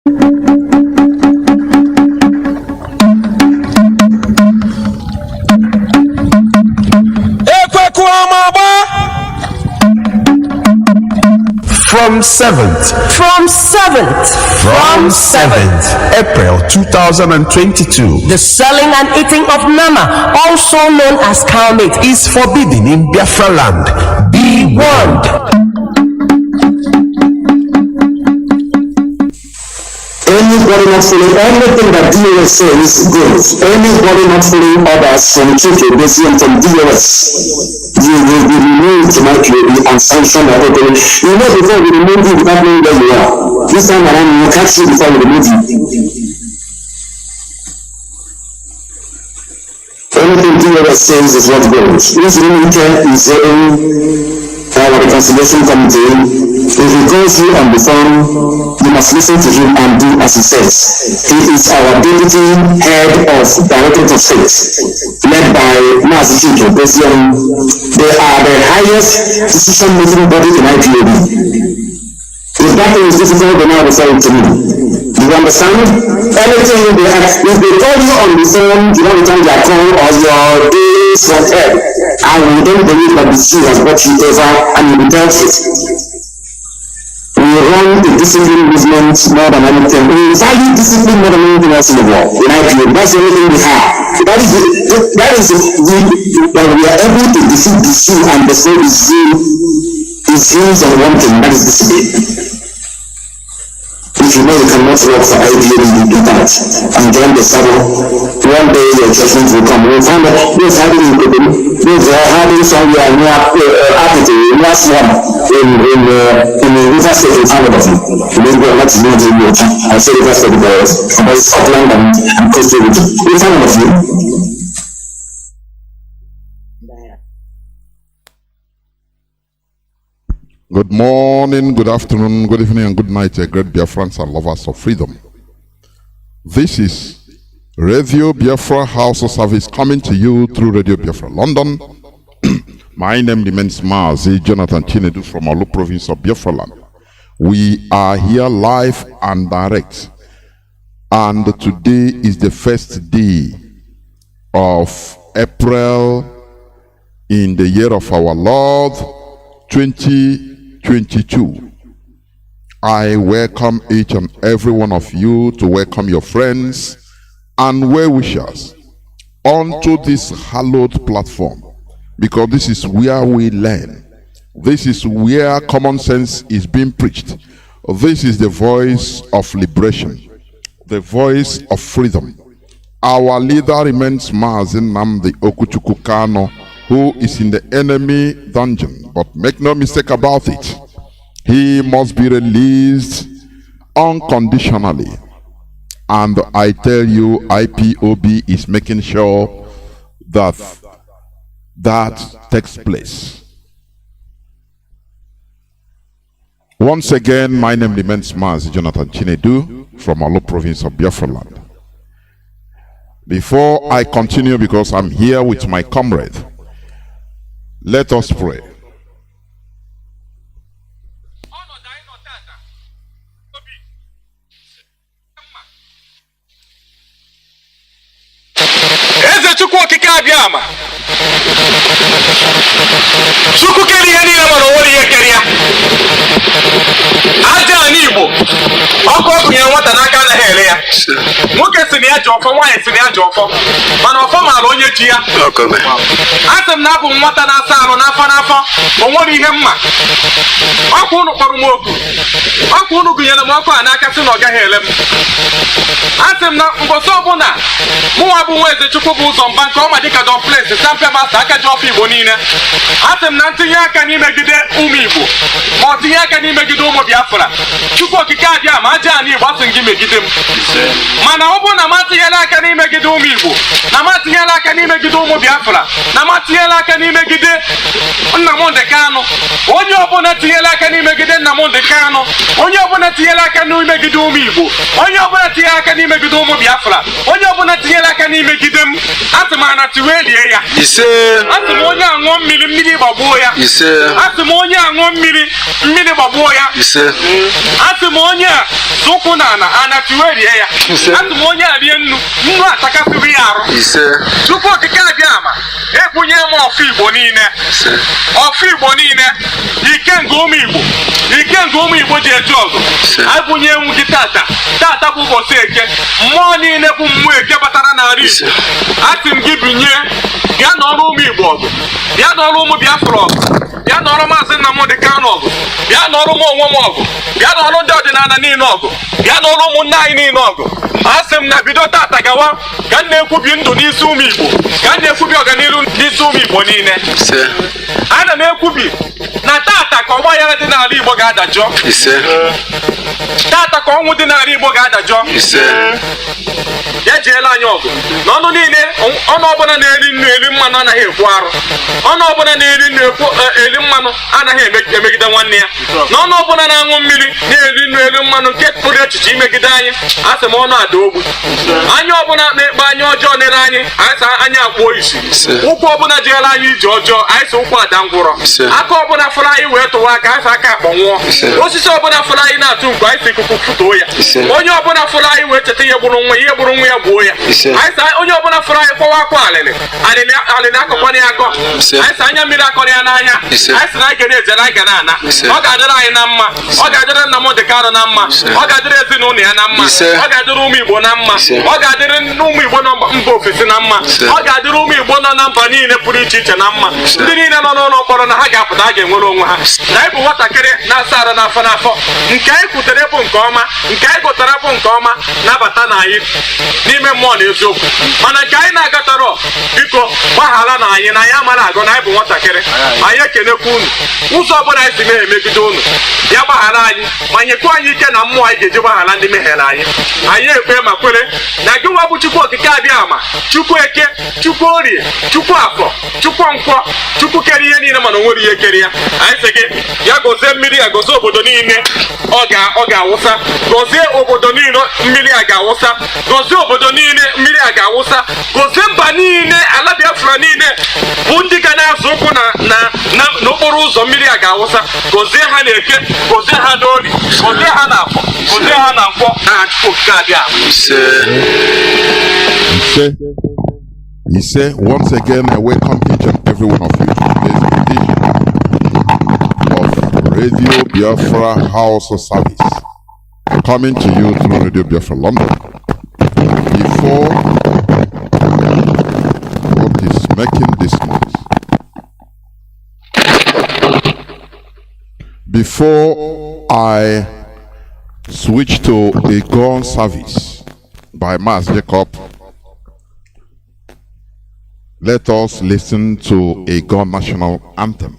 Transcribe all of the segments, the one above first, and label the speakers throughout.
Speaker 1: From 7th April 2022,
Speaker 2: the selling and eating of nama, also known as cow meat,
Speaker 1: is forbidden in Biafra land. Be warned.
Speaker 3: Anybody not following anything that DOS says goes. Anybody not following orders from KKBC and from DOS, you will be removed tonight and sanctioned by everybody. You know, before we remove you without knowing where you are. This time around, we will catch you before we remove you. Anything DOS says is what goes. This minister is saying our reconciliation committee. If he calls you on the phone, you must listen to him and do as he says. He is our deputy head of Directorate of State, led by Mazi Johnathan. They are the highest decision-making body in IPOB. If that thing is difficult, then now refer it to me. Do you understand? Anything they ask, if they call you on the phone, you don't return their call or your days from head, and you don't believe that the sea has brought you over and you will tell it. We run a discipline movement more than anything. We value discipline more than anything else in the world. In IPO, that's the only thing we have. That is that we are able to defeat the zoo and the soul is used on one thing, that is discipline. If you know you cannot work for IPO, you do that and join the saddle. One day your judgment will come. We'll find out those having somewhere near Apathy, near Swamp, in the River State in Canada. You may go not to know the water. I say River State because about Scotland and Coastal region. We'll find out of you.
Speaker 4: Good morning, good afternoon, good evening, and good night, great Biafrans and lovers of freedom. This is Radio Biafra Hausa-Service coming to you through Radio Biafra London. My name remains Mazi Johnathan from Olu province of Biafra land. We are here live and direct, and today is the first day of April in the year of our Lord 2022. I welcome each and every one of you to welcome your friends and well-wishers onto this hallowed platform, because this is where we learn. This is where common sense is being preached. This is the voice of liberation, the voice of freedom. Our leader remains Mazi Nnamdi Kanu, who is in the enemy dungeon, but make no mistake about it, he must be released unconditionally. And I tell you, IPOB is making sure that that takes place. Once again, my name remains Mazi Johnathan from Olu province of Biafra land. Before I continue, because I'm here with my comrade, let us pray.
Speaker 5: Mana obona matiyela kani megide umibo na matiyela kani megide umu Biafra na matiyela kani megide Nnamdi Kanu onye obona tiyela kani megide Nnamdi Kanu onye obona tiyela kani megide umibo onye obona tiyela kani megide umu Biafra onye obona tiyela kani megide m atmana tiwelie ya ise atmo onye anwo mmiri gbagbuo ya ise atmo onye anwo mmiri gbagbuo ya ise atmo onye zụkwụ na ana tiwerie ya atụ m onye arie nnu atakasịrị ya arụ tupu okike abịa ama ekwunye m ọfụ Igbo niile ike nke ụmụ Igbo ji eju ọgụ abụnye nwu gị tata bụ ụbọchị eke mmụọ niile bụ mmụọ eke batara n'ala Igbo asị m gị binye bịa n'ọrụ ụmụ Igbo ọgụ bịa n'ọrụ ụmụ Biafra ọgụ bịa n'ọrụ Maazị Nnamdi Kanu ọgụ bịa n'ọrụ m onwe m ọgụ bịa n'ọrụ ndị ọdịnala niile ọgụ bịa n'ọrụ ụmụnne anyị niile ọgụ asị m na bido tata gawa ka m na-ekwubi ndụ n'isi ụmụ Igbo ka m na-ekwubi ọganihu n'isi ụmụ Igbo niile ana m ekwubi na tata ka ọgbaghara dị n'ala Igbo ga-adajọ tata ka ọnwụ dị n'ala Igbo ga-adajọ ya jeela anyị ọgụ n'ọnụ niile ọnụ ọbụla na-eri nnu eri mmanụ anaghị ekwu arụ ọnụ ọbụla na-eri nnu eri mmanụ anaghị emegide nwanne ya n'ọnụ ọbụla na-aṅụ mmiri na-eri nnu eri mmanụ nke pụrụ echiche imegide anyị asị m ọnụ ada ogbu anya ọbụla na-ekpe anya ọjọọ nere anyị sị anya akpụọ isi ụkwụ ọbụla jeela anyị ije ọjọọ anyị sị ụkwụ ada ngwụrọ aka ọbụla fụrụ anyị wee tụwa aka anyị sị aka akpọnwụọ osisi ọbụla fụrụ anyị na-atụ nku anyị sị ikuku fụtuo ya onye ọbụla fụrụ anyị wee cheta ihe gburu nwa ya gbuo ya anyị sị onye ọbụla fụrụ anyị kpọwa akwa alịlị akọkwana ya akọ anyị sị anya mmiri akọrọ ya n'anya anyị sị na anyị ga na-ejere anyị ga na-ana ọ ga-adịrị anyị na mma ọ ga-adịrị Nnamdi Kanu na mma ọ ga-adịrị ezinụlọ ya na mma ọ ga-adịrị ụmụ Igbo na mma ọ ga-adịrị ụmụ Igbo nọ mba ofesi na mma ọ ga-adịrị ụmụ Igbo nọ na mba niile pụrụ iche iche na mma ndị niile nọ n'ụlọ mkpọrọ na ha ga-apụta ha ga-enwere onwe ha na anyị bụ nwatakịrị na-asa arụ n'afọ nke anyị kwutere bụ nke ọma nke anyị gụtara bụ nke ọma nabata na anyị n'ime mmụọ na eziokwu mana nke anyị na-agatara biko gbaghara na anyị amara agụ na anyị bụ nwatakịrị anyị ekenekwa unu ụzọ ọbụla anyị si na-emegide unu bịa gbaghara anyị ma nyekwa anyị ike na mmụọ anyị ga-eji gbaghara ndị mehiere anyị ekpe ma kwere na gị nwa bụ Chukwu okike abịa ama Chukwu eke Chukwu orie Chukwu afọ Chukwu nkwọ Chukwu kere ihe niile mana o nwere ihe kere ya anyị sị gị ya gozie mmiri ya gozie obodo niile ọ ga-awụsa gozie obodo niile mmiri a ga-awụsa gozie obodo niile mmiri a ga-awụsa gozie mba niile ala Biafra niile bụ ndị ga na-azụ ụkwụ n'okporo ụzọ mmiri a ga-awụsa gozie ha na-eke gozie ha n'ori gozie ha na afọ gozie ha na nkwọ na Chukwu okike abịa
Speaker 4: Ise, once again, I welcome each and every one of you to today's edition of Radio Biafra Hausa-Service, coming to you through Radio Biafra London. Before what is making this noise, before I switch to a gun service by Mazi Johnathan, let us listen to a gun national anthem.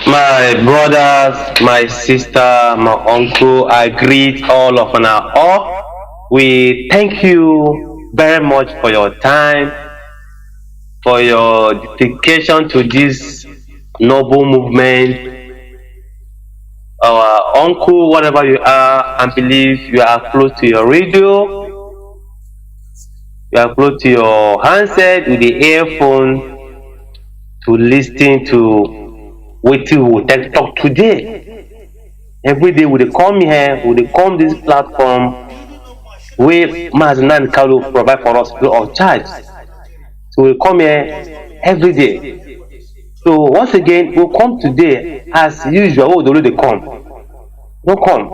Speaker 6: My brothers, my sister, my uncle, I greet all of you all. We thank you very much for your time, for your dedication to this noble movement. Our uncle, whatever you are, I believe you are close to your radio, you are close to your handset with the earphone to listen to what we will talk today. Every day we come here, we come this platform where Mazi Kanu provide for us free of charge. So we come here every day So once again, we'll come today as usual. Oh, they come. Don't come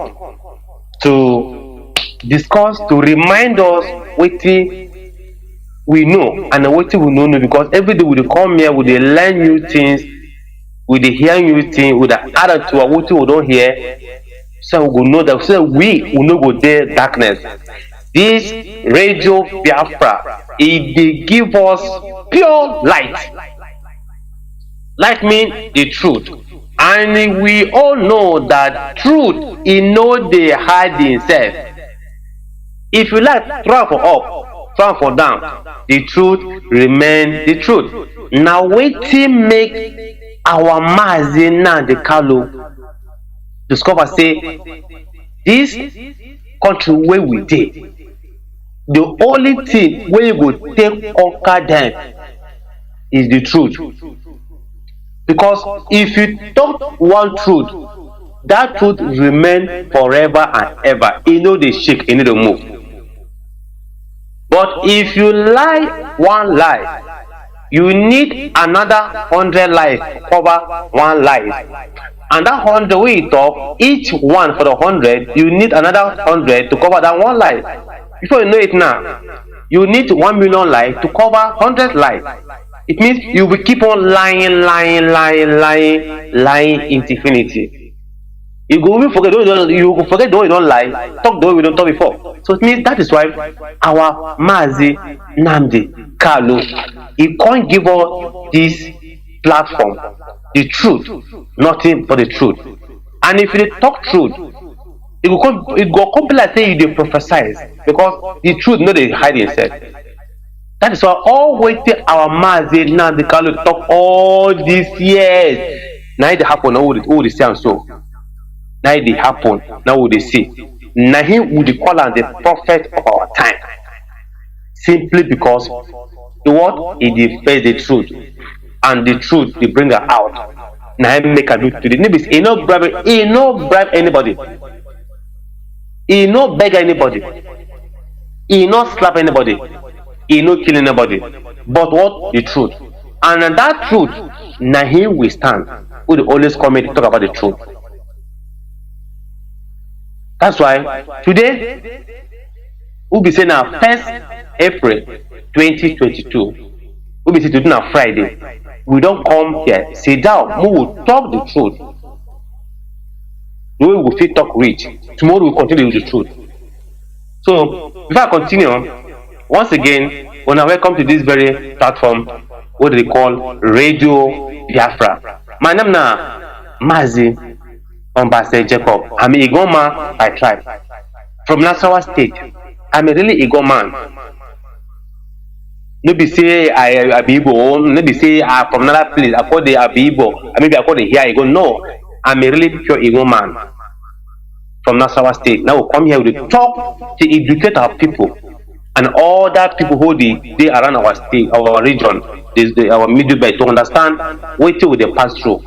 Speaker 6: to discuss, to remind us what we know and what we don't know, because every day we dey come here, we dey learn new things, we dey hear new things, we dey add to what we don't hear, so we go know that, so we will not go there darkness. This radio Biafra, it dey give us pure light. Light means the truth, and we all know that truth it no dey hide itself. If you like throw for up, throw for down, the truth remain the truth. Now wetin make our Mazi Nnamdi Kanu discover say this country where we dey, the only thing wey you go take conquer them is the truth. Because if you talk one truth, that truth remain forever and ever. E no dey shake, e no dey move. But if you lie one lie, you need another 100 lies to cover one lie. And that 100 wey you talk, each one for the 100, you need another 100 to cover that one lie. Before you know it now, you need 1 million lies to cover 100 lies. It means you will keep on lying into infinity. You go even forget the way you don't lie, talk the way we don't talk before. So it means that is why our Mazi Nnamdi Kanu, he can't give us this platform, the truth, nothing but the truth. And if you talk truth, it go come be like say you dey prophesy, because the truth no dey hide itself. That is why all waiting our Mazi Nnamdi Kanu talk all these years. Now it happen, now we see and so. Now it happen, now we see. Now him would call am the prophet of our time. Simply because the word he defends the truth, and the truth they bring her out. Now him make her do today. He no bribe anybody. He no beg anybody. He no slap anybody. He no kill anybody, but what? The truth. And that truth, na him we stand. We always come here to talk about the truth. That's why today we'll be saying our 1st April 2022. We'll be saying today on Friday. We don't come here, sit down, we will talk the truth. The way we feel talk rich. Tomorrow we'll continue with the truth. So before I continue, once again, when I welcome to this very platform, what they call Radio Biafra. My name is Mazi Jacob. I'm a Igbo man by tribe. From Nasarawa State. I'm a really Igbo man. Maybe say I be Igbo, maybe say I'm from another place, I call the Igbo, maybe I call the here Igbo. No, I'm a really pure Igbo man from Nasarawa State. Now we come here to talk to educate our people. And all that people who they around our state, our region, our middle belt, to understand what they pass through.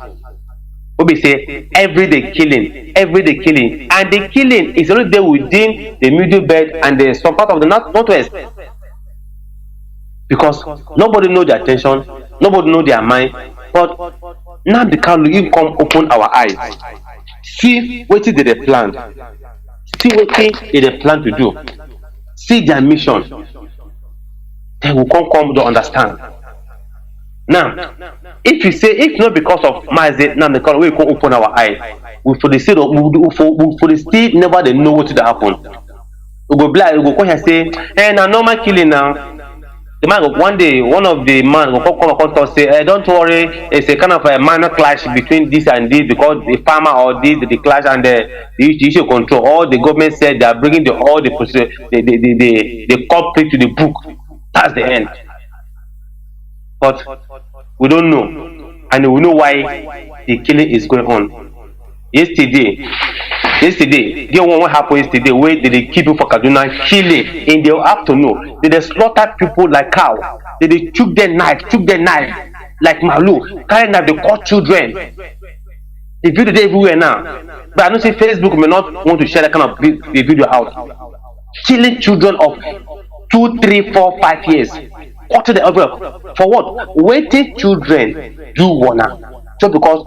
Speaker 6: We say everyday killing, and the killing is only there within the middle belt and the some part of the northwest. Because nobody know their attention, nobody know their mind. But now the Kanu you come open our eyes, see what they plan, see what they plan to do. See their mission, they will come to understand. Now, if you say if not because of Mazi Nnamdi Kanu, we can open our eyes. We for the sake of for the state never they know what to happen. We go blind, we go come here say, hey, now normal killing now. The man go, one day, one of the man will come and say, don't worry, it's a kind of a minor clash between this and this because the farmer or this, the clash and the issue control. All the government said they are bringing all the culprit to the book. That's the end. But we don't know, and we know why the killing is going on. Yesterday, the one what happened yesterday, where they keep people for Kaduna killing in the afternoon. They slaughter people like cow. They took their knife like malu, carry knife. They caught children. The video they everywhere now. But I don't see Facebook may not want to share that kind of video out. Killing children of 2, 3, 4, 5 years. Cut the envelope. For what? Waiting children do wanna. Just because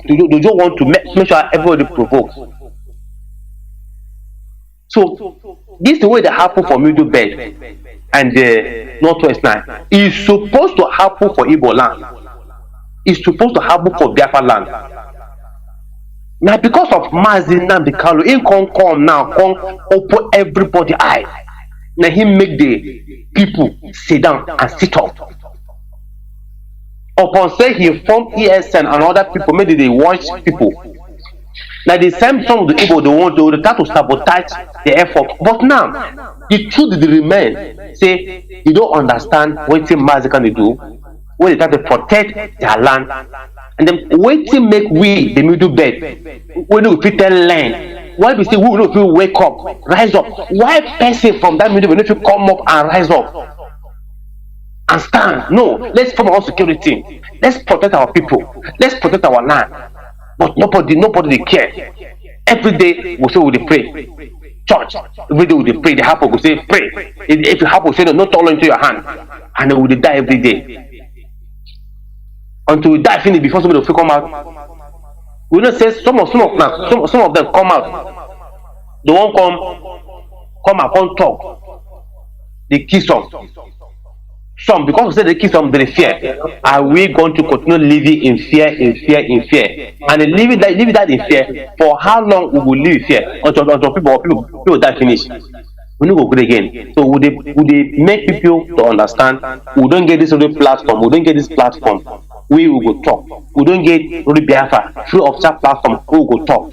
Speaker 6: they don't want to make sure everybody provokes. So this is the way that happen for Middle Belt and the Northwest now. It's supposed to happen for Igbo land. It's supposed to happen for Biafra land. Now because of Mazi Nnamdi, he come now, come open everybody eye. Now he make the people sit down and sit up. Upon say he formed ESN and other people, maybe they watch people. Now the same some of the people they want to start to sabotage the effort. But now the truth will remain. Say you don't understand what Mazi can do when they try to protect their land. And then waiting make we the Middle Belt when we fit learn. Why we say we will not wake up, rise up? Why person from that Middle Belt if you come up and rise up and stand? No, let's form our security. Let's protect our people. Let's protect our land. But nobody care. Every day we say we pray. Church, every day we pray. The happen we say pray. If you happen, say no, not all into your hand, and then we die every day. Until we die finish before somebody will come out. We don't say some of them come out. They won't come out, come talk. They kiss some because we say they kiss some, they fear. Are we going to continue living in fear, and then living that in fear? For how long we will live in fear until people die finish? We need to go good again. So would they make people to understand? We don't get this other platform. We don't get this platform. We will go talk. We don't get really Biafra through official platform. We will go talk.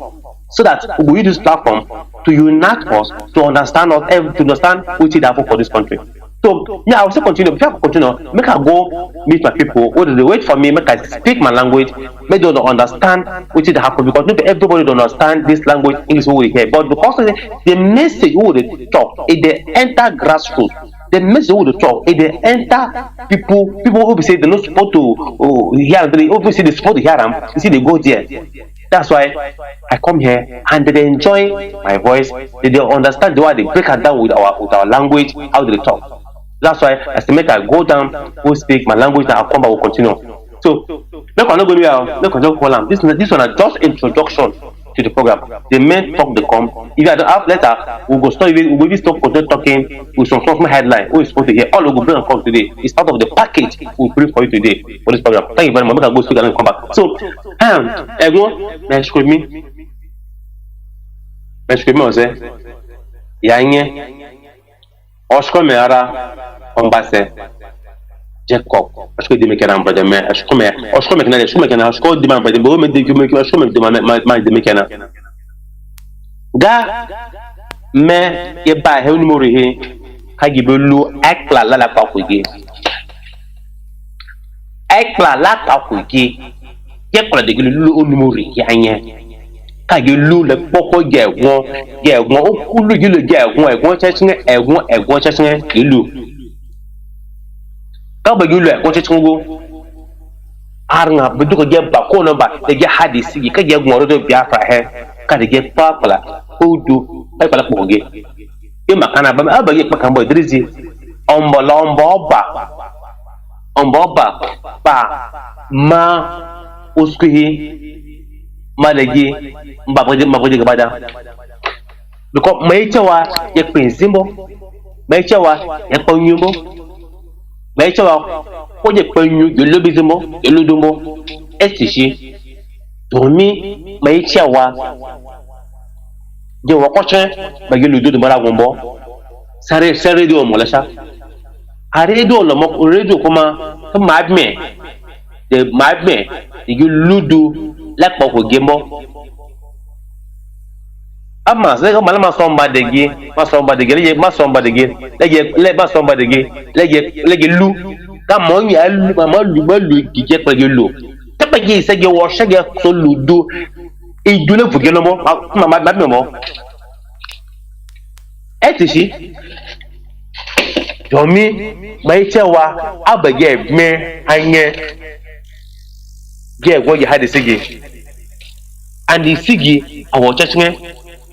Speaker 6: So that we will use this platform to unite us, to understand us, to understand what is happening for this country. So yeah, I will still continue. Before I continue, make I go meet my people. What do they wait for me? Make I speak my language. Make them understand what is happening, because not everybody don't understand this language, English we hear. But because the message who they talk, it they enter grassroots. The message who they talk, it they enter people who be say they're not supposed to hear. They obviously they supposed to hear them. You see, they go there. That's why I come here and they enjoy my voice. They understand the way they break it down with our language, how they talk. That's why I say make I go down, go speak my language, and I'll come back, will continue. So make I not go there, make I just call them. This one is just introduction to the program. The main talk they come. If I don't have letter, we'll go start we'll stop talking with some headline. Who is supposed to hear? All we go bring and come today. It's part of the package we'll bring for you today for this program. Thank you very much. Make I go speak and then come back. So everyone, let's with me. Let's with me, I say. Yanye. Osco Meara Ombase Jacob, Osco de Mekana, brother, Osco Mekana, Osco de my brother, but women do make Osco my Mekana. Ga me ye by Helmuri, Hagibulu, Ekla Lala Papugi. Ekla La Papugi, Yakla de Gulu Unimuri, Yanye. You le poko ye won okulu you le ye won egbon cheching ilu ka ba you le egbon cheching go arna bedu ko ye ba ko no ba de ye hadisi ka ye gbon do Biafra he ka de ye papala odu e pala poge e makana ba ye pakan boy drizi ombo ba ma uskuhi malegi mbaboje gabada because maichewa ye pinzimbo maichewa ye ponyumbo maichewa ko je ponyu ye lobizimbo ye ludumbo estishi tomi maichewa je wakoche ba ye ludu mara gombo sare radio molasha aredo lo mo radio kuma madme de madme ye ludu like poko gembo ama se ko malama somba degi lege lege lu ka mo nya lu ma lu gije pe ge lu te pe ge se ge wo se ge so lu do e du le fuge no mo ma mo etishi domi mai cewa abage me anye ge go ye hade sigi and the sigi awo chechne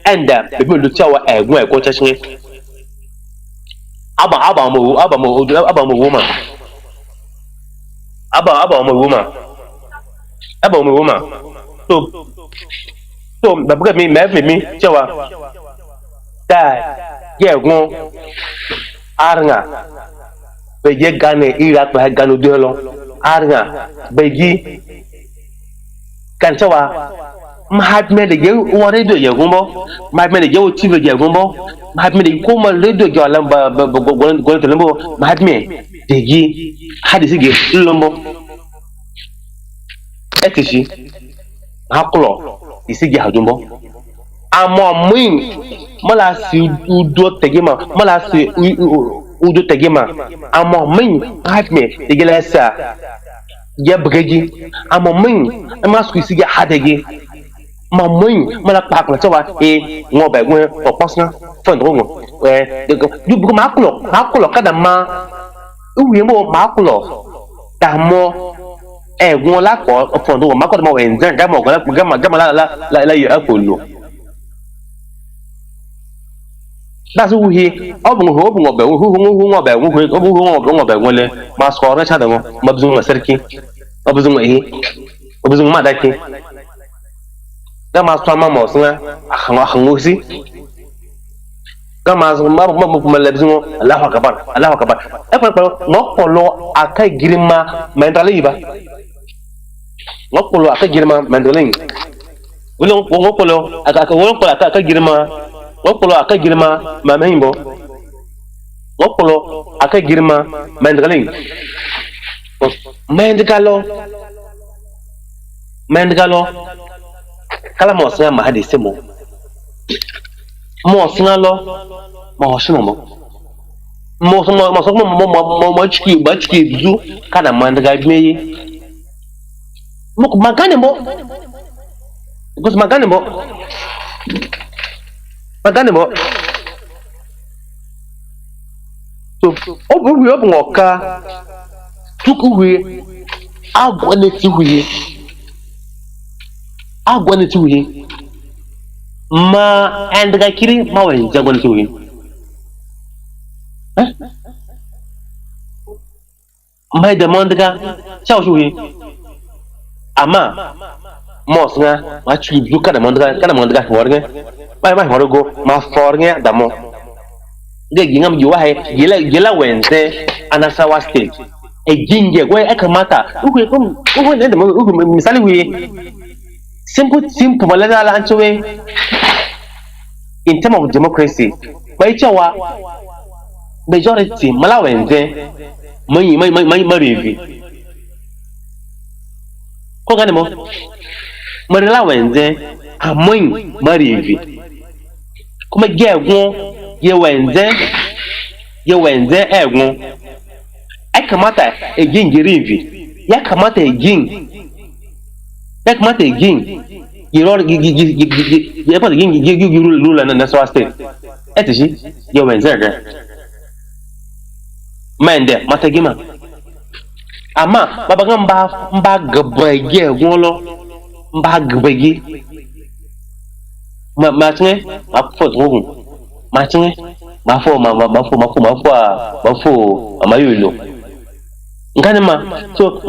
Speaker 6: and be me lu cewa egun ego chechne aba mo woman. So babuga mi me cewa da ye gun arnga be je gane ira pa gano delo arnga be gi kan cewa mahatme de je wore do ye gumbo mahatme de je o tive je gumbo mahatme de ko ma le do je ala ba gon to lembo mahatme de gi hadisi ge lombo etishi hakulo isi gi hadumbo amo min mala si udo tegema mala si udo tegema amo min hatme de gelasa ya bgeji amo min ma su isi gi hadegi ma min mala pak la tawa e ngobe gwen opasna fondrongo du bu makulo kada ma uwe mo makulo tamo egun la po fondo ma ko mo enzen gama la yo akolo that's who he obun obe wole ma skore cha da mo mabzun ma sarki mabzun ma dake da ma sama mo suna akhangosi kama ma labzun Allahu akbar e ko no polo akai girma mentally ba ngokolo aka girma mandolin ngokolo aka girma mamahimbo ngokolo aka girma mandolin mendgalo kala mo sa ma hadise mo singalo mo hoshimo mo chiki bzu kana mandga gmeyi magane mo so obu ngoka tukuwe agwane tiwe ma andga kiri ma wen jagwane tiwe mai demandga chao tiwe ama mosnga ma chubu kada mandga fornge ma horogo ma fornge damo de gingam juwa he gila wenze anasawa state e jinge gwe akamata uwe ne damo misali wi simple balada la anchowe in terms of democracy bai cewa majority mala wenze mai revi ko gane mo marila wenze amoin marivi kuma gegun ye wenze egun kamata egin girivi ya kamata egin giror ya pa egin girula na Nasarawa state etishi ye wenze ga mende matagima ama baba mba gabage wolo mba gabage ma tne afo drogun ma tne ma fo amayulo ngane ma so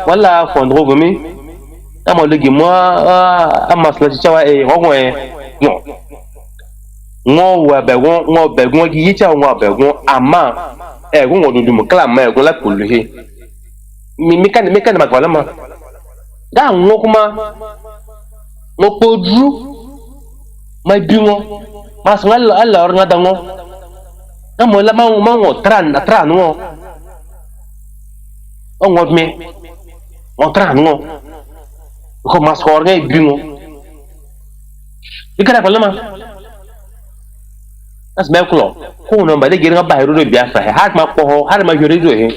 Speaker 6: wala fo drogun mi ama legi mo ama sla chawa e won no ngo begun gi yicha ngo begun ama egun odudu mo kala ma egun la kuluhe mi kan ma kwala ma ga ngo kuma ngo podru ma biwo ma so alla or ngada ngo na mo la ma ngo tran ngo ngo me ngo tran ngo ko ma so or ngai biwo ikara kwala ma as be kulo ko no ba de gira ba hero do Biafra he har ma yore do he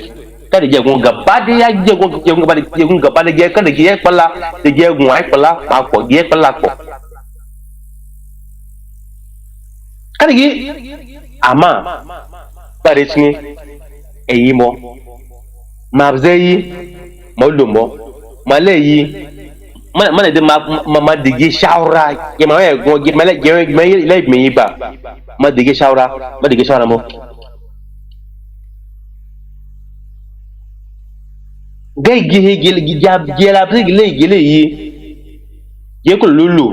Speaker 6: ka de gun gaba de ya gun gaba de ka de ye pala de ye gun ai pala ma ko ye pala ko ka de ama bare tini eyi mo ma bzeyi mo lumbo ma leyi ma de ma de shawra ye ma ye gun ma le ba madige shawara mo gai gela gele yi ye ko lulu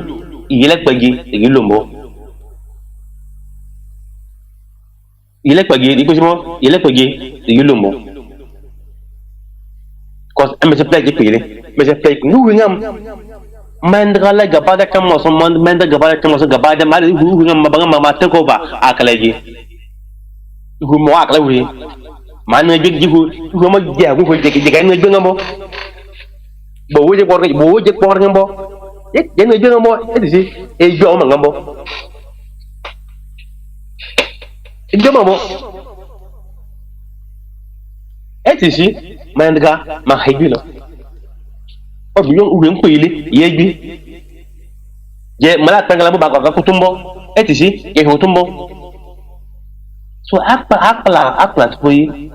Speaker 6: yele pagi igilombo yele pagi ikosimo yele pagi igilombo cause me play pigile me play nu ngam mandala gabada kam mo so manda gabada kam so gabada ma hu ngam ma ma take over akalaji hu mo akala wi man nga jig hu ma jagu ko jig nga ngamo bo wo je por ngamo ye nga ngamo edisi e jo ma ngamo e jo ma mo edisi mandga ma higilo o bi yon uwe nkwili yebi je mala tangala mo ba kutumbo edisi e hutumbo so akla tfoyi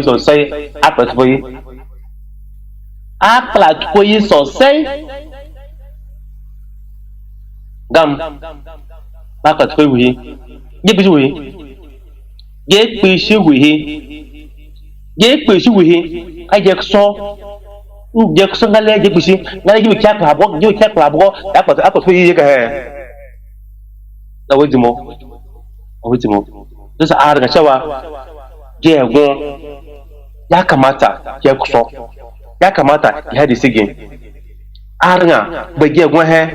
Speaker 6: sosai akla tfoyi sosai gam akla tfoyi wi ye bi wi ye pe shi wi aje so u je so ngale je bi shi ngale ji kya kla bo akla tfoyi ye ka he da wajimo sasa arga cewa jego ya kamata ya kuso ya kamata ya hadi sigin arga ba jego he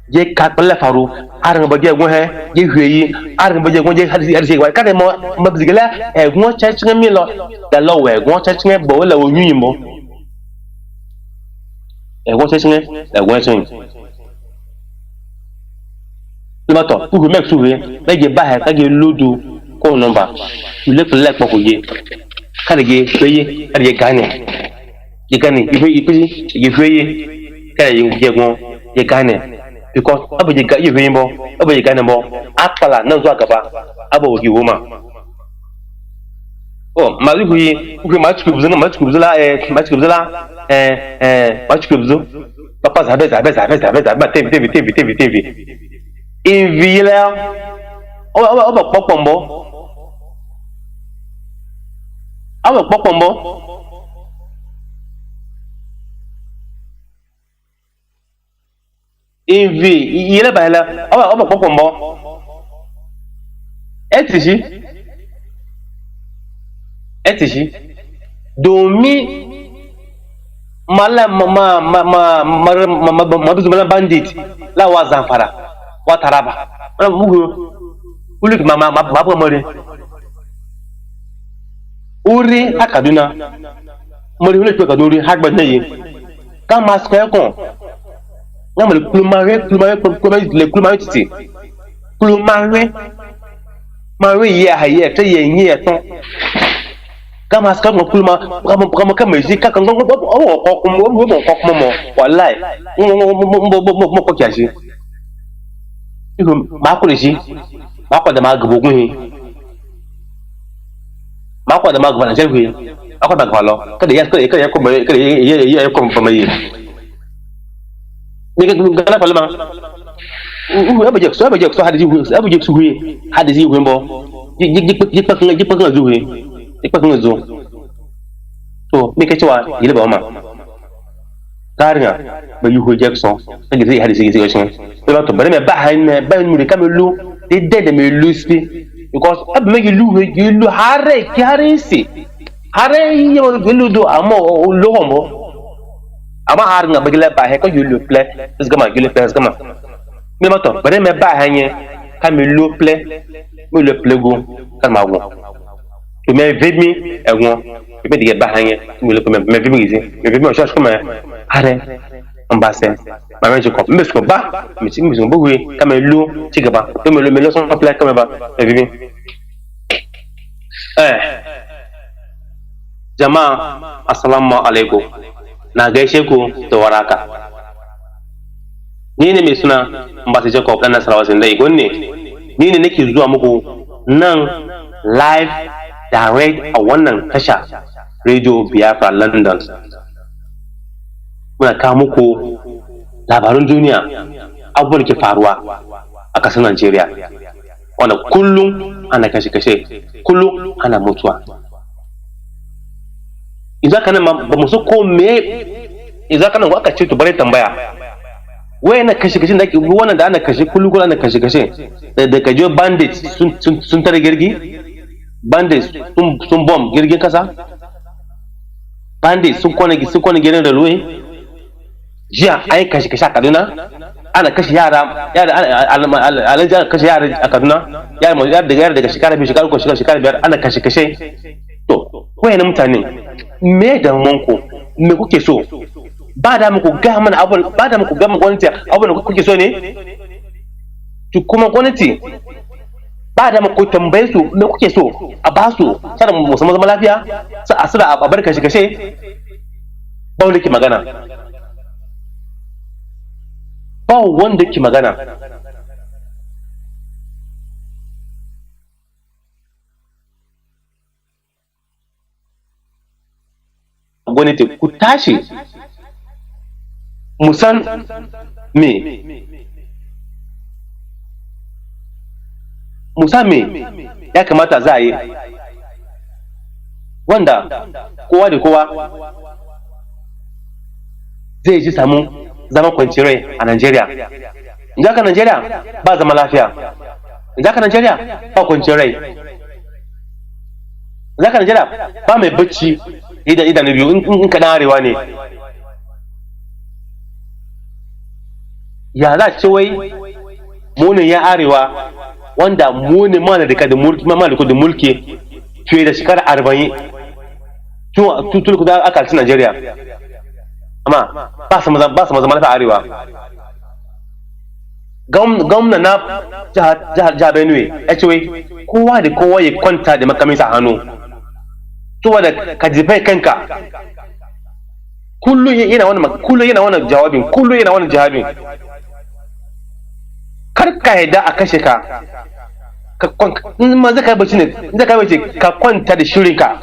Speaker 6: je ka bala faru arga ba jego he je hweyi arga ba jego je hadi sigin ka de mo mabzigala e gwo chachinga milo da lo we gwo chachinga bo la onyuyimbo e gwo chachinga e gwo chachinga mato uhu mek suwe bege bahe kage lodu ko number ile fle ko ye kare ge feye kare ye gane ife ye feye kare ye gon ye gane because abo ye ye feye mo abo ye gane mo akpala na zo agaba abo gi woma oh mazi ku match ku buzuna papa zabe tv invile oba popombo invi yele bala oba popombo etishi domi mala ma bandit la wazanfara wataraba mugo ulik mama mabwa mori uri akaduna mori ulik akaduri hagba nayi kama skwe kon ngamle plumare titi plumare ya haye te yenye ton kama skwe kon pluma kama ji ka kan ko wallahi mo ko kiaji ma ko leji ma ko da ma gbo gun hin ma ko da ma gbo na je wi ako da gbo lo ka de ya ko ko ma yi ni ga gala palma abaje so hadisi wi mbo ji pa kan zu wi pa kan zu to mi ke cewa yile ba ma tariya ba yuho jackson ngi ri hadisi gi so ba to bare me ba han me ba mu de kamelu de me luspi because ab me lu hare si hare yo gelu do amo lo hombo ama har nga bagila ba he ko yulu ple esgama yulu ple esgama me ma to bare me ba han ye kamelu ple mo le ple go kan ma go to me vemi egon me de ba han ye mo le ko me vemi gizi me vemi o charge comme hare ambassé ma mère je crois mais ce ba mais si nous bon oui comme l'eau tigaba comme le melon sont plein comme ba vivi jamaa assalamu alaikum na gaishe ku da waraka ni ne mai suna Mazi Jacob dan Nasarawa sai dai gonne ni ne nake zuwa muku nan live direct a wannan tasha Radio Biafra London muna kawo muku labarun duniya abubuwan ke faruwa a kasar Najeriya wanda kullum ana kashe-kashe kullum ana mutuwa. Idan kana ba mu so ko me idan kana aka ce to bare tambaya wai na kashe-kashe da wannan da ana kashe kullum ana kashe-kashe da kaje bandits sun tare girgi, bandits sun bomb girgin kasa, bandits sun kone gidan railway. Jiya an yi kashe-kashe a Kaduna, ana kashe yara alajar kashe yara a Kaduna, yara daga shekara 2 shekara 3 shekara 5 ana kashe-kashe. To wayannan mutane me da manku me kuke so? Ba da muku ga mana abu, ba da muku ga mana gwamnati abu da kuke so ne? To kuma gwamnati ba da muku tambaye su me kuke so a ba su sada mu samu zama lafiya a sura a bar kashe-kashe. Ba wanda ke magana, ba wanda ke magana. Gwamnati ku tashi musan me ya kamata za a yi wanda kowa da kowa zai ji samu zama kwanci rai a Najeriya. Idan ka Najeriya ba zama lafiya, idan ka Najeriya ba kwanci rai, idan ka Najeriya ba mai bacci idan biyu in ka dan arewa ne. Ya za ce wai mu ne ya arewa wanda mu ne mana da mulki fiye da shekara 40 tun da aka ci Najeriya, amma ba su zama lafiya arewa. Gwamna na jihar Benue ya ce wai kowa da kowa ya kwanta da makaminsa a hannu saboda ka jefai kanka. Kullum yana wannan jawabin kar ka yadda a kashe ka. In ma zaka bace ka kwanta da shirinka,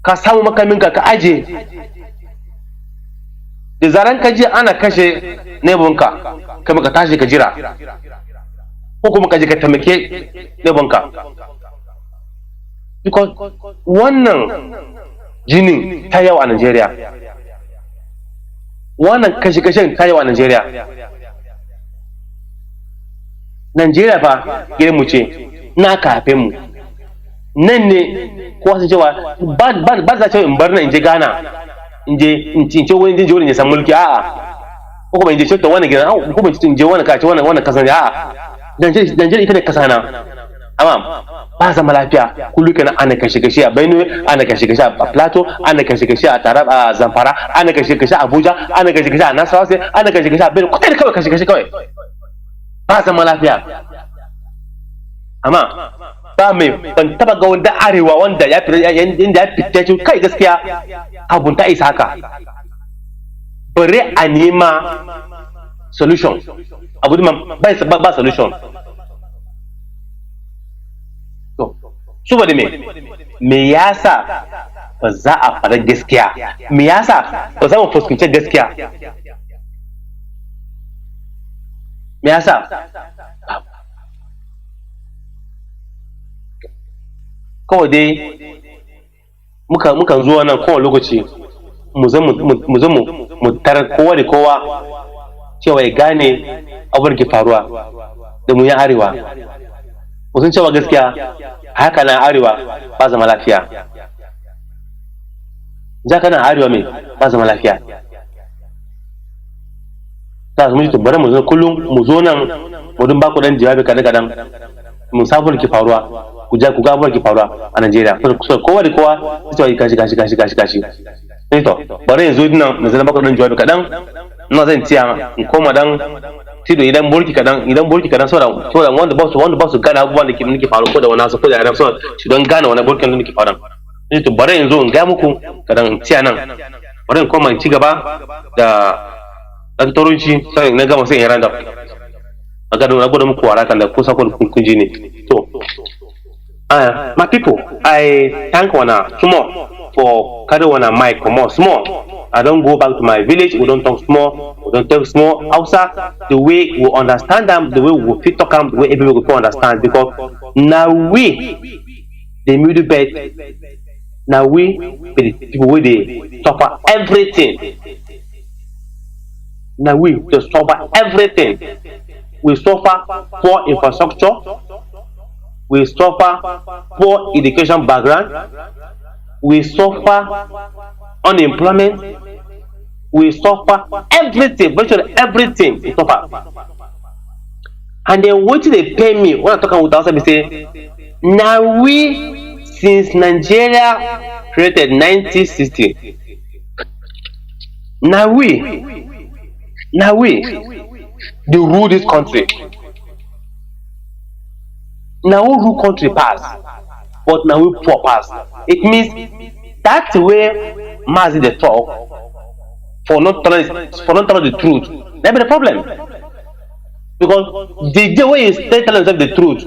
Speaker 6: ka samu makaminka ka aje. Da zaran ka je ana kashe nebonka kai ka tashi ka jira, ko kuma ka je ka tamake nebonka. Because wannan jinin ta yawa a Najeriya, wannan kashe-kashen ta yawa a Najeriya. Najeriya fa gidan mu ce, na kafe mu nan ne kowa su cewa ba za cewa in bar nan in je Ghana in ce wani je wani ya samu mulki, a'a, ko kuma in je shota wani gidan, ko kuma in je wani kace wani kasan, a'a, Najeriya ita ne kasa na. Amma ba zama lafiya kullu kana ana kashe-kashe a Benue, ana kashe-kashe a Plateau, ana kashe-kashe a Taraba, a Zamfara, ana kashe-kashe a Abuja, ana kashe-kashe a Nasarawa State, ana kashe-kashe a Benue. Kawai kawai kashe-kashe kawai, ba zama lafiya. Amma ba mai ban taba ga wanda arewa wanda ya fita ce kai gaskiya abun ta isa haka, bare a nema solution. Abu ba solution. Saboda me yasa ba za a fara gaskiya? Me yasa ba za mu fuskanci gaskiya? Me yasa? Kawai dai mukan zuwa nan kowane lokaci mu tarar kowa da kowa cewa ya gane abin da ke faruwa da mu yan arewa. Musun cewa gaskiya haka na arewa ba zama lafiya. Jaka na arewa mai ba zama lafiya. Ta mu ji bari mu zo kullum mu zo nan mu dun ba ku dan jawabi kadan mu sabon ke faruwa, ku ga abin ke faruwa a Najeriya. Kowa da kowa sai gashi. Sai to bari yanzu dinnan mu zama ba ku dan jawabi kadan, ina zan tiya in koma dan tido idan burki kadan saboda wanda ba su gane abubuwan da nake faru ko da wani asu ko da yaran so shi don gane wani burkin da nake faru. Sai to bari yanzu in ga muku kadan tiya nan, bari in koma in ci gaba da dan turunci sai na gama sai in randa na gwada muku warakan da kusa kun ji ne. To my people, I thank wana small for carry wana mic more small I don't go back to my village. We don't talk small. We don't talk small. Hausa, the way we understand them, the way we fit talk them, the way everybody will understand. Because now we, the middle bed, now we, the people where they suffer everything. Now we just suffer everything. We suffer poor infrastructure. We suffer poor education background. We suffer unemployment. We suffer everything, virtually everything. We suffer. And then what they pay me when I talk about Hausa-Service, say, now we, since Nigeria created 1960, now we, they rule this country. Now we rule country pass, but now we poor pass. It means that's the way Mazi the talk for not telling the truth. That be the problem. Because the way you stay telling yourself the truth,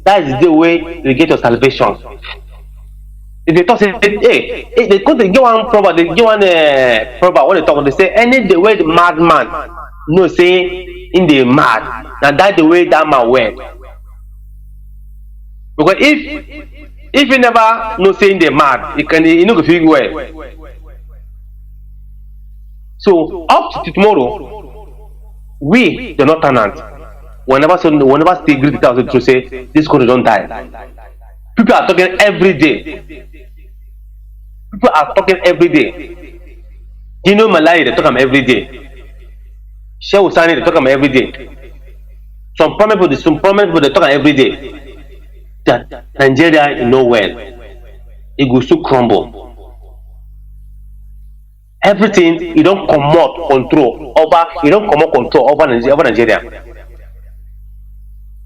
Speaker 6: that is the way you get your salvation. If they talk, say, hey, they give one proverb, they give one proverb when they talk, they say, any the way the madman no say in the mad, now that's the way that man went. Because if you never no say in the mad, you know feel well. So up to tomorrow, we the not tenant, whenever stay greet to say this country don't die. People are talking every day. People are talking every day. You know Malay, they talk them every day. Sheikh Usani, they talk them every day. Some prominent people, they talk them every day. That Nigeria is no well. It will still crumble. Everything you don't commot control over. You don't commot control over Nigeria.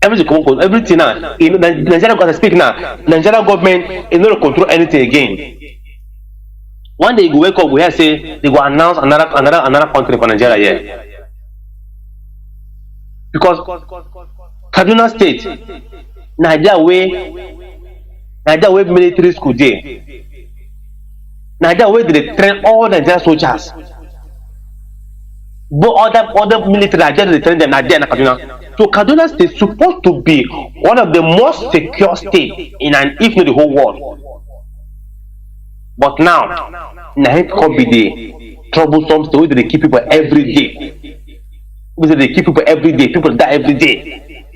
Speaker 6: Everything now. Nigeria got to speak now. Nigeria government is not to control anything again. One day you go wake up, we have say they go announce another country for Nigeria here. Because Kaduna State, Nigeria way military school there. Nigeria way they train all Nigerian soldiers. But other military Nigeria they train them Nigeria and Kaduna. So Kaduna State is supposed to be one of the most secure states in if not the whole world. But now it can be the troublesome story that they keep people every day. They keep people every day. People die every day.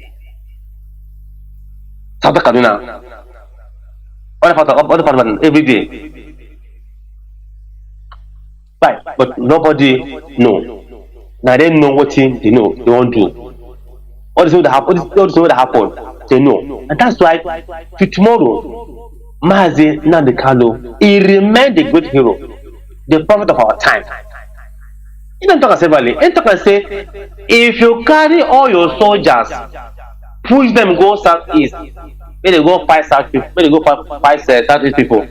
Speaker 6: South Kaduna. Other part every day. Right, but nobody know. Now they know what they know. They won't do. All the things that happen, they know. And that's why to tomorrow, Mazi Nnamdi, he remained a great hero, the prophet of our time. He don't talk and say, he talk and say, if you carry all your soldiers, push them go southeast, may they go fight south people, may they go fight southeast people.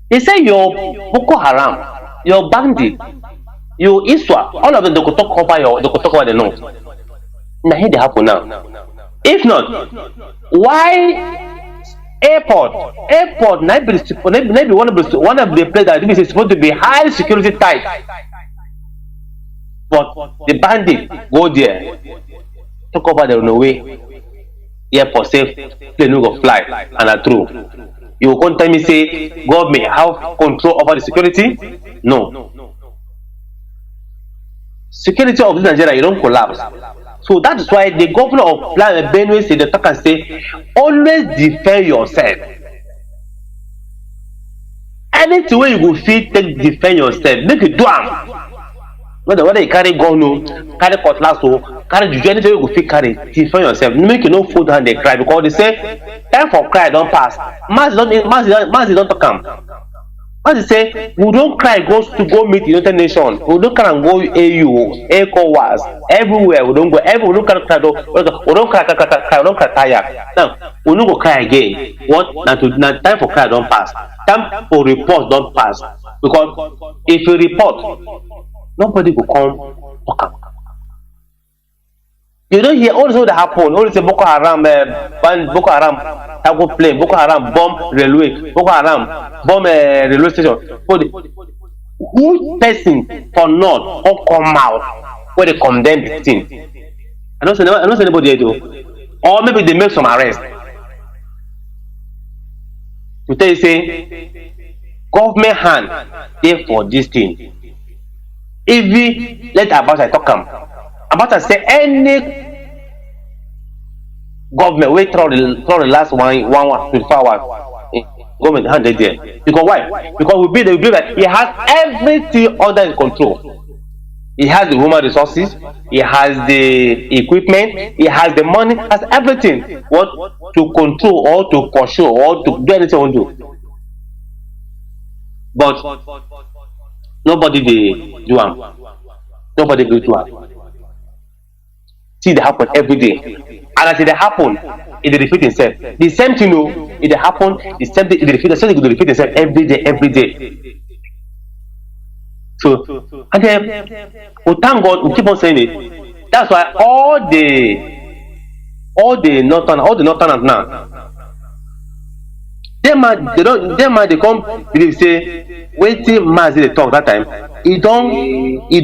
Speaker 6: He say your Boko Haram, your bandit, your Iswa, all of them they could talk over the north. Now here they happen now. If not, why airport maybe one of the places that is supposed to be high security tight, but the bandit go there, talk over the way, airport safe, plane no go fly, and are true. You will come tell me say government have control over the security? No. Security of Nigeria, you don't collapse. So that is why the governor of Benue said, the talk and say, always defend yourself. Anything where you go fit take defend yourself, make it do am. Whether you carry gun, carry cutlass, carry juju, anything you go fit carry, defend yourself. Make you no fold hand they cry, because they say time for cry don't pass. Mazi don't talk am. As they say, we don't cry go meet the United Nations. We don't cry and go AU, ECOWAS, everywhere. We don't go. We don't cry. We don't cry tire. Now we don't go cry again. What? Now time for cry don't pass. Time for report don't pass. Because if you report, nobody will come talk. You don't hear all this that happen. All this Boko Haram, Boko Haram, cargo plane, Boko Haram bomb railway, Boko Haram bomb railway station. who person for not or come out where they condemn the thing? I don't see anybody there though. Or maybe they make some arrest. To tell you say government hand there for this thing. If we let Abacha talk Abacha say any government wait through the last 24 hours. Government hand there. Because why? Because we believe that he has everything under his control. He has the human resources, he has the equipment, he has the money, has everything. What to control or to pursue or to do anything on do. But nobody they do am. Nobody go do am. See, they happen every day. And as it happen, it repeat itself. The same thing, it happen, the same thing, it repeat itself every day. So, and then, oh, thank God, we keep on saying it. That's why all the northerners now, they come believe say waiting Mazi they talk that time. It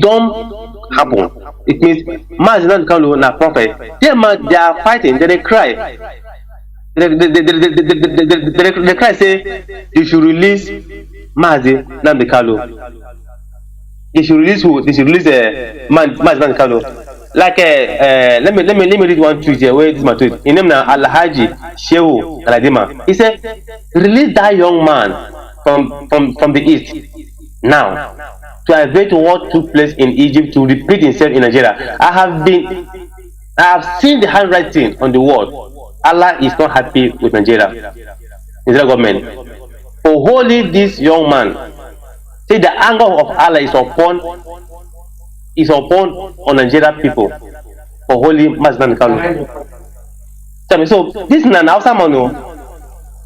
Speaker 6: don't happen. It means Mazi not Kanu na prophet. They are fighting. They cry. They cry say you should release Mazi Nnamdi Kanu. They should release who? They should release Mazi Nnamdi Kanu. Like let me read one tweet here. Where is my tweet? His name na Alhaji Shehu Aladima. He said, release that young man from the east now to avoid what took place in Egypt to repeat himself in Nigeria. I have seen the handwriting on the wall. Allah is not happy with Nigeria government. For holding this young man, say the anger of Allah is upon on Nigerian people for holy Mazi Nnamdi Kanu. So this is an Hausa man.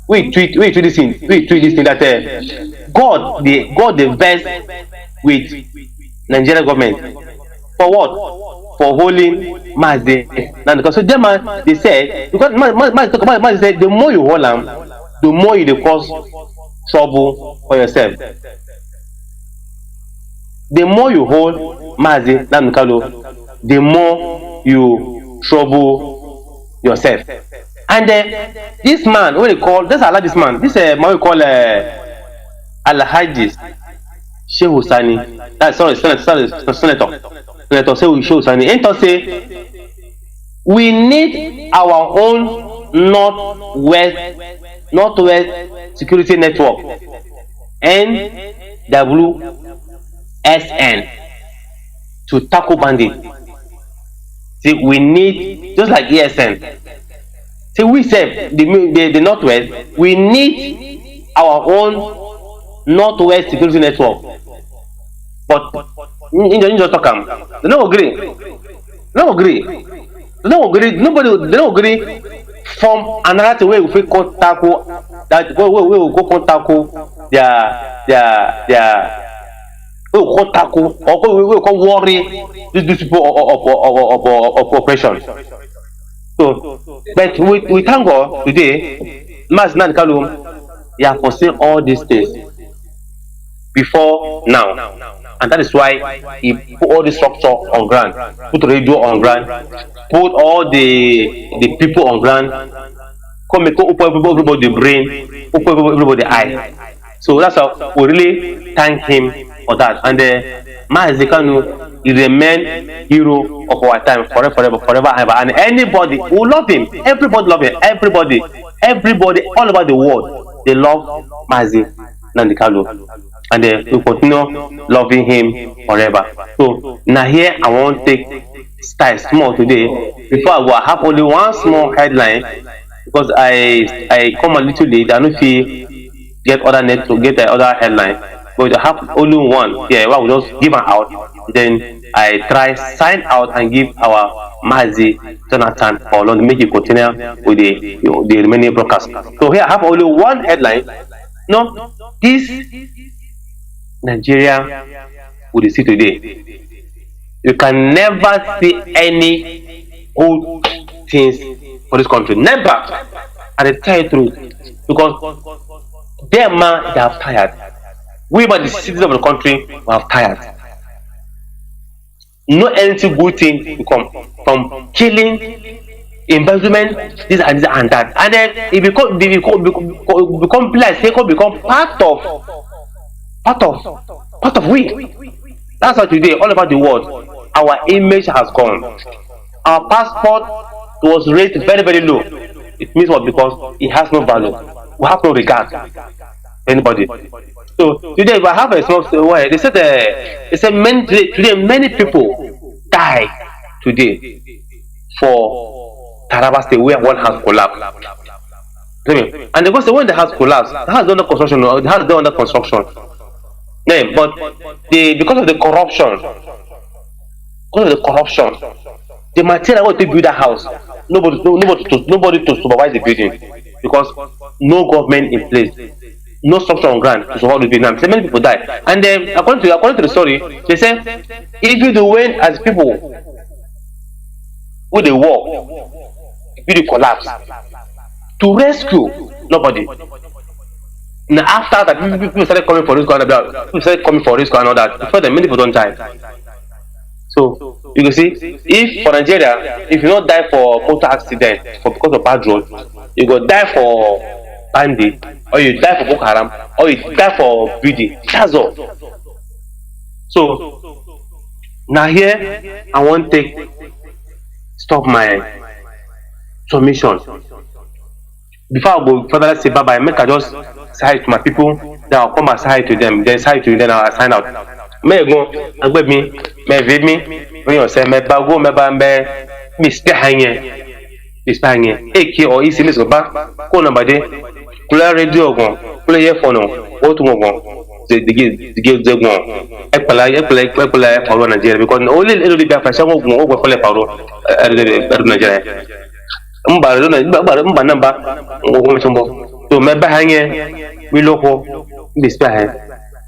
Speaker 6: We tweet this thing that God the verse with Nigerian government for what? For holy Mazi Nnamdi Kanu. So them they said, because Mazi said the more you hold him, the more you cause trouble for yourself. The more you hold Mazi Nnamdi Kanu, the more you trouble yourself. And this man, what they call, this man we call Alhaji Shehu Sani. Senator Shehu Sani. And to say we need our own northwest security network, NWSN, to tackle bandits. See, we need, just like ESN. See, we say the northwest, we need our own northwest security network. But in the just talk, they don't agree. They don't agree from another way we go tackle that we will go tackle we will tackle or we will worry these people of oppression. So, but we thank God today, Mazi Nnamdi Kanu, he has foreseen all these things before now, and that is why he put all the structure on ground, put radio on ground, put all the people on ground, come make everybody the brain, open everybody the eye. So that's how we really thank him for that. And Mazi Kanu, he remain hero of our time forever, ever. And anybody who love him, everybody love him, everybody all over the world, they love Mazi Nnamdi Kanu, and they will continue loving him forever. So now here I want to take style small today. Before I go, I have only one small headline because I come a little late. I don't feel get other net to get the other headline, but I have only one. Yeah, well, we'll just give her out. Then I try sign out and give our Mazi Johnathan for long, make it continue with the remaining broadcast. So here I have only one headline. No, this Nigeria we see today. You can never see any old things for this country. Never. And I tell you the truth, because them man they are tired. We, but the citizens of the country, we have tired. No anything good thing will come from killing, embezzlement, this and that, and then it become like they become part of we. That's why today, all over the world, our image has gone. Our passport was raised very, very low. It means what? Because it has no value. We have no regard for anybody. So today, if I have a small way, they said today many people die today for Taraba State where one house collapsed. And because when the house collapsed, the house is under construction. The house is under construction. Yeah, but because of the corruption, the material what to build a house, nobody to supervise the building because no government in place, no structure on ground to support the building. So many people die, and then according to the story, they say if you do when as people with the war, building collapse to rescue nobody. Now after that, people started coming for risk and all that. Before then, many people don't die. So you can see, if for Nigeria, if you don't die for motor accident because of bad road, you go die for bandit, or you die for Boko Haram, or you die for BD. That's all. So now here, I want to stop my submission. Before I go further, let's say bye bye. Make I just say hi to my people. Then I'll come and say hi to them. Then say hi to you. Then I'll sign out. May go and me, may read me. When you say me bago, me ba me Mr. Hanye, AK or easy Miss Oba. Go number day. Kula radio go. Kula earphone. Go to go. The give the go. Apply for Nigeria because only little bit of fashion go for Nigeria. Mba namba to meba hanye mi loko bispa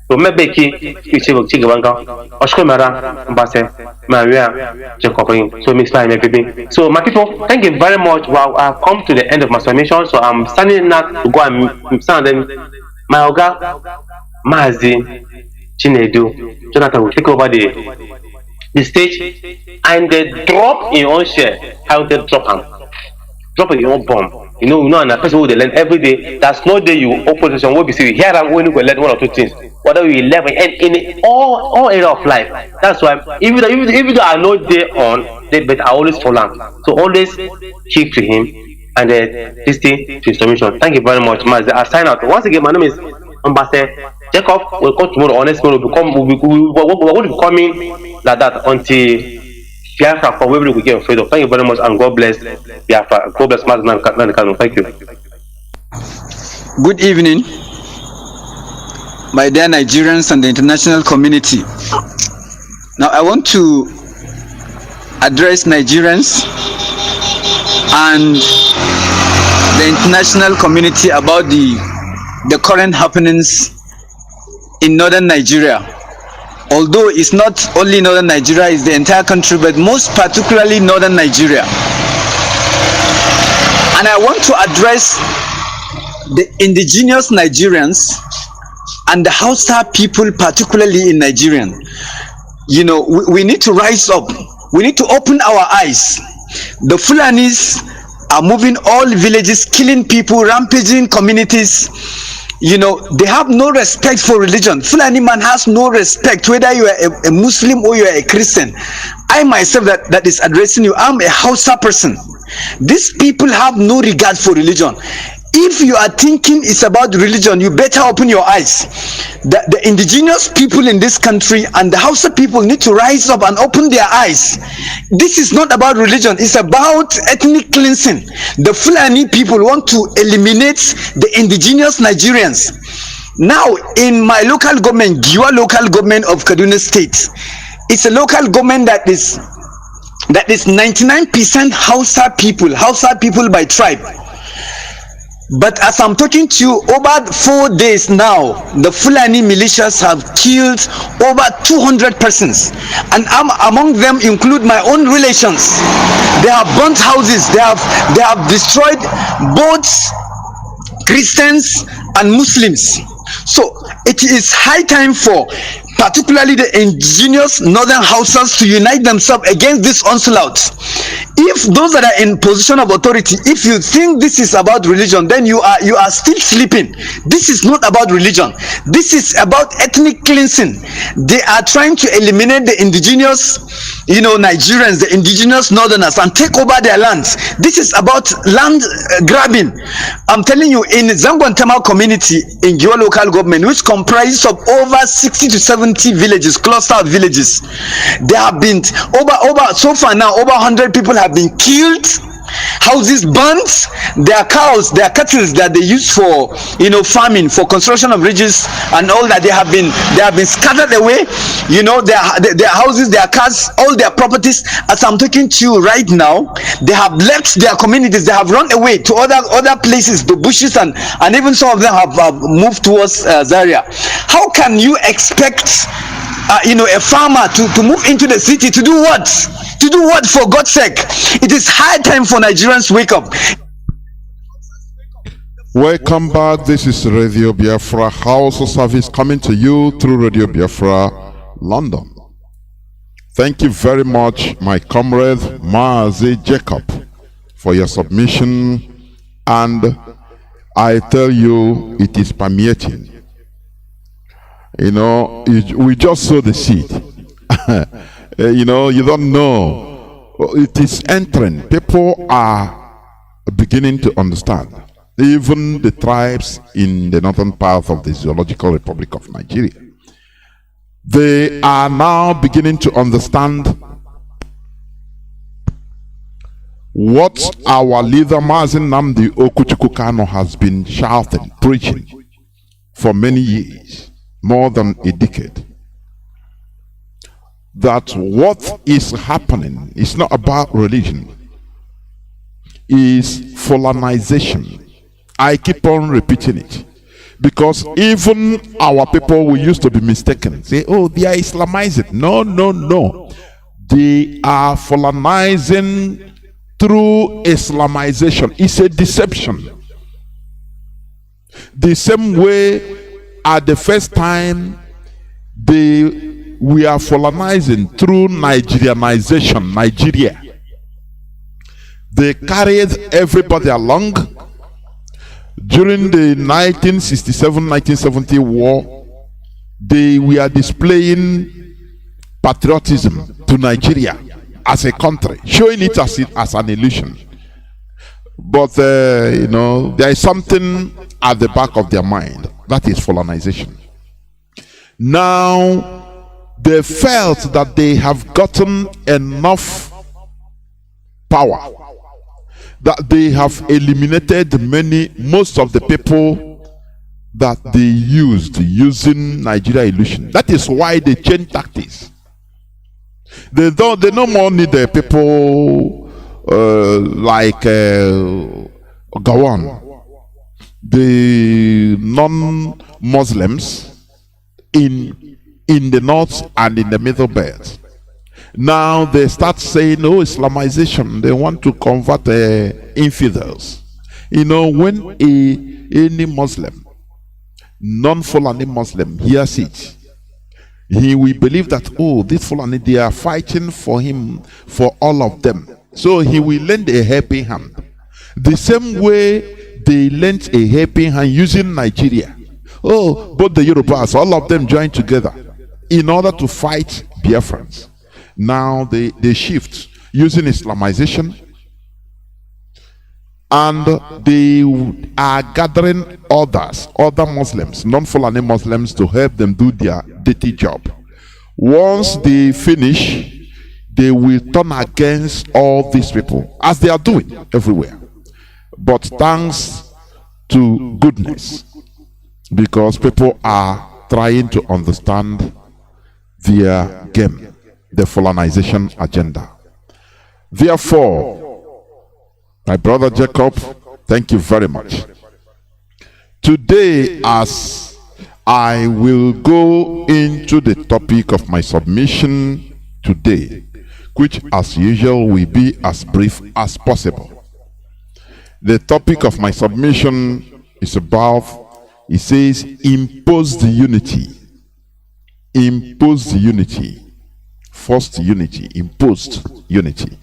Speaker 6: to mebe ki chiga wanga oshko mara mbase maria jekopin so mix by baby. So my people, thank you very much. Well, I've come to the end of my submission, so I'm standing now to go and stand them. My oga Mazi Johnathan will take over the stage and they drop in own share. How they drop your own bomb. You know, and a person who they learn every day. That's no day you opposition will be see here and when you go learn one or two things. Whatever you learn and in all area of life. That's why even though I know they on, but I always follow. So always keep to him and listen to his submission. Thank you very much, Mazi. I sign out. Once again, my name is Ambassador Jacob. We'll come tomorrow. Honest, we're going to be coming like that until Biafra for where we get freedom. Thank you very much and God bless Biafra. God bless Mazi Kanu. Thank you.
Speaker 7: Good evening, my dear Nigerians and the international community. Now I want to address Nigerians and the international community about the current happenings in northern Nigeria. Although it's not only northern Nigeria, it's the entire country, but most particularly northern Nigeria. And I want to address the indigenous Nigerians and the Hausa people, particularly in Nigeria. You know, we need to rise up. We need to open our eyes. The Fulanis are moving all villages, killing people, rampaging communities. You know, they have no respect for religion. Fulani man has no respect, whether you are a Muslim or you are a Christian. I myself that is addressing you, I'm a Hausa person. These people have no regard for religion. If you are thinking it's about religion, you better open your eyes. The indigenous people in this country and the Hausa people need to rise up and open their eyes. This is not about religion, it's about ethnic cleansing. The Fulani people want to eliminate the indigenous Nigerians. Now, in my local government, Giwa local government of Kaduna State, it's a local government that is 99% Hausa people by tribe. But as I'm talking to you, over 4 days now, the Fulani militias have killed over 200 persons, and among them include my own relations. They have burnt houses. They have destroyed both Christians and Muslims. So it is high time for particularly the indigenous northern Hausas to unite themselves against this onslaught. If those that are in position of authority, if you think this is about religion, then you are still sleeping. This is not about religion. This is about ethnic cleansing. They are trying to eliminate the indigenous, Nigerians, the indigenous northerners, and take over their lands. This is about land grabbing. I'm telling you, in Zangwantama community in Giwa local government, which comprises of over 60 to 70 villages, cluster villages, there have been so far now over 100 people have been killed, houses burnt, their cows, their cattle that they use for farming, for construction of bridges and all that, they have been scattered away, their houses, their cars, all their properties. As I'm talking to you right now, they have left their communities, they have run away to other places, the bushes, and even some of them have moved towards Zaria. How can you expect a farmer to move into the city to do what? To do what, for God's sake? It is high time for Nigerians to wake up.
Speaker 4: Welcome back. This is Radio Biafra Hausa-Service coming to you through Radio Biafra London. Thank you very much, my comrade Mazi Jacob, for your submission. And I tell you, it is permeating. We just sow the seed. You don't know. It is entering. People are beginning to understand. Even the tribes in the northern part of the Zoological Republic of Nigeria, they are now beginning to understand what our leader Mazi Nnamdi has been shouting, preaching for many years, more than a decade. That what is happening is not about religion, is colonization. I keep on repeating it, because even our people who used to be mistaken, say, oh, they are Islamizing. No. They are colonizing through Islamization. It's a deception. The same way at the first time we are colonizing through Nigerianization, Nigeria. They carried everybody along. During the 1967-1970 war, they were displaying patriotism to Nigeria as a country, showing it as an illusion. But there is something at the back of their mind, that is colonization. Now they felt that they have gotten enough power, that they have eliminated most of the people that they used using Nigeria illusion. That is why they changed tactics. They no more need the people like Gawan, the non-Muslims in the north and in the middle belt. Now they start saying, oh, Islamization. They want to convert infidels. When any Muslim, non-Fulani Muslim, hears it, he will believe that, oh, this Fulani, they are fighting for him, for all of them. So he will lend a helping hand. The same way they lent a helping hand using Nigeria. Oh, both the Yorubas, all of them joined together in order to fight Biafrans. Now they shift using Islamization, and they are gathering other Muslims, non-Fulani Muslims, to help them do their dirty job. Once they finish, they will turn against all these people, as they are doing everywhere. But thanks to goodness, because people are trying to understand their game, the colonization agenda. Therefore, my brother Jacob, thank you very much. Today, as I will go into the topic of my submission today, which as usual will be as brief as possible. The topic of my submission is about It says, impose the unity. Impose the unity. Forced unity. Imposed unity.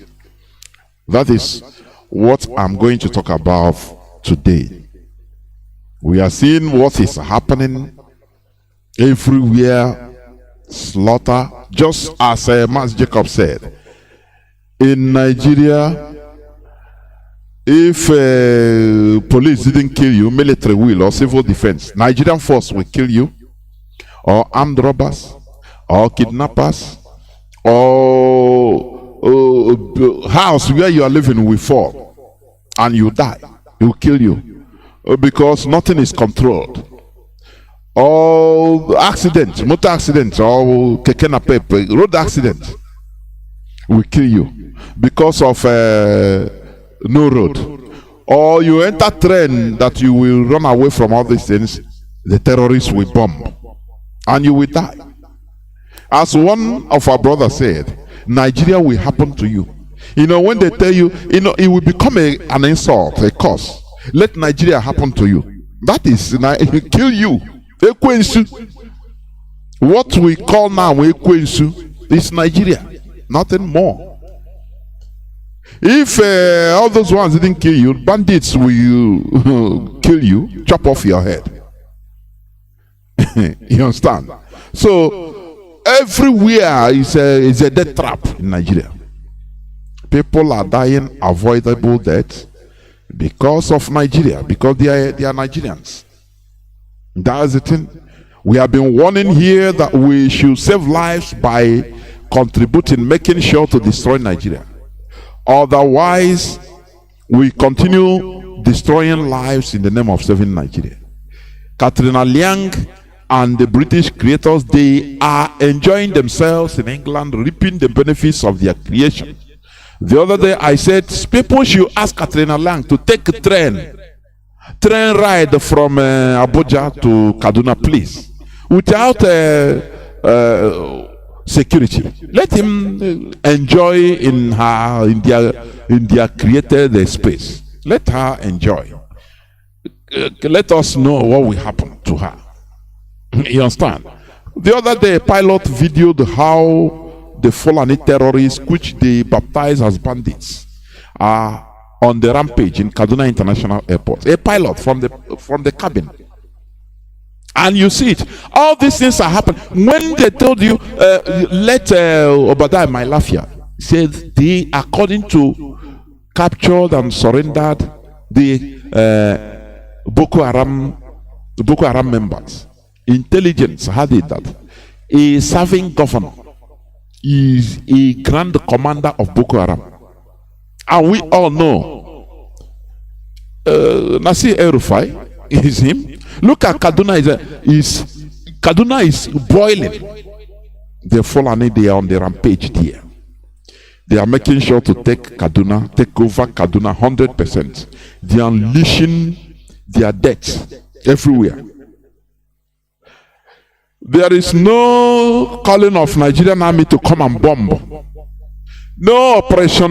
Speaker 4: That is what I'm going to talk about today. We are seeing what is happening everywhere. Slaughter. Just as Mazi Jacob said. In Nigeria, if police didn't kill you, military will, or civil defense, Nigerian force will kill you, or armed robbers, or kidnappers, or house where you are living will fall, and you die. It will kill you, because nothing is controlled. Or accidents, motor accidents, or keke napep, road accidents will kill you because of no road. Or you enter train that you will run away from all these things, the terrorists will bomb and you will die. As one of our brothers said, Nigeria will happen to you. You know, when they tell you, you know, it will become an insult, a curse. Let Nigeria happen to you. That is, it will kill you. What we call now is Nigeria. Nothing more. If all those ones didn't kill you, bandits will kill you, chop off your head. You understand? So everywhere is a death trap in Nigeria. People are dying avoidable death because of Nigeria, because they are Nigerians. That's the thing. We have been warning here that we should save lives by contributing, making sure to destroy Nigeria. Otherwise, we continue destroying lives in the name of saving Nigeria. Katrina Liang and the British creators, they are enjoying themselves in England, reaping the benefits of their creation. The other day I said, people should ask Katrina Liang to take a train ride from Abuja to Kaduna, please, without security. Let him enjoy in their created space. Let her enjoy. Let us know what will happen to her. You understand? The other day, a pilot videoed how the Fulani terrorists, which they baptize as bandits, are on the rampage in Kaduna International Airport. A pilot from the cabin. And you see it. All these things are happening. When they told you, let Obadiah Mailafia said they, according to captured and surrendered the Boko Haram members, intelligence had it that a serving governor is a grand commander of Boko Haram. And we all know Nasir El-Rufai is him. Look at Kaduna. Kaduna is boiling. The Fulani, they are on the rampage there. They are making sure to take over Kaduna 100%. They are unleashing their deaths everywhere. There is no calling of Nigerian army to come and bomb. No operation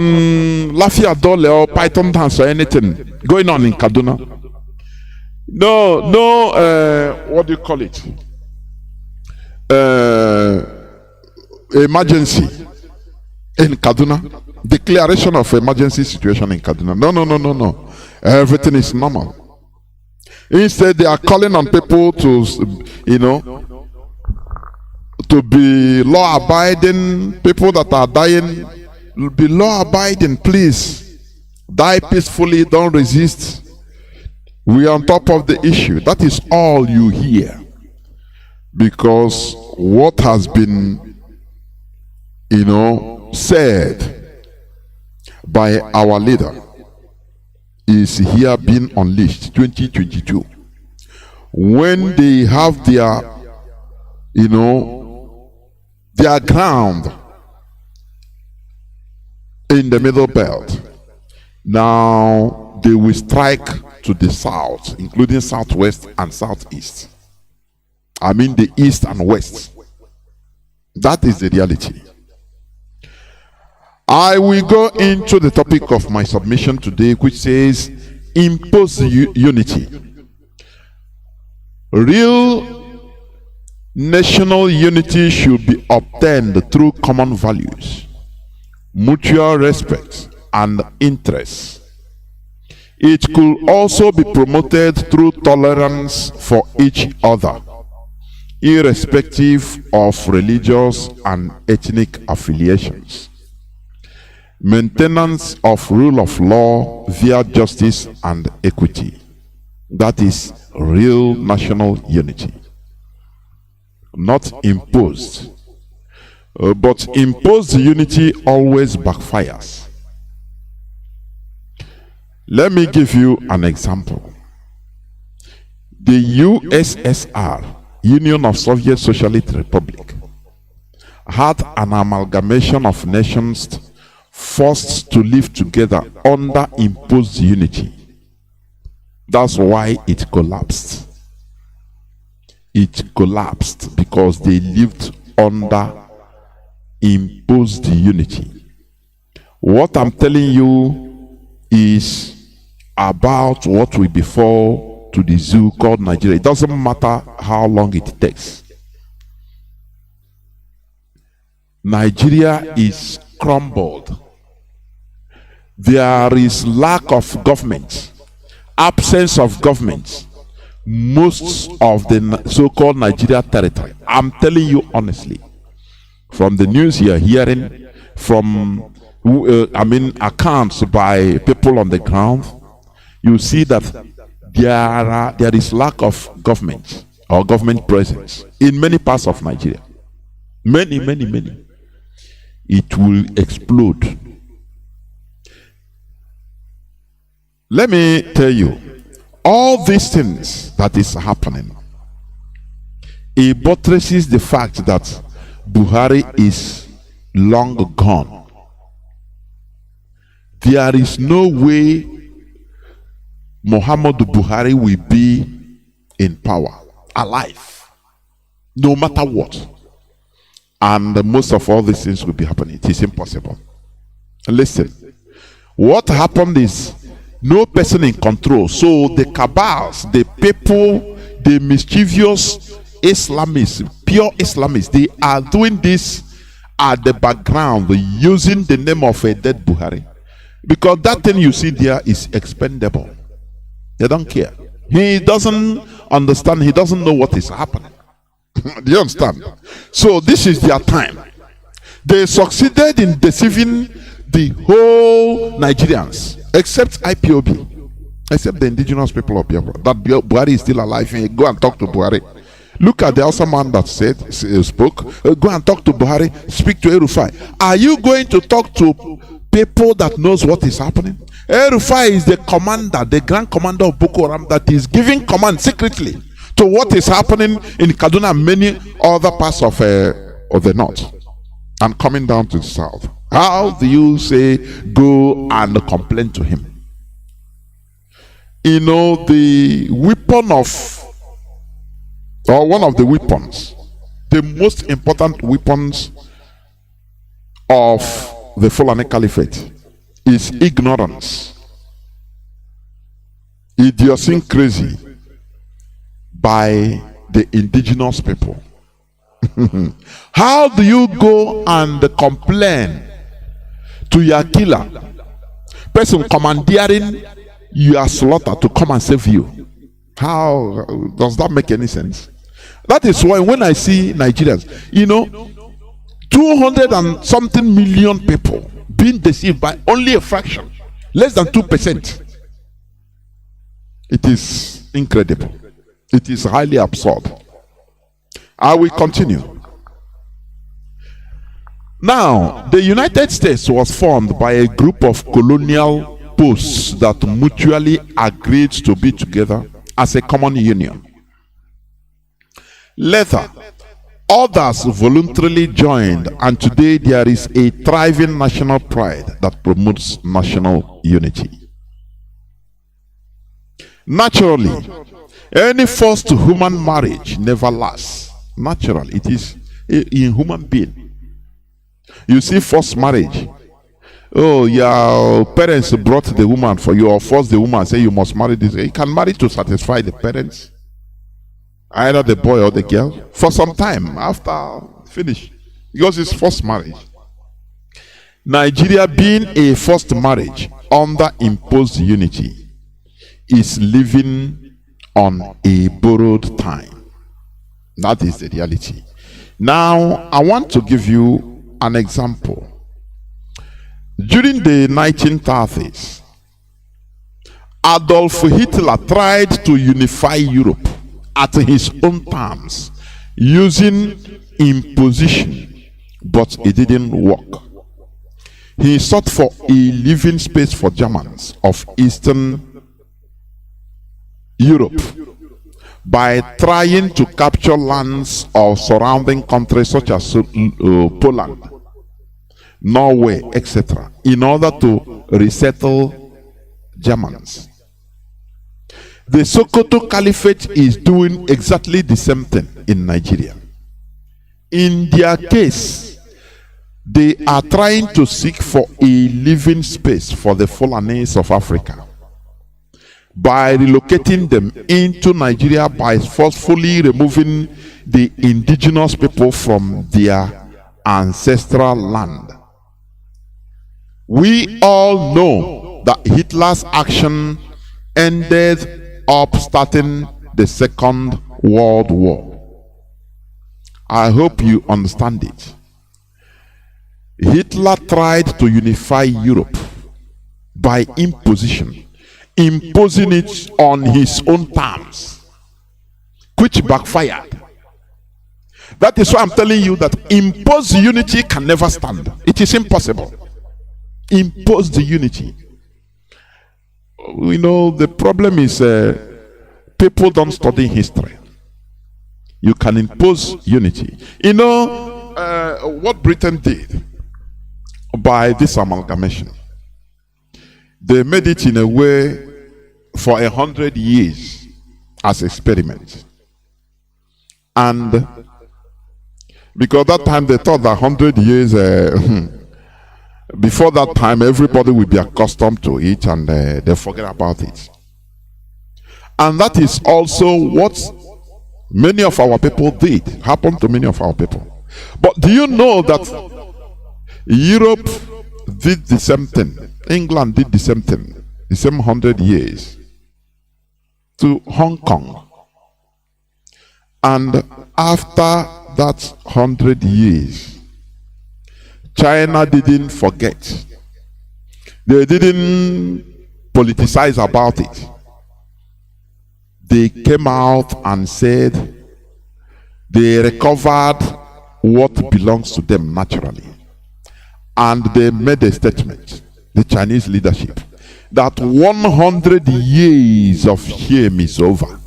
Speaker 4: Lafia Dole or Python dance or anything going on in Kaduna. No, what do you call it? Emergency in Kaduna. Declaration of emergency situation in Kaduna. No. Everything is normal. Instead, they are calling on people to, to be law-abiding. People that are dying, be law-abiding, please. Die peacefully, don't resist. We are on top of the issue. That is all you hear. Because what has been, said by our leader is here being unleashed, 2022. When they have their, their ground in the middle belt, now they will strike to the south, including southwest and southeast. I mean the east and west. That is the reality. I will go into the topic of my submission today, which says impose unity. Real national unity should be obtained through common values, mutual respect, and interests. It could also be promoted through tolerance for each other, irrespective of religious and ethnic affiliations. Maintenance of rule of law via justice and equity. That is real national unity. Not imposed. But imposed unity always backfires. Let me give you an example. The USSR, Union of Soviet Socialist Republic, had an amalgamation of nations forced to live together under imposed unity. That's why it collapsed. It collapsed because they lived under imposed unity. What I'm telling you is about what will befall to the zoo called Nigeria. It doesn't matter how long it takes. Nigeria is crumbled. There is lack of government, absence of government, most of the so-called Nigeria territory. I'm telling you honestly, from the news you're hearing, from accounts by people on the ground, you see that there is lack of government or government presence in many parts of Nigeria. Many. It will explode. Let me tell you, all these things that is happening, it buttresses the fact that Buhari is long gone. There is no way Muhammadu Buhari will be in power, alive, no matter what. And most of all these things will be happening. It is impossible. Listen, what happened is no person in control. So the cabals, the people, the mischievous Islamists, pure Islamists, they are doing this at the background using the name of a dead Buhari. Because that thing you see there is expendable. They don't care. He doesn't understand. He doesn't know what is happening. Do you understand? So this is their time. They succeeded in deceiving the whole Nigerians, except IPOB, except the indigenous people of Biafra. That Buhari is still alive. Go and talk to Buhari. Look at the Hausa man that spoke. Go and talk to Buhari. Speak to El-Rufai. Are you going to talk to people that knows what is happening? El-Rufai is the commander, the grand commander of Boko Haram, that is giving command secretly to what is happening in Kaduna and many other parts of the north and coming down to the south. How do you say go and complain to him? You know, the weapon of, or one of the weapons, the most important weapons of the Fulani Caliphate is ignorance, idiosyncrasy by the indigenous people. How do you go and complain to your killer, person commandeering your slaughter, to come and save you? How does that make any sense? That is why when I see Nigerians, 200 and something million people being deceived by only a fraction, less than 2%. It is incredible. It is highly absurd. I will continue. Now, the United States was formed by a group of colonial posts that mutually agreed to be together as a common union. Later, others voluntarily joined, and today there is a thriving national pride that promotes national unity. Naturally, any forced human marriage never lasts. Natural, it is in human being. You see forced marriage. Oh, your parents brought the woman for you, or forced the woman, say you must marry this. You can marry to satisfy the parents. either the boy or the girl, for some time after finish, because it's first marriage. Nigeria, being a first marriage under imposed unity, is living on a borrowed time. That is the reality. Now, I want to give you an example. During the 1930s, Adolf Hitler tried to unify Europe at his own terms, using imposition, but it didn't work. He sought for a living space for Germans of Eastern Europe by trying to capture lands of surrounding countries such as Poland, Norway, etc., in order to resettle Germans. The Sokoto Caliphate is doing exactly the same thing in Nigeria. In their case, they are trying to seek for a living space for the Fulanis of Africa by relocating them into Nigeria by forcefully removing the indigenous people from their ancestral land. We all know that Hitler's action ended up starting the Second World War. I hope you understand it. Hitler tried to unify Europe by imposition, imposing it on his own terms, which backfired. That is why I'm telling you that imposed unity can never stand. It is impossible. Imposed unity. We know the problem is people don't study history. You can impose unity. You know what Britain did by this amalgamation. They made it in a way for 100 years as experiment. And because that time they thought that 100 years before that time everybody will be accustomed to it and they forget about it. And that is also what many of our people did, happened to many of our people. But do you know that Europe did the same thing? England did the same thing, the same 100 years to Hong Kong. And after that 100 years, China didn't forget. They didn't politicize about it. They came out and said they recovered what belongs to them naturally. And they made a statement, the Chinese leadership, that 100 years of shame is over.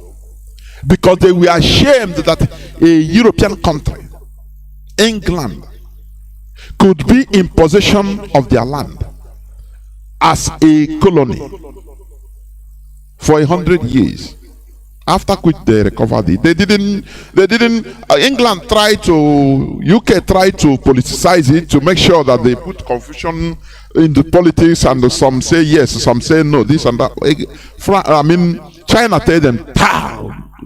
Speaker 4: Because they were ashamed that a European country, England, could be in possession of their land as a colony for 100 years. After which they recovered it. They didn't England tried to, UK tried to politicize it to make sure that they put confusion in the politics, and some say yes, some say no, this and that. China told them,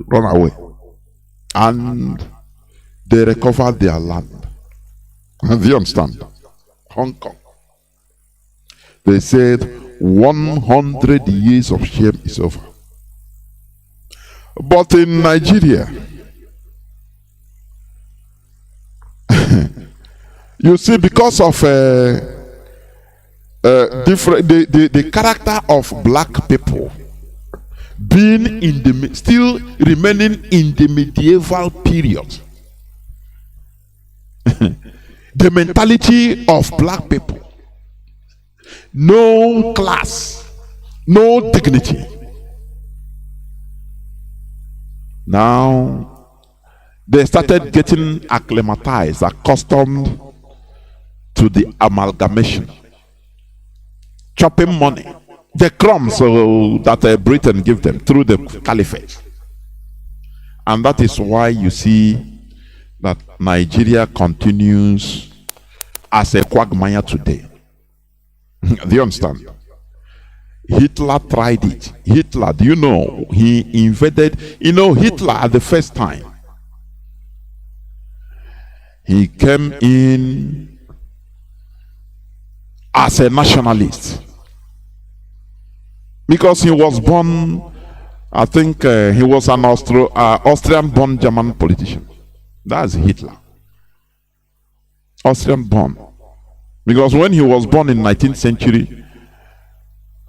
Speaker 4: run away. And they recovered their land. Do you understand? Hong Kong. They said 100 years of shame is over. But in Nigeria, you see, because of the character of black people being in the still remaining in the medieval period, the mentality of black people, no class, no dignity. Now they started getting acclimatized, accustomed to the amalgamation, chopping money, the crumbs that Britain gave them through the caliphate. And that is why you see that Nigeria continues as a quagmire today. Do you understand? Hitler tried it. Hitler, do you know, he invaded, Hitler at the first time, he came in as a nationalist. Because he was born, I think he was an Austrian-born German politician. That's Hitler. Austrian-born. Because when he was born in 19th century,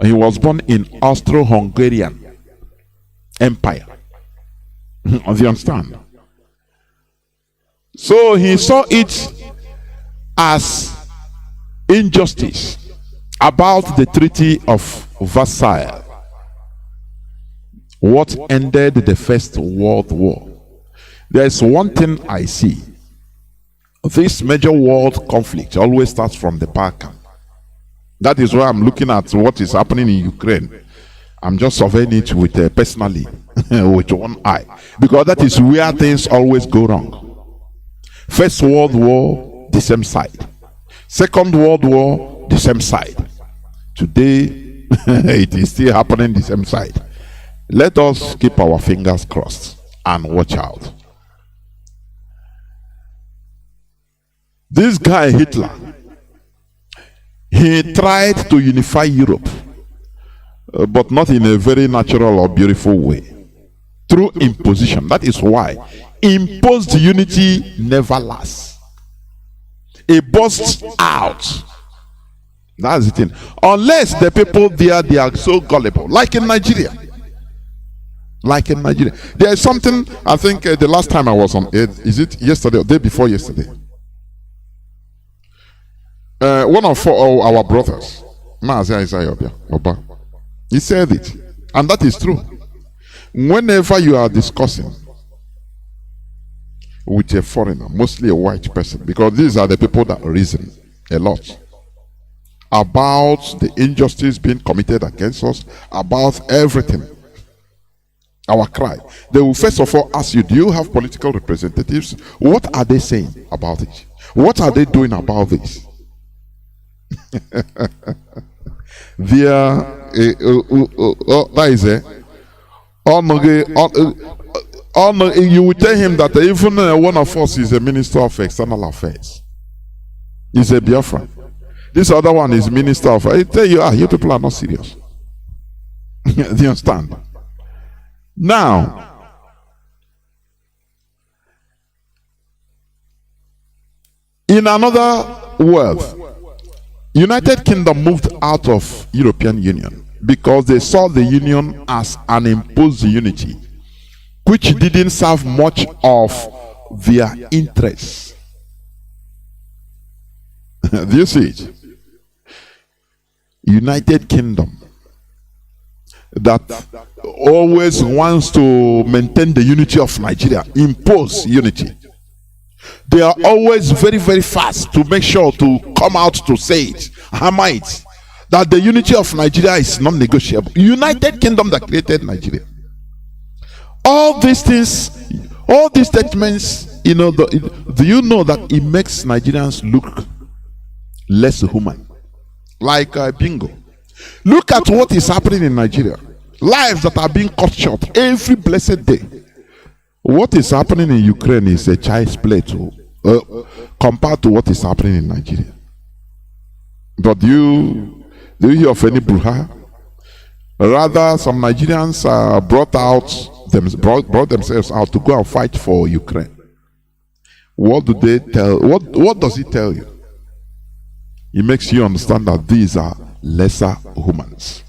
Speaker 4: he was born in Austro-Hungarian Empire. Do you understand? So he saw it as injustice about the Treaty of Versailles, what ended the First World War. There's one thing I see. This major world conflict always starts from the Balkan. That is why I'm looking at what is happening in Ukraine. I'm just surveying it with personally with one eye, because that is where things always go wrong. First World War, the same side. Second World War, the same side. Today, it is still happening the same side. Let us keep our fingers crossed and watch out. This guy Hitler, he tried to unify Europe, but not in a very natural or beautiful way, through imposition. That is why imposed unity never lasts. It bursts out. That's the thing. Unless the people there, they are so gullible, like in Nigeria. Like in Nigeria, there is something. I think the last time I was on air, is it yesterday or day before yesterday? One of our brothers, Mazi Oba, he said it, and that is true. Whenever you are discussing with a foreigner, mostly a white person, because these are the people that reason a lot about the injustice being committed against us, about everything, our cry, they will first of all ask you, do you have political representatives? What are they saying about it? What are they doing about this? That is it. You will tell him that even one of us is a minister of external affairs. He's a Biafran. This other one is minister of. I tell you, you people are not serious. Do you understand? Now, in another word, United Kingdom moved out of European Union because they saw the Union as an imposed unity, which didn't serve much of their interests. Do you see it? United Kingdom that always wants to maintain the unity of Nigeria, impose unity. They are always very, very fast to make sure to come out to say it, hammer it, that the unity of Nigeria is non-negotiable. United Kingdom that created Nigeria. All these things, all these statements, do you know that it makes Nigerians look less human? Like bingo. Look at what is happening in Nigeria. Lives that are being cut short every blessed day. What is happening in Ukraine is a child's play compared to what is happening in Nigeria. But do you hear of any brouhaha? Rather, some Nigerians brought themselves out to go and fight for Ukraine. What do they tell? What does it tell you? It makes you understand that these are lesser humans.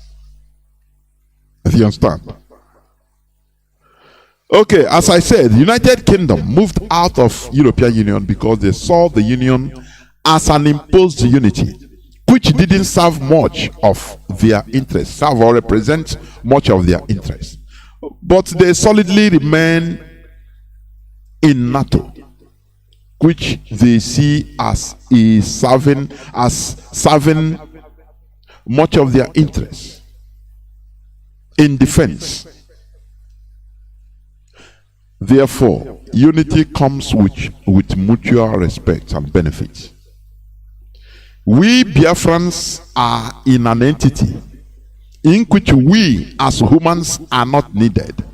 Speaker 4: Do you understand? Okay, as I said, the United Kingdom moved out of European Union because they saw the Union as an imposed unity, which didn't serve much of their interests, serve or represent much of their interests. But they solidly remain in NATO, which they see as serving much of their interests in defense. Therefore, unity comes with mutual respect and benefit. We Biafrans are in an entity in which we as humans are not needed.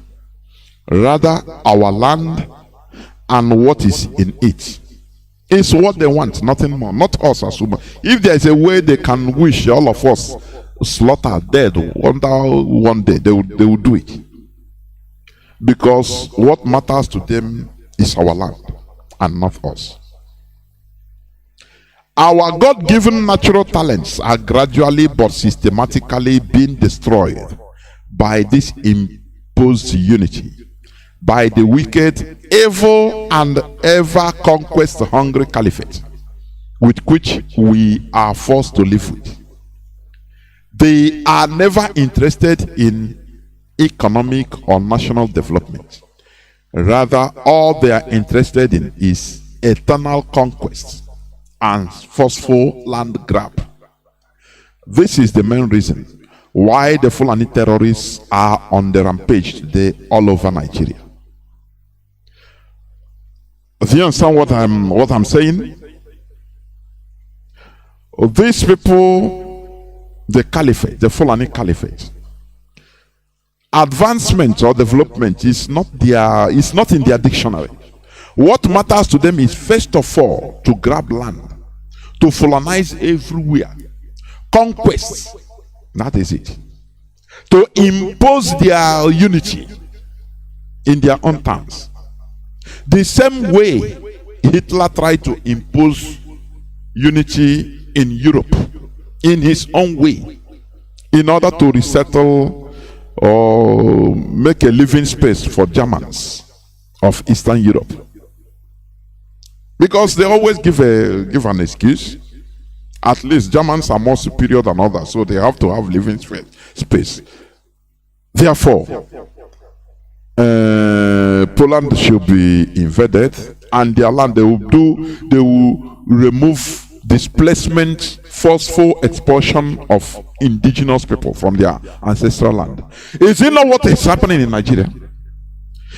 Speaker 4: Rather, our land and what is in it is what they want, nothing more, not us as humans. If there is a way they can wish all of us slaughter dead one day, they will do it. Because what matters to them is our land and not us. Our God-given natural talents are gradually but systematically being destroyed by this imposed unity, by the wicked, evil, and ever conquest-hungry caliphate with which we are forced to live with. They are never interested in economic or national development. Rather, all they are interested in is eternal conquest and forceful land grab. This is the main reason why the Fulani terrorists are on the rampage today all over Nigeria. Do you understand what I'm saying? These people, the caliphate, the Fulani caliphate, advancement or development is not in their dictionary. What matters to them is first of all to grab land, to Fulanize everywhere, conquest. That is it. To impose their unity in their own terms. The same way Hitler tried to impose unity in Europe in his own way in order to resettle or make a living space for Germans of Eastern Europe. Because they always give an excuse. At least Germans are more superior than others, so they have to have living space. Therefore, Poland should be invaded, and their land they will remove displacement, forceful expulsion of indigenous people from their ancestral land. Is it not what is happening in Nigeria?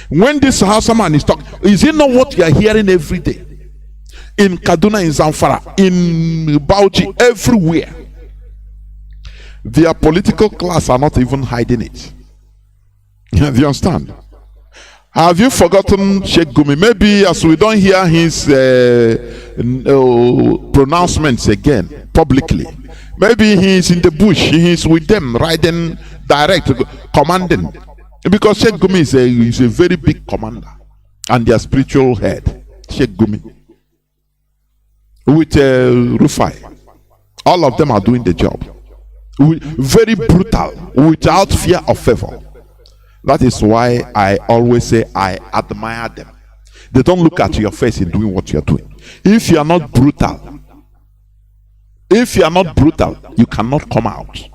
Speaker 4: When this Hausa man is talking, is it not what you are hearing every day? In Kaduna, in Zamfara, in Bauchi, everywhere. Their political class are not even hiding it. Do you understand? Have you forgotten Sheikh Gumi? Maybe as we don't hear his pronouncements again publicly, maybe he is in the bush, he is with them, riding direct, commanding. Because Sheikh Gumi is a very big commander and their spiritual head, Sheikh Gumi, with Rufai. All of them are doing the job. Very brutal, without fear of favor. That is why I always say I admire them. They don't look at your face in doing what you're doing. If you are not brutal, you cannot come out.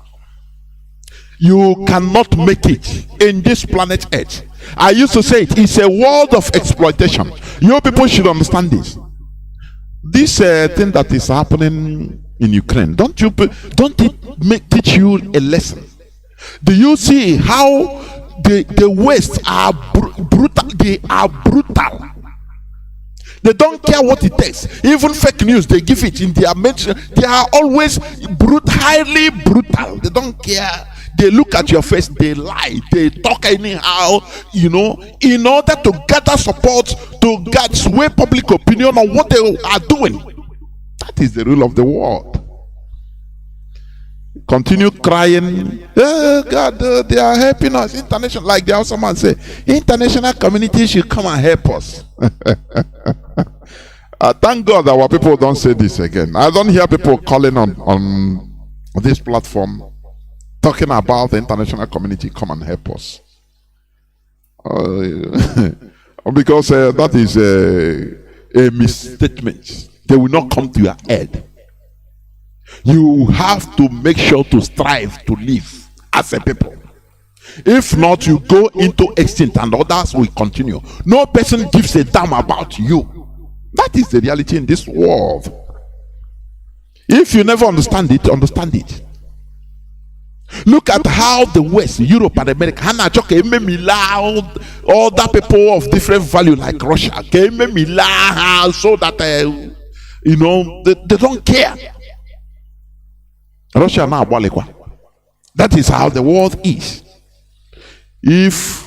Speaker 4: You cannot make it in this planet Earth. I used to say it's a world of exploitation. You people should understand this. This thing that is happening in Ukraine, don't it teach you a lesson? Do you see how the West are brutal? They are brutal. They don't care what it takes. Even fake news, they give it in their mention. They are always highly brutal. They don't care. They look at your face, they lie, they talk anyhow, in order to gather support, to sway public opinion on what they are doing. That is the rule of the world. Continue crying. Oh God, they are helping us. International, like the Hausa man say, international community should come and help us. Thank God our people don't say this again. I don't hear people calling on this platform talking about the international community come and help us. Because that is a misstatement. They will not come to your head. You have to make sure to strive to live as a people. If not, you go into extinct and others will continue. No person gives a damn about you. That is the reality in this world. If you never understand it, understand it. Look at how the West, Europe and America, other people of different value like Russia, so that they don't care. Russia now That is how the world is. If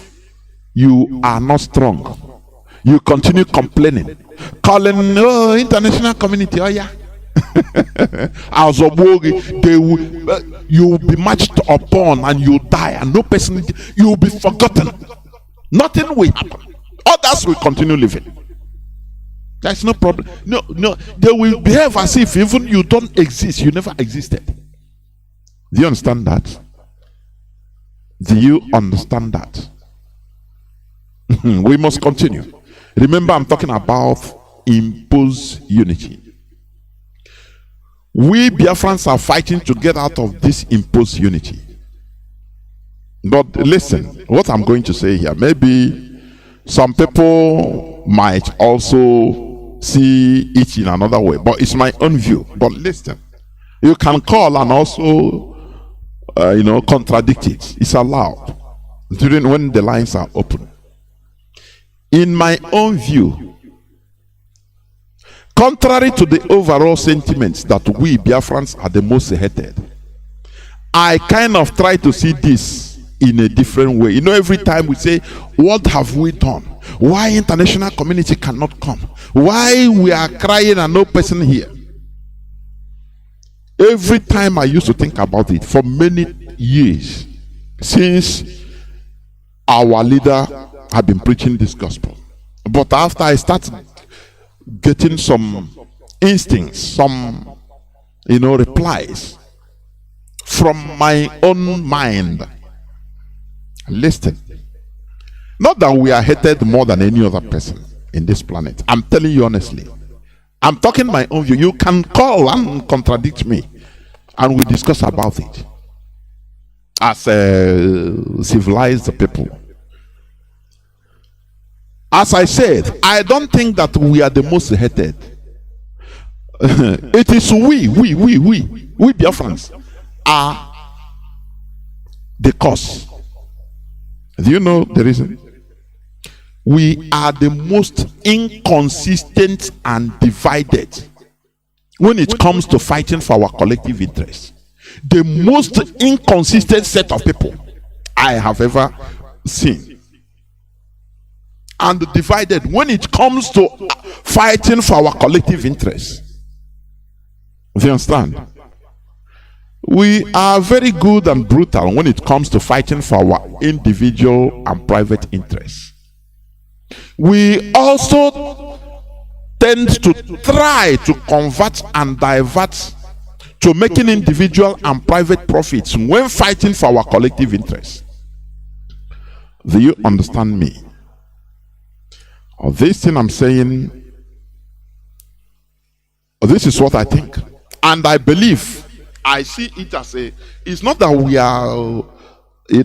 Speaker 4: you are not strong, you continue complaining, calling international community, oh yeah. As a they will, you will be marched upon and you die, and no person, you will be forgotten. Nothing will happen. Others will continue living. There's no problem. No, they will behave as if even you don't exist, you never existed. Do you understand that? Do you understand that? We must continue. Remember, I'm talking about imposed unity. We Biafrans are fighting to get out of this imposed unity. But listen, what I'm going to say here, maybe some people might also see it in another way, but it's my own view. But listen, you can call and also contradict it. It's allowed during when the lines are open. In my own view, contrary to the overall sentiments that we Biafrans are the most hated, I kind of try to see this in a different way. Every time we say, what have we done? Why international community cannot come? Why we are crying and no person here? Every time I used to think about it for many years since our leader had been preaching this gospel. But after I started getting some instincts, some replies from my own mind, listen, not that we are hated more than any other person in this planet. I'm telling you honestly. I'm talking my own view. You can call and contradict me, and we discuss about it as civilized people. As I said, I don't think that we are the most hated. It is we Biafrans are the cause. Do you know the reason? We are the most inconsistent and divided when it comes to fighting for our collective interests. The most inconsistent set of people I have ever seen. And divided when it comes to fighting for our collective interests. Do you understand? We are very good and brutal when it comes to fighting for our individual and private interests. We also tend to try to convert and divert to making individual and private profits when fighting for our collective interests. Do you understand me? Or this thing I'm saying, this is what I think. And I believe, I see it as it's not that we are,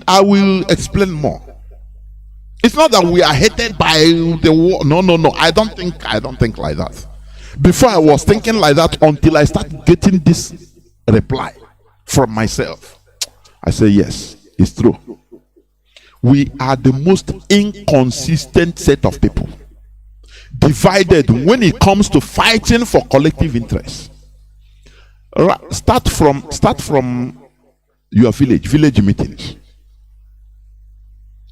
Speaker 4: I will explain more. It's not that we are hated by the war. No. I don't think like that. Before I was thinking like that until I started getting this reply from myself. I say, yes, it's true. We are the most inconsistent set of people. Divided when it comes to fighting for collective interests. Start from your village meetings.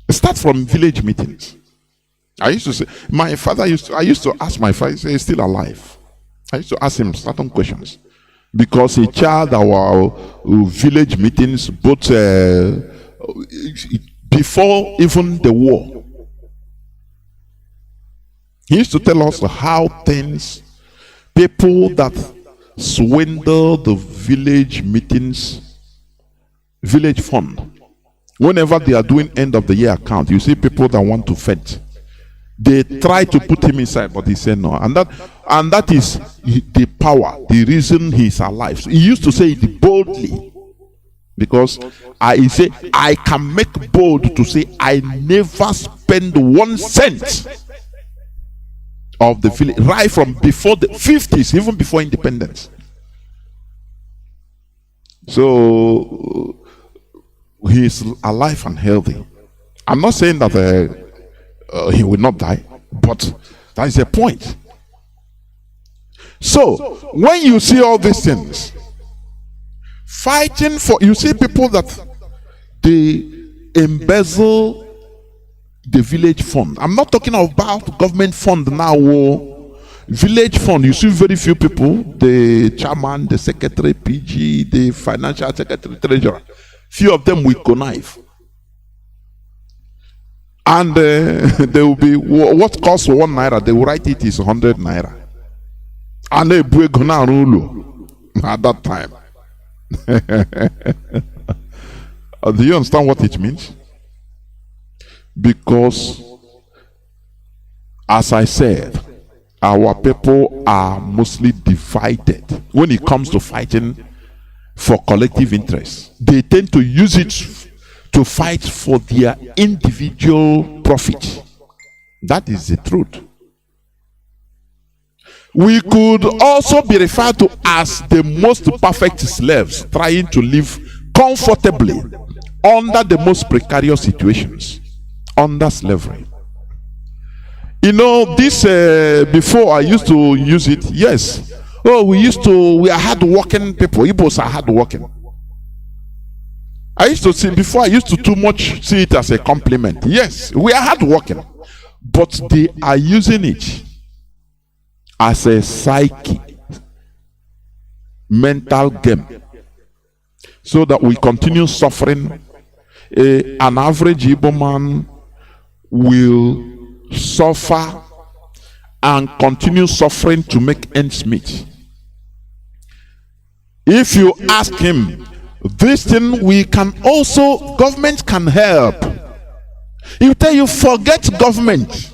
Speaker 4: Start from village meetings. I used to say, I used to ask my father, he's still alive. I used to ask him certain questions. Because he chaired our village meetings, both before even the war. He used to tell us how things, people that swindle the village meetings, village fund. Whenever they are doing end of the year account, you see people that want to fend. They try to put him inside, but he said no. And that is the power, the reason he's alive. So he used to say it boldly. Because he said, I can make bold to say I never spend 1 cent of the village, right from before the 50s, even before independence. So he is alive and healthy. I'm not saying that he will not die, but that is the point. So when you see all these things, fighting for, you see people that they embezzle the village fund. I'm not talking about government fund now. Village fund, you see very few people, the chairman, the secretary, PG, the financial secretary, treasurer. Few of them will connive. And there will be, what costs 1 naira, they will write it is 100 naira. And they break at that time. Do you understand what it means? Because, as I said, our people are mostly divided when it comes to fighting for collective interests. They tend to use it to fight for their individual profit. That is the truth. We could also be referred to as the most perfect slaves trying to live comfortably under the most precarious situations, under slavery. You know, this before I used to use it. Yes. Oh, we are hard-working people. Igbos are hard-working. I used to see, before I used to too much see it as a compliment. Yes, we are hard-working. But they are using it as a psyche, mental game. So that we continue suffering. An average Igbo man will suffer and continue suffering to make ends meet. If you ask him, this thing we can also, government can help. He will tell you, forget government.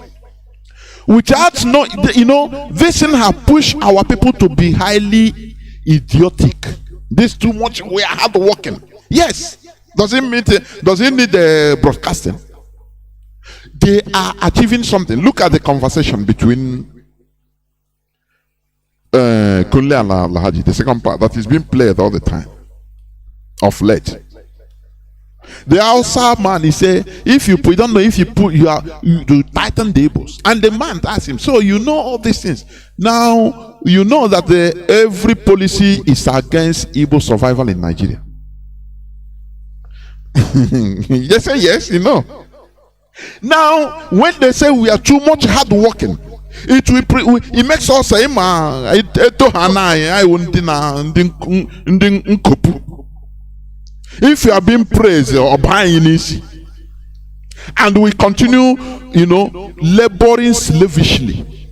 Speaker 4: Without no, you know, this thing has pushed our people to be highly idiotic. This too much, we are hard working. Yes. Does it need broadcasting? They are achieving something. Look at the conversation between Colonial and Lahaji, the second part that is being played all the time of late. The Hausa man, he say, if you put, don't know if you put, you tighten the Igbos. And the man asks him, so you know all these things. Now you know that every policy is against Igbo survival in Nigeria. Yes, yes, you know. Now, when they say we are too much hard working, it makes us say, if you are being praised or buying easy, and we continue, you know, laboring slavishly.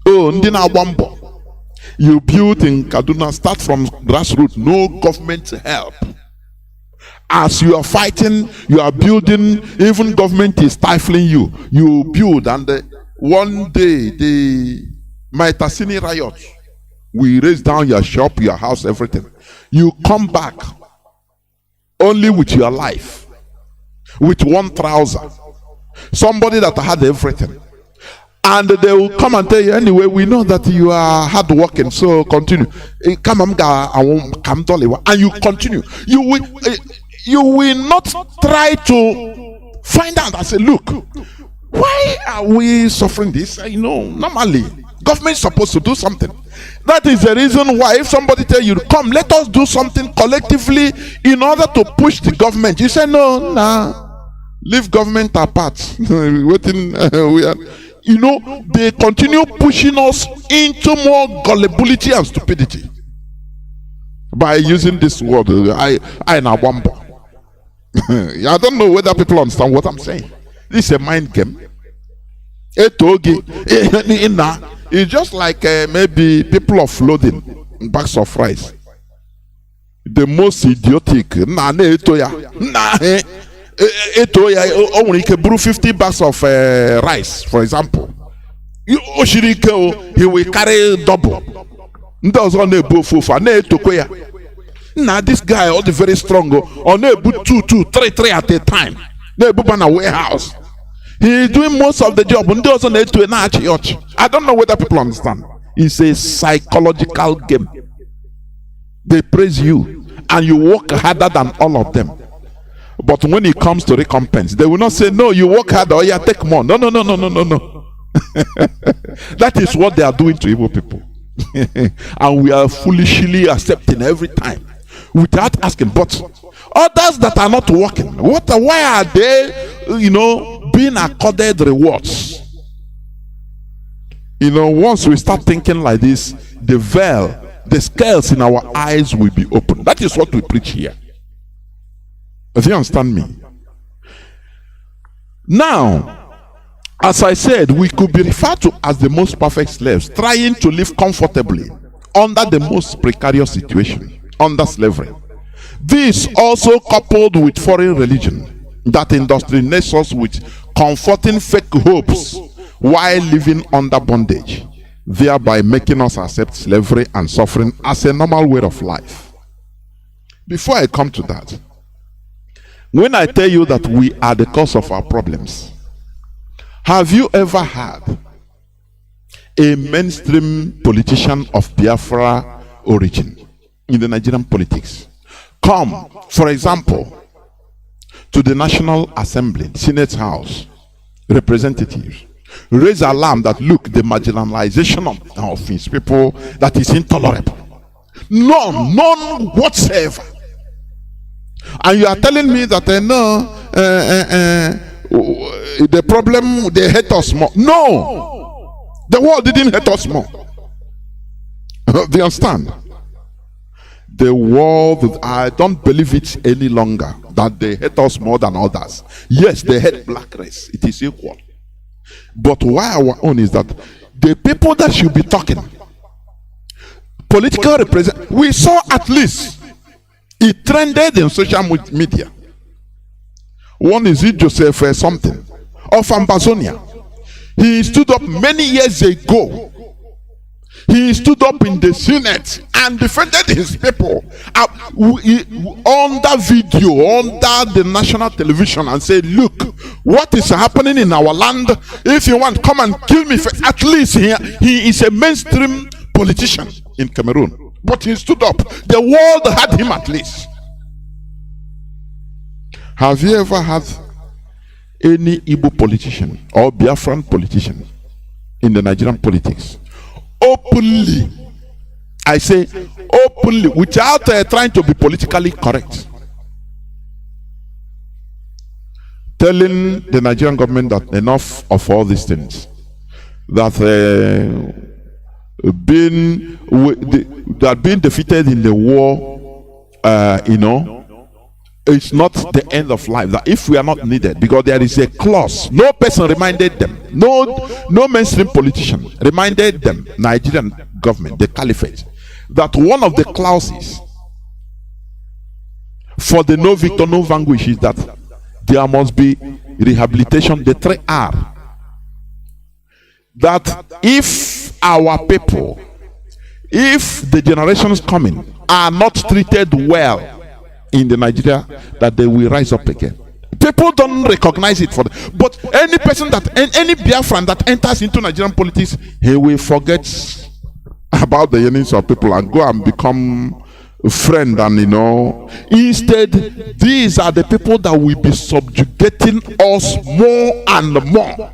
Speaker 4: Oh, Ndina Wambo, you build in Kaduna, start from grassroots, no government help. As you are fighting, you are building, even government is stifling you. You build, and one day the Maitasini riot, we raise down your shop, your house, everything. You come back only with your life, with one trouser. Somebody that had everything. And they will come and tell you, anyway, we know that you are hard working, so continue. And you continue. You will not try to find out and say, look, why are we suffering this? You know, normally government is supposed to do something. That is the reason why if somebody tell you, come, let us do something collectively in order to push the government, you say, no, nah, leave government apart. Waiting, we are, you know, they continue pushing us into more gullibility and stupidity by using this word. I don't know whether people understand what I'm saying. This is a mind game. It's just like maybe people offloading bags of rice. The most idiotic. Only can brew 50 bags of rice, for example. He will carry double. Now this guy, all the very strong, on two, three at a time. They put on a warehouse. He is doing most of the job. I don't know whether people understand. It's a psychological game. They praise you, and you work harder than all of them. But when it comes to recompense, they will not say, no, you work harder, or you take more. No. That is what they are doing to Igbo people. And we are foolishly accepting every time. without asking. But others that are not working, why are they, being accorded rewards? Once we start thinking like this, the veil, the scales in our eyes will be open. That is what we preach here. Do you understand me? Now, as I said, we could be referred to as the most perfect slaves, trying to live comfortably under the most precarious situation, under slavery. This also coupled with foreign religion that indoctrinates us with comforting fake hopes while living under bondage, thereby making us accept slavery and suffering as a normal way of life. Before I come to that, when I tell you that we are the cause of our problems, have you ever had a mainstream politician of Biafra origin in the Nigerian politics come, for example, to the National Assembly, Senate House, representatives, raise alarm that look, the marginalization of his people, that is intolerable? None whatsoever. And you are telling me that the problem, they hate us more. No, the world didn't hate us more. Do you understand? The world, I don't believe it any longer that they hate us more than others. Yes, they hate black race, it is equal. But why our own is that the people that should be talking, political represent, we saw at least it trended in social media. One is it Joseph something of Ambazonia. He stood up many years ago. He stood up in the Senate and defended his people on that video, under the national television, and said, look, what is happening in our land? If you want, come and kill me first. At least he is a mainstream politician in Cameroon. But he stood up. The world had him at least. Have you ever had any Igbo politician or Biafran politician in the Nigerian politics openly, I say openly, without trying to be politically correct, telling the Nigerian government that enough of all these things, that being defeated in the war, it's not the end of life, that if we are not needed, because there is a clause, no person reminded them, no mainstream politician reminded them, Nigerian government, the caliphate, that one of the clauses for the no victor, no vanquish is that there must be rehabilitation, the 3R. That if our people, if the generations coming are not treated well in the Nigeria, that they will rise up again. People don't recognize it for them. But any person any Biafran that enters into Nigerian politics, he will forget about the yearnings of people and go and become a friend, and instead these are the people that will be subjugating us more and more.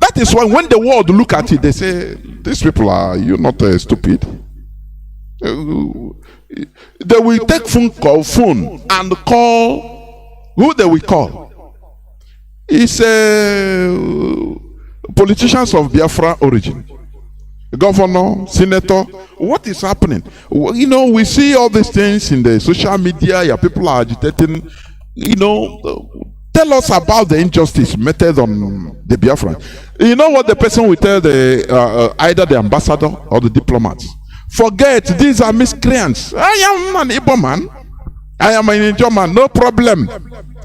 Speaker 4: That is why when the world look at it, they say, these people are, you're not stupid. They will take phone and call who they will call. It's politicians of Biafra origin, governor, senator. What is happening? We see all these things in the social media. Yeah, people are agitating. Tell us about the injustice meted on the Biafran. You know what the person will tell either the ambassador or the diplomats? Forget, these are miscreants. I am an Igbo man. I am an Igbo man. No problem.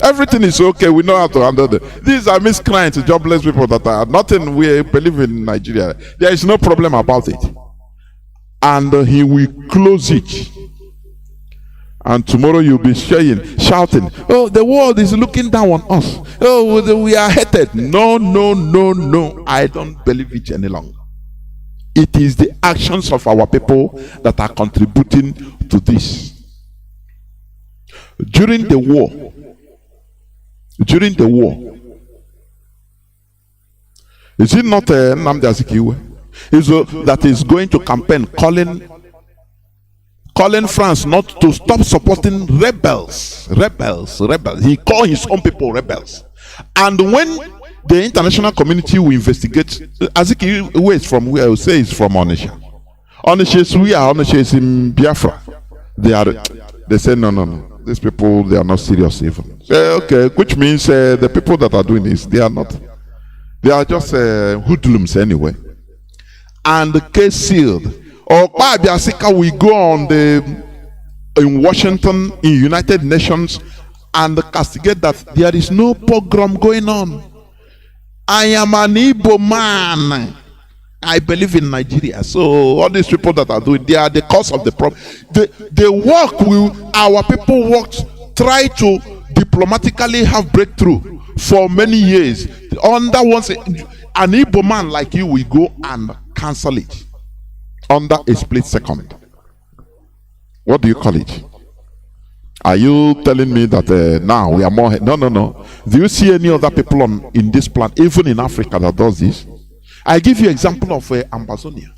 Speaker 4: Everything is okay. We know how to handle them. These are miscreants, jobless people that are nothing we believe in Nigeria. There is no problem about it. And he will close it. And tomorrow you'll be shouting, oh, the world is looking down on us. Oh, we are hated. No. I don't believe it any longer. It is the actions of our people that are contributing to this. During the war, is it not Nnamdi that is going to campaign calling France not to stop supporting rebels. He called his own people rebels. And when the international community will investigate, Azikiwe is from where? I will say it's from Onitsha. Onitsha is in Biafra. They say no. These people, they are not serious even. Okay, which means the people that are doing this, they are not. They are just hoodlums anyway. And the case sealed. Or we go on in Washington, in United Nations, and castigate that there is no pogrom going on. I am an Igbo man. I believe in Nigeria. So all these people that are doing, they are the cause of the problem. They work our people worked, try to diplomatically have breakthrough for many years. Under once an Igbo man like you will go and cancel it under a split second. What do you call it? Are you telling me that now we are more? No. Do you see any other people in this planet, even in Africa, that does this? I give you example of Ambazonia.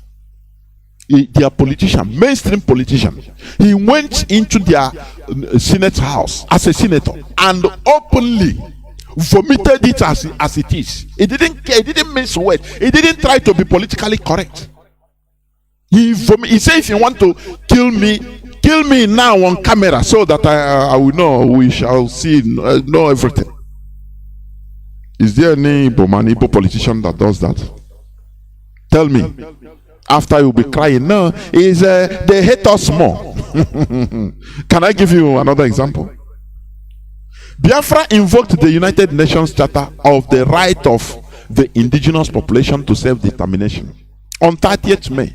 Speaker 4: Their politician, mainstream politician, he went into their Senate house as a senator and openly vomited it as it is. He didn't care. He didn't mince words. He didn't try to be politically correct. He said, if you want to kill me now on camera so that I will know, we shall see, know everything. Is there any Igbo politician that does that? Tell me. After you'll be crying. No, is they hate us more. Can I give you another example? Biafra invoked the United Nations Charter of the right of the indigenous population to self-determination on 30th May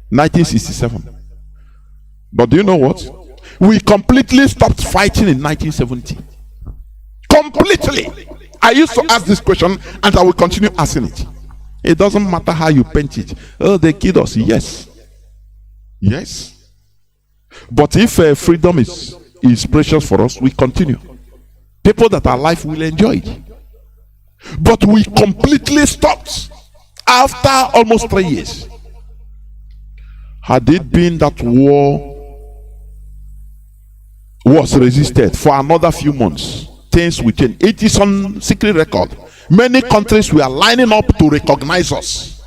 Speaker 4: 1967. But do you know what? We completely stopped fighting in 1970. Completely. I used to ask this question and I will continue asking it. It doesn't matter how you paint it. Oh, they killed us. Yes. But if freedom is precious for us, we continue. People that are alive will enjoy it. But we completely stopped after almost 3 years. Had it been that war was resisted for another few months, things will change. It is on secret record. Many countries were lining up to recognize us.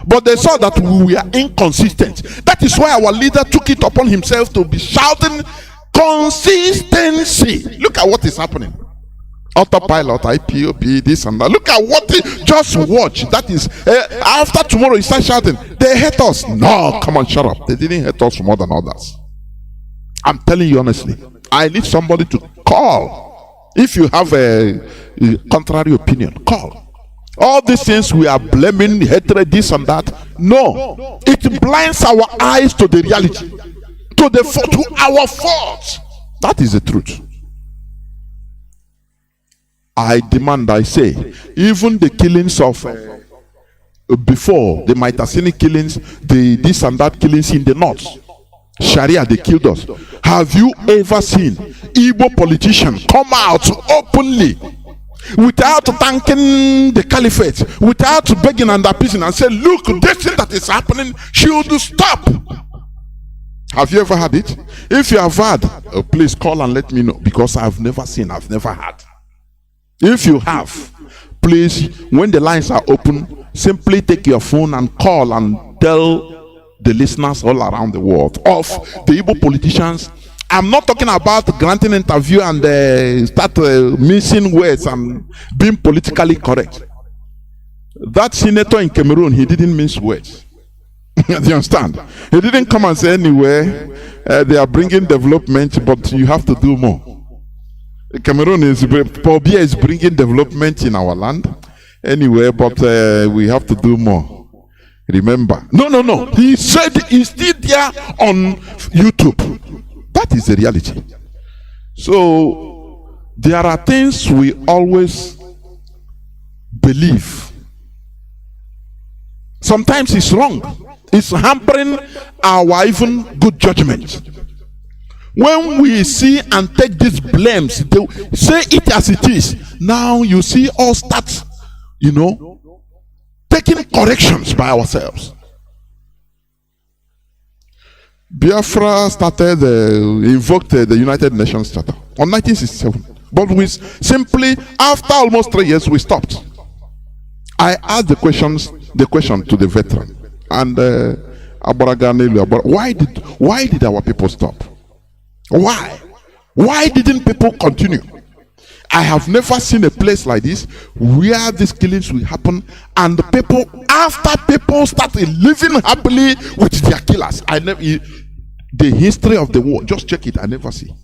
Speaker 4: But they saw that we were inconsistent. That is why our leader took it upon himself to be shouting consistency. Look at what is happening. Autopilot, IPOP, this and that. Look at what just watch. That is after tomorrow you start shouting, they hate us. No, come on, shut up. They didn't hate us more than others. I'm telling you honestly, I need somebody to call. If you have a contrary opinion, call. All these things we are blaming, hatred, this and that. No, it blinds our eyes to the reality, to our faults. That is the truth. I demand, I say, even the killings of before, the Maitasini killings, the this and that killings in the north, Sharia, they killed us. Have you ever seen Igbo politicians come out openly without thanking the caliphate, without begging and appeasing and say, look, this thing that is happening should stop? Have you ever had it? If you have had, please call and let me know, because I've never seen, I've never had. If you have, please, when the lines are open, simply take your phone and call and tell the listeners all around the world of the Igbo politicians. I'm not talking about granting interview and start missing words and being politically correct. That senator in Cameroon, he didn't miss words. Do you understand? He didn't come and say, anyway, they are bringing development, but you have to do more. Cameroon is bringing development in our land anyway, but we have to do more. Remember, no. He said he's still there on YouTube. That is the reality. So there are things we always believe. Sometimes it's wrong. It's hampering our even good judgment. When we see and take these blames, say it as it is. Now you see us start, taking corrections by ourselves. Biafra started, invoked the United Nations Charter on 1967. But we simply, after almost 3 years, we stopped. I asked the question to the veteran, and why did our people stop? Why didn't people continue? I have never seen a place like this where these killings will happen, and the people, after people started living happily with their killers. The history of the war, just check it. I never see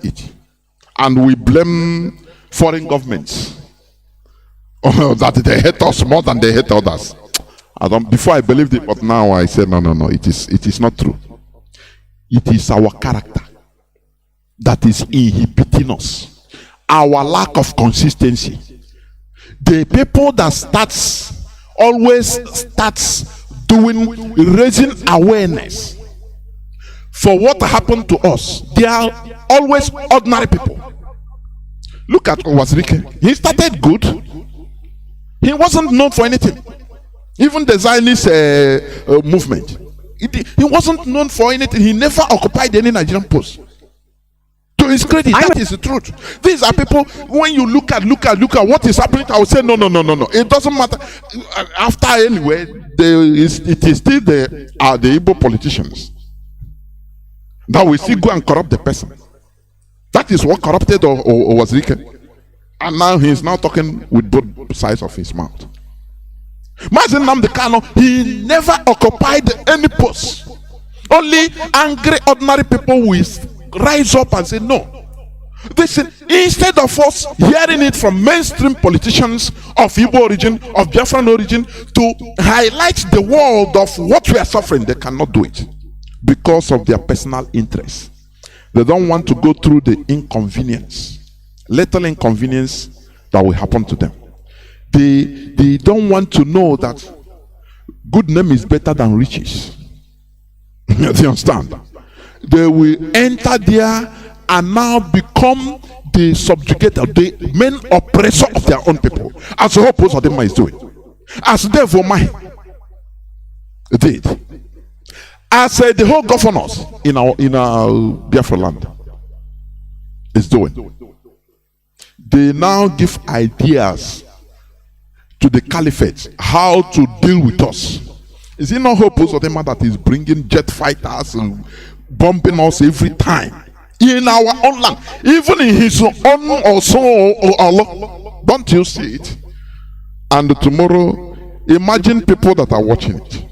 Speaker 4: it. And we blame foreign governments that they hate us more than they hate others. Before I believed it, but now I say no. It is not true. It is our character that is inhibiting us. Our lack of consistency. The people that always starts raising awareness for what happened to us. They are always ordinary people. Look at Owazirike. He started good. He wasn't known for anything. Even the Zionist movement. He wasn't known for anything. He never occupied any Nigerian post. To his credit, that is the truth. These are people, when you look at what is happening, I will say, no. It doesn't matter. After anyway, it is still the Igbo politicians that will still go and corrupt the person. That is what corrupted Owazirike. And now he is now talking with both sides of his mouth. Mazi Johnathan, he never occupied any post. Only angry ordinary people will rise up and say no. Listen, instead of us hearing it from mainstream politicians of Igbo origin, of Biafran origin, to highlight the world of what we are suffering, they cannot do it because of their personal interests. They don't want to go through the little inconvenience that will happen to them. They don't want to know that good name is better than riches. You understand? They will enter there and now become the subjugator, the main oppressor of their own people, as the whole post of them is doing, as Devomai did, as the whole governors in our Biafra land is doing. They now give ideas to the caliphate how to deal with us. Is it not whole post of them that is bringing jet fighters and bombing us every time in our own land, even in his own also? Don't you see it? And tomorrow, imagine people that are watching it.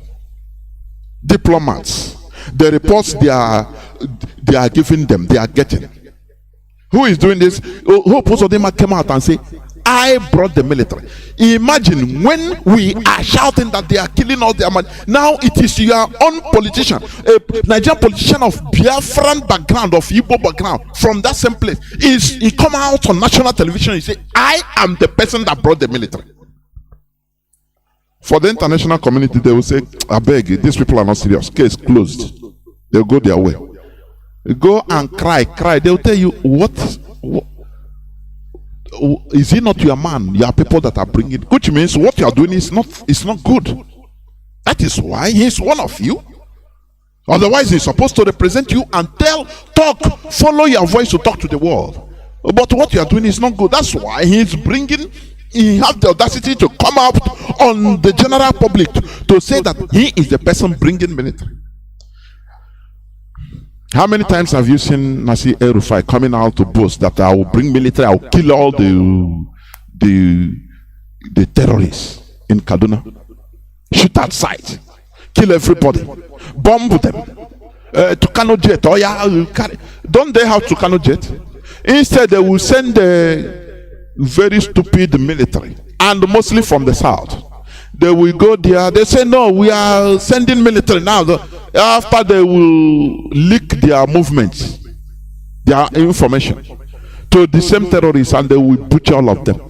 Speaker 4: Diplomats, the reports they are giving them, they are getting. Who is doing this? Who most of them came out and say, I brought the military. Imagine when we are shouting that they are killing all their money. Now it is your own politician, a Nigerian politician of Biafran background, of Igbo background, from that same place. He come out on national television and say, I am the person that brought the military. For the international community, they will say, I beg you, these people are not serious. Case closed. They'll go their way. Go and cry. They'll tell you, what is he not your man? You are people that are bringing, which means what you are doing is not good. That is why he is one of you. Otherwise, he's supposed to represent you and follow your voice to talk to the world. But what you are doing is not good. That's why he has the audacity to come out on the general public to say that he is the person bringing military. How many times have you seen Nasir El-Rufai coming out to boast that I will bring military, I will kill all the terrorists in Kaduna, shoot at sight, kill everybody, bomb them, to Kanu jet? Oh yeah, don't they have to Kanu jet? Instead, they will send the very stupid military, and mostly from the south. They will go there. They say, no, we are sending military now. After they will leak their movements, their information to the same terrorists, and they will butcher all of them.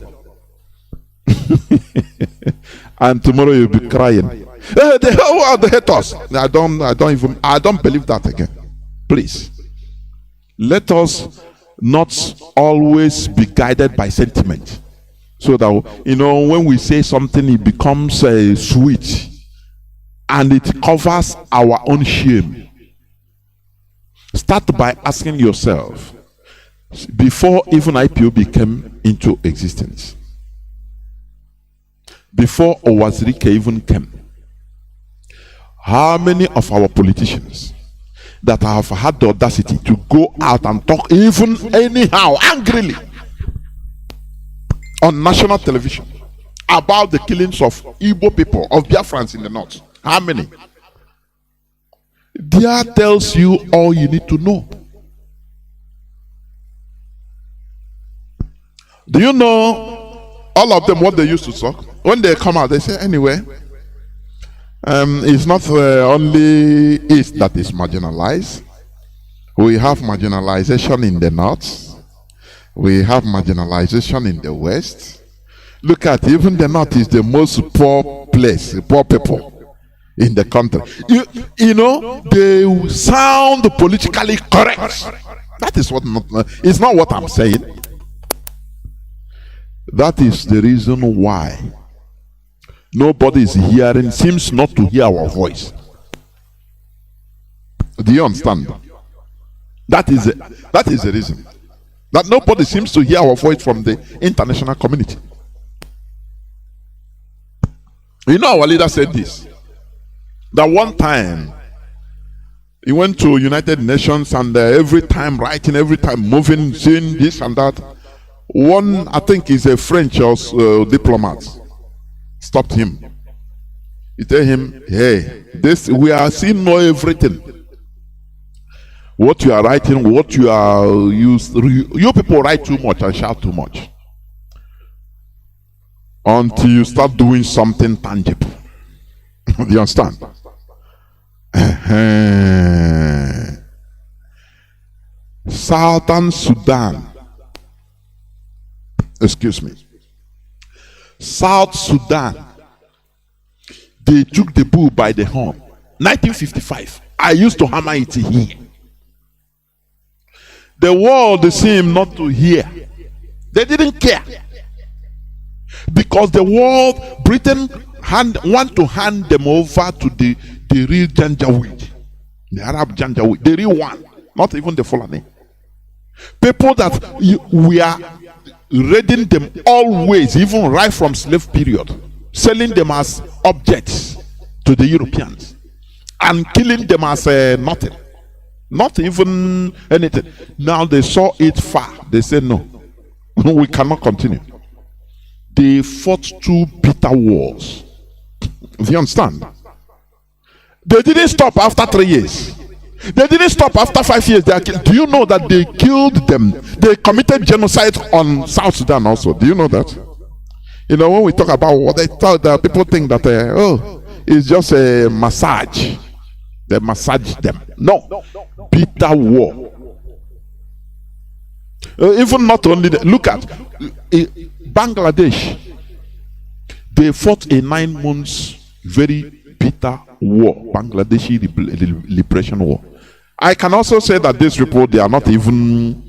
Speaker 4: And tomorrow you'll be crying. They hate us. I don't believe that again. Please, let us not always be guided by sentiment. So that, when we say something, it becomes sweet. And it covers our own shame. Start by asking yourself, before even IPO became into existence, before Owazirike even came, how many of our politicians that have had the audacity to go out and talk even anyhow, angrily, on national television about the killings of Igbo people, of Biafrans in the north? How many? There tells you all you need to know. Do you know all of them what they used to talk? When they come out, they say, anyway, it's not only East that is marginalized. We have marginalization in the north. We have marginalization in the west. Look at, even the north is the most poor place, poor people in the country. You know, they sound politically correct. That is what it's not what I'm saying. That is the reason why nobody is hearing, seems not to hear our voice. Do you understand? That is the reason. That nobody seems to hear our voice from the international community. You know, our leader said this. That one time he went to United Nations and every time writing, every time moving, saying this and that. One, I think he's a French diplomat, stopped him. He told him, hey, this we are seeing know everything. What you are writing, what you are you people write too much and shout too much. Until you start doing something tangible. Do you understand? Southern Sudan. Excuse me. South Sudan. They took the bull by the horn. 1955. I used to hammer it here. The world seemed not to hear. They didn't care. Because the world, Britain want to hand them over to the real Janjaweed. The Arab Janjaweed. The real one. Not even the Fulani. People that we are raiding them always, even right from slave period, selling them as objects to the Europeans and killing them as nothing, not even anything. Now they saw it far. They said no, we cannot continue. They fought 2 bitter wars. Do you understand? They didn't stop after 3 years. They didn't stop after 5 years. Do you know that they killed them? They committed genocide on South Sudan also. Do you know that? You know, when we talk about what they thought, people think that, it's just a massage. They massage them. No. Bitter war. Even not only that, look at Bangladesh. They fought a 9 months very bitter war, Bangladeshi liberation war. I can also say that this report, they are not even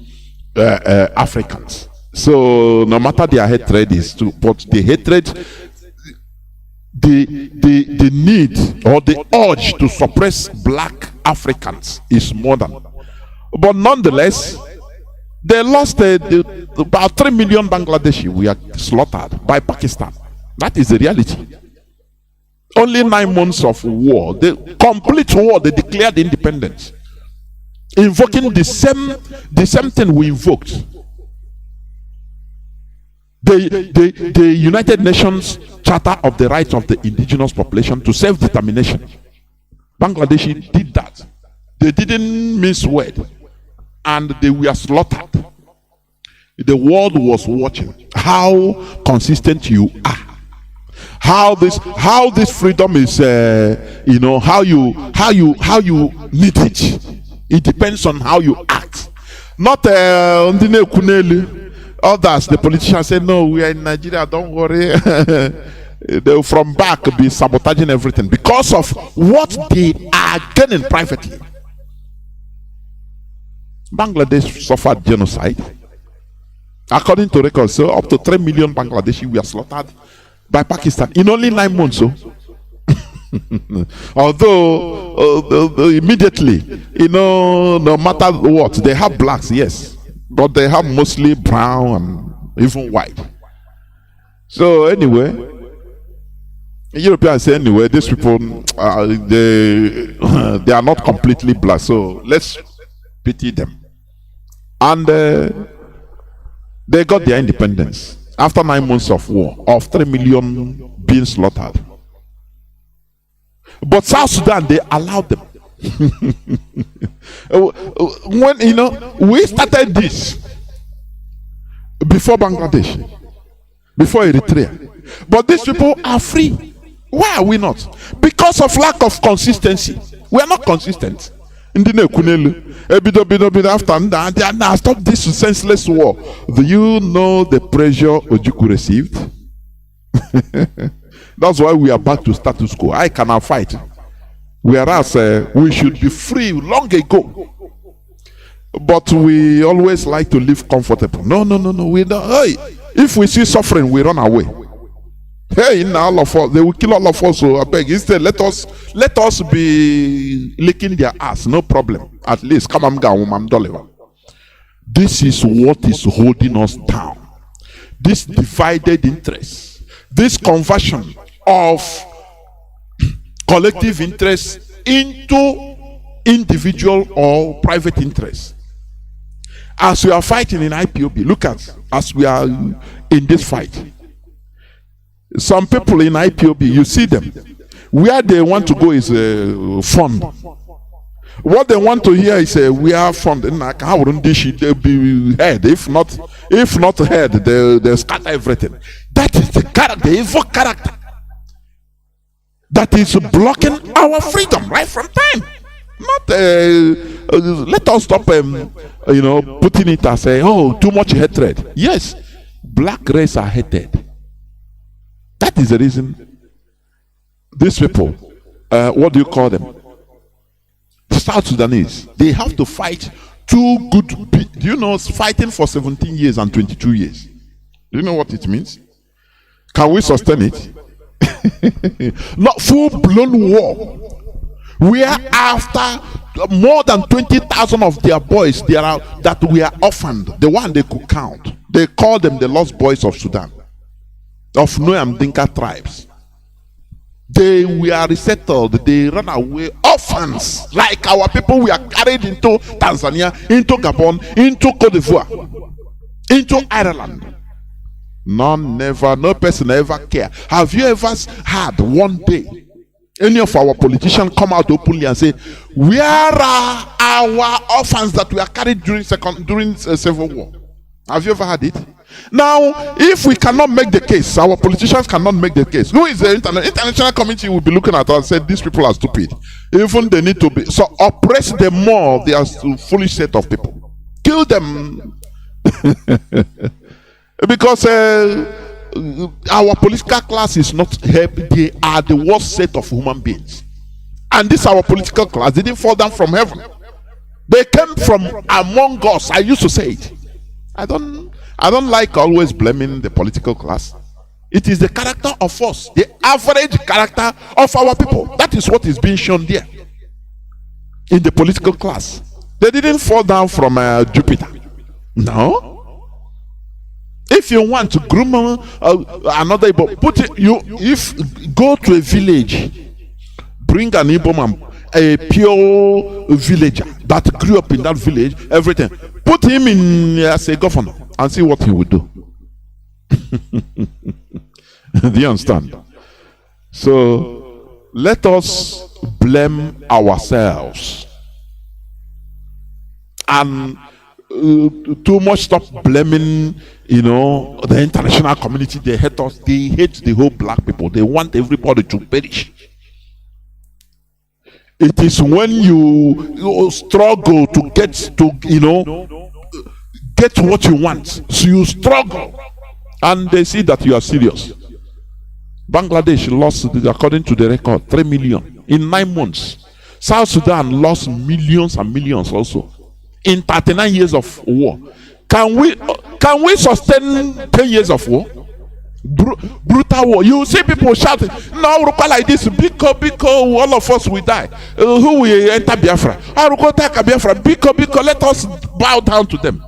Speaker 4: Africans. So no matter their hatred is to, but the hatred, the need or the urge to suppress black Africans is more than. But nonetheless, they lost about 3 million Bangladeshi. We are slaughtered by Pakistan. That is the reality. Only 9 months of war, the complete war, they declared independence, invoking the same thing we invoked. The United Nations Charter of the Rights of the Indigenous Population to Self-Determination. Bangladesh did that. They didn't miss word, and they were slaughtered. The world was watching how consistent you are. How this freedom is, how you need it. It depends on how you act. Not others, the politicians say, no, we are in Nigeria, don't worry. They'll from back be sabotaging everything because of what they are getting privately. Bangladesh suffered genocide. According to records, so up to 3 million Bangladeshi were slaughtered by Pakistan in only 9 months. So Although immediately, no matter what, they have blacks, yes, but they have mostly brown and even white. So anyway, Europeans say anyway, these people they are not completely black, so let's pity them. And they got their independence after 9 months of war, of 3 million being slaughtered. But South Sudan, they allowed them. When we started this before Bangladesh, before Eritrea, but these people are free. Why are we not? Because of lack of consistency. We are not consistent. After now, stop this senseless war. Do you know the pressure Ojukwu received? That's why we are back to status quo. I cannot fight. Whereas we should be free long ago. But we always like to live comfortable. No. We don't. Hey, if we see suffering, we run away. Hey, now all of us, they will kill all of us. So I beg, instead, let us be licking their ass. No problem. At least, come on, this is what is holding us down. This divided interest, this conversion of collective interest into individual or private interest. As we are fighting in IPOB, look at as we are in this fight. Some people in IPOB, you see them, where they want to go is fund. What they want to hear is we are fund. How wouldn't they be heard? If not heard, they scatter everything. That is the character, the evil character that is blocking our freedom right from time. Not let us stop putting it as too much hatred. Yes, black race are hated. That is the reason these people, what do you call them? South Sudanese, they have to fight two good. Do you know fighting for 17 years and 22 years? Do you know what it means? Can we sustain it? Not full-blown war, where after more than 20,000 of their boys that were orphaned, the one they could count, they call them the lost boys of Sudan, of Nnamdi tribes. They were resettled, they ran away, orphans, like our people. We are carried into Tanzania, into Gabon, into Cote d'Ivoire, into Ireland. No person ever care. Have you ever had one day any of our politicians come out openly and say, where are our orphans that were carried during Civil War? Have you ever had it? Now, if we cannot make the case, our politicians cannot make the case. Who is the international community will be looking at us and say, these people are stupid. Even they need to be. So oppress them more. They are a foolish set of people. Kill them. Because our political class is not happy. They are the worst set of human beings. And this our political class didn't fall down from heaven. They came from among us. I used to say it. I don't like always blaming the political class. It is the character of us, the average character of our people. That is what is being shown there in the political class. They didn't fall down from Jupiter. No. If you want to groom another Igbo, go to a village, bring an Igbo man, a pure villager that grew up in that village, everything. Put him in as a governor and see what he would do. Do you understand? So let us blame ourselves and too much stop blaming the international community. They hate us. They hate the whole black people. They want everybody to perish. It is when you struggle to get what you want. So you struggle and they see that you are serious. Bangladesh lost, according to the record, 3 million in 9 months. South Sudan lost millions and millions also in 39 years of war. Can we sustain 10 years of war? Brutal war. You see people shouting, no, Ruka like this, Biko, all of us will die. Who will enter Biafra? Ruka take Biafra, Biko, let us bow down to them.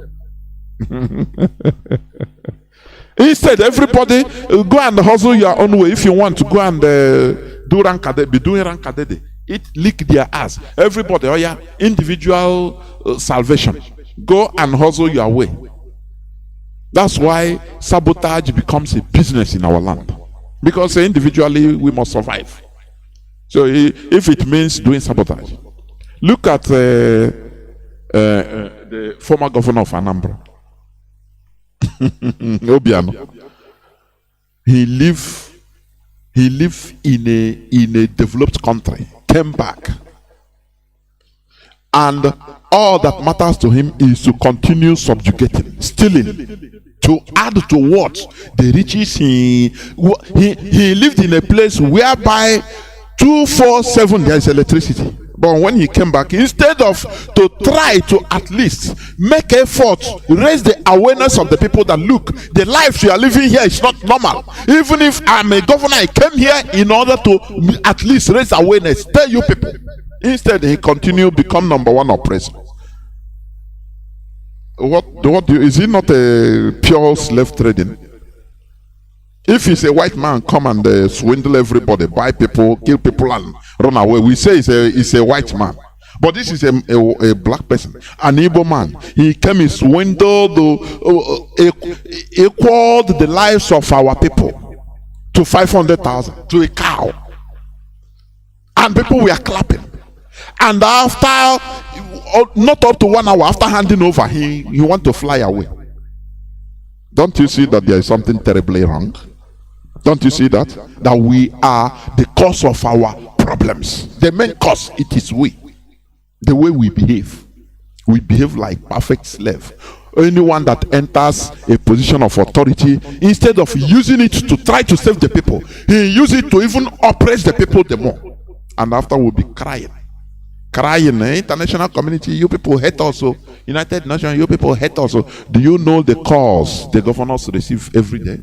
Speaker 4: Instead, everybody go and hustle your own way. If you want to go and do rankade, be doing rankade, it lick their ass. Everybody, oh yeah, individual salvation. Go and hustle your way. That's why sabotage becomes a business in our land. Because individually we must survive. So if it means doing sabotage, look at the former governor of Anambra. Obiano. He lived in a developed country, came back, and all that matters to him is to continue subjugating, stealing, to add to what the riches he lived in a place whereby 24/7 there is electricity. But when he came back, instead of to try to at least make effort, raise the awareness of the people that look, the life you are living here is not normal. Even if I'm a governor, I came here in order to at least raise awareness, tell you people. Instead, he continued to become number one oppressor. Is he not a pure slave trading? If he's a white man, come and swindle everybody, buy people, kill people, and run away, we say he's a white man. But this is a black person, an Igbo man. He came, he swindled, equaled the lives of our people to 500,000, to a cow. And people were clapping. And after, not up to 1 hour, after handing over, he want to fly away. Don't you see that there is something terribly wrong? Don't you see that? That we are the cause of our problems. The main cause, it is we. The way we behave. We behave like perfect slave. Anyone that enters a position of authority, instead of using it to try to save the people, he uses it to even oppress the people the more. And after we'll be crying. Crying, international community, you people hate also. United Nations, you people hate also. Do you know the calls the governors receive every day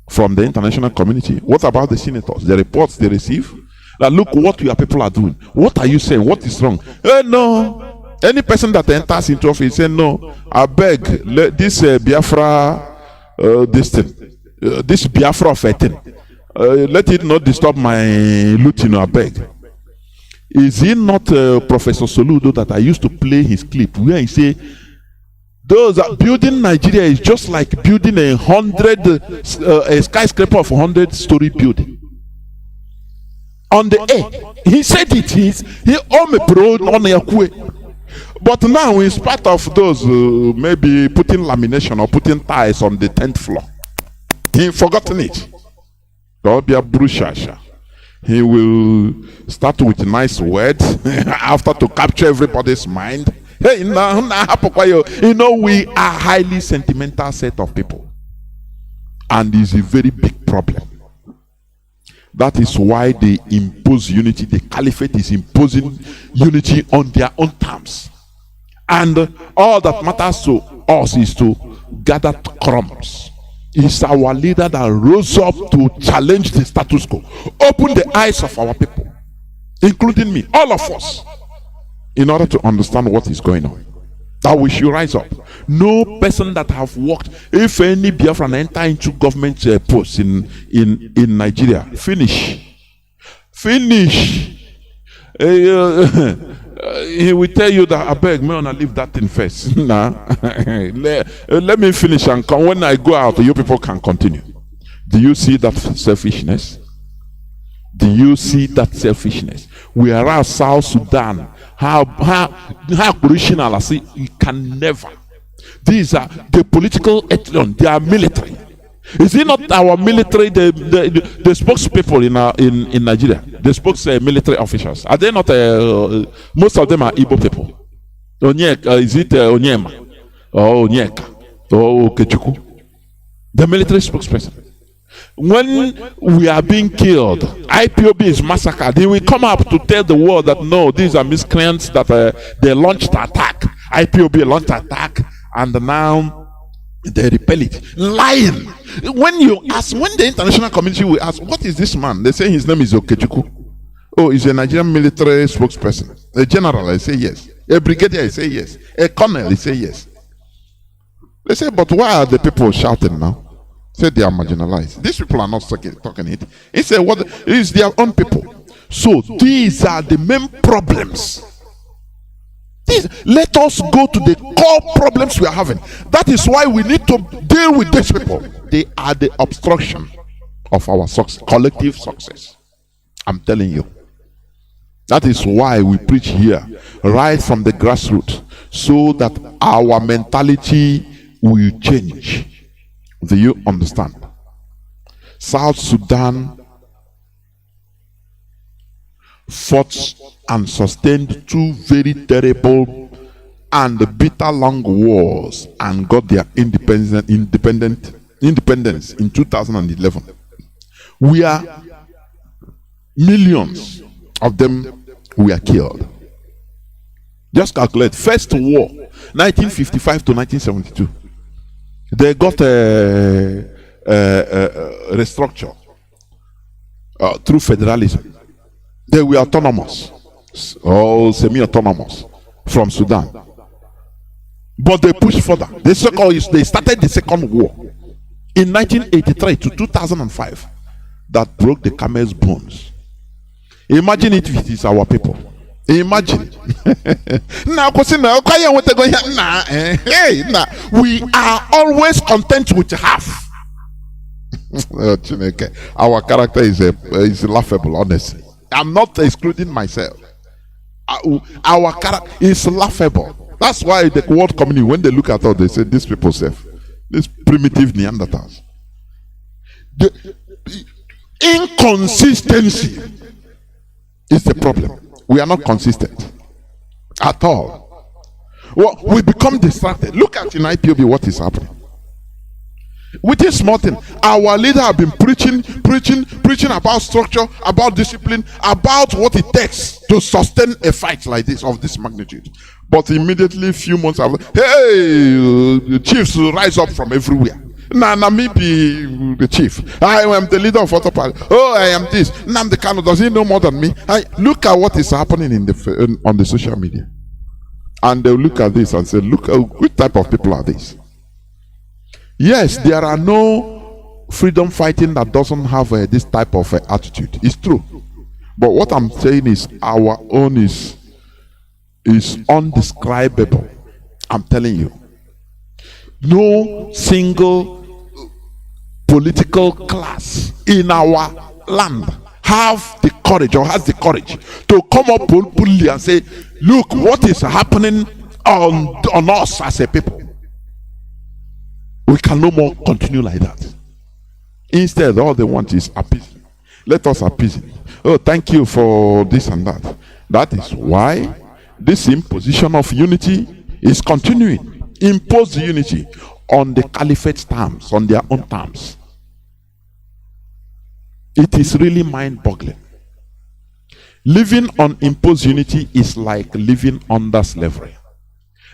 Speaker 4: from the international community? What about the senators? The reports they receive? That look what your people are doing. What are you saying? What is wrong? No. Any person that enters into office say no. I beg, this Biafra, this Biafra of 18. Let it not disturb my looting. I beg. Is he not Professor Soludo that I used to play his clip where he say those are building Nigeria is just like building a skyscraper of 100-story building on the air. He said it. He on a but now in spite of those maybe putting lamination or putting tiles on the 10th floor, he forgotten it. God be a brushasha. He will start with nice words after to capture everybody's mind. Hey, you know, we are highly sentimental set of people. And it's a very big problem. That is why they impose unity. The caliphate is imposing unity on their own terms. And all that matters to us is to gather crumbs. It's our leader that rose up to challenge the status quo, open the eyes of our people, including me, all of us, in order to understand what is going on. That we should rise up. No person that have worked, if any Biafran enter into government posts in Nigeria, finish. He will tell you that I beg, may I leave that thing first. Nah. Let me finish and come. When I go out, you people can continue. Do you see that selfishness? Do you see that selfishness? We are at South Sudan. How original I see, you can never. These are the political echelon, they are military. Is it not our military, the spokespeople in Nigeria, the military officials? Are they not, most of them are Igbo people? Is it Onyema? Or Onyeka? Or Kechuku? The military spokesperson. When we are being killed, IPOB is massacred, he will come up to tell the world that no, these are miscreants, that they launched attack. IPOB launched attack, and now They repel it. Lying. When the international community will ask, what is this man? They say his name is Okechukwu. Oh, he's a Nigerian military spokesperson. A general, I say yes. A brigadier, I say yes. A colonel, I say yes. They say, but why are the people shouting now? Say they are marginalized. These people are not talking it. He said, what is their own people? So these are the main problems. Let us go to the core problems we are having. That is why we need to deal with these people. They are the obstruction of our collective success. I'm telling you. That is why we preach here, right from the grassroots, so that our mentality will change. Do you understand? South Sudan fought and sustained two very terrible and bitter long wars and got their independence in 2011, where millions of them were killed. Just calculate. First war, 1955 to 1972. They got a restructure through federalism. They were autonomous, or semi-autonomous from Sudan. But they pushed further. They started the second war in 1983 to 2005 that broke the camel's bones. Imagine if it is our people. Imagine. We are always content with half. Our character is laughable, honestly. I'm not excluding myself. Our character is laughable. That's why the world community, when they look at us, they say, these people safe. These primitive Neanderthals. The inconsistency is the problem. We are not consistent at all. Well, we become distracted. Look at in IPOB what is happening. With this small thing, our leader have been preaching about structure, about discipline, about what it takes to sustain a fight like this of this magnitude. But immediately, few months after, hey, the chiefs rise up from everywhere. Me be the chief. I am the leader of other party. Oh, I am this. Nnamdi Kanu, does he know more than me? Look at what is happening on the social media. And they'll look at this and say, look, which type of people are these? Yes, there are no freedom fighting that doesn't have this type of attitude. It's true. But what I'm saying is our own is undescribable. I'm telling you. No single political class in our land has the courage to come up boldly and say, look, what is happening on us as a people. We can no more continue like that. Instead, all they want is appeasement. Let us appease it. Oh, thank you for this and that. That is why this imposition of unity is continuing. Impose unity on the caliphate's terms, on their own terms. It is really mind-boggling. Living on imposed unity is like living under slavery.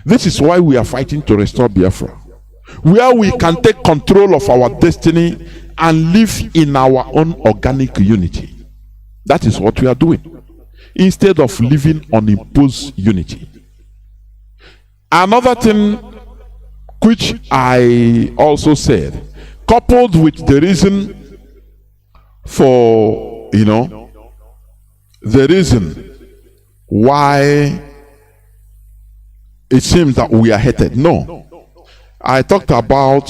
Speaker 4: This is why we are fighting to restore Biafra, where we can take control of our destiny and live in our own organic unity. That is what we are doing, instead of living on imposed unity. Another thing which I also said, coupled with the reason for, the reason why it seems that we are hated. No. I talked about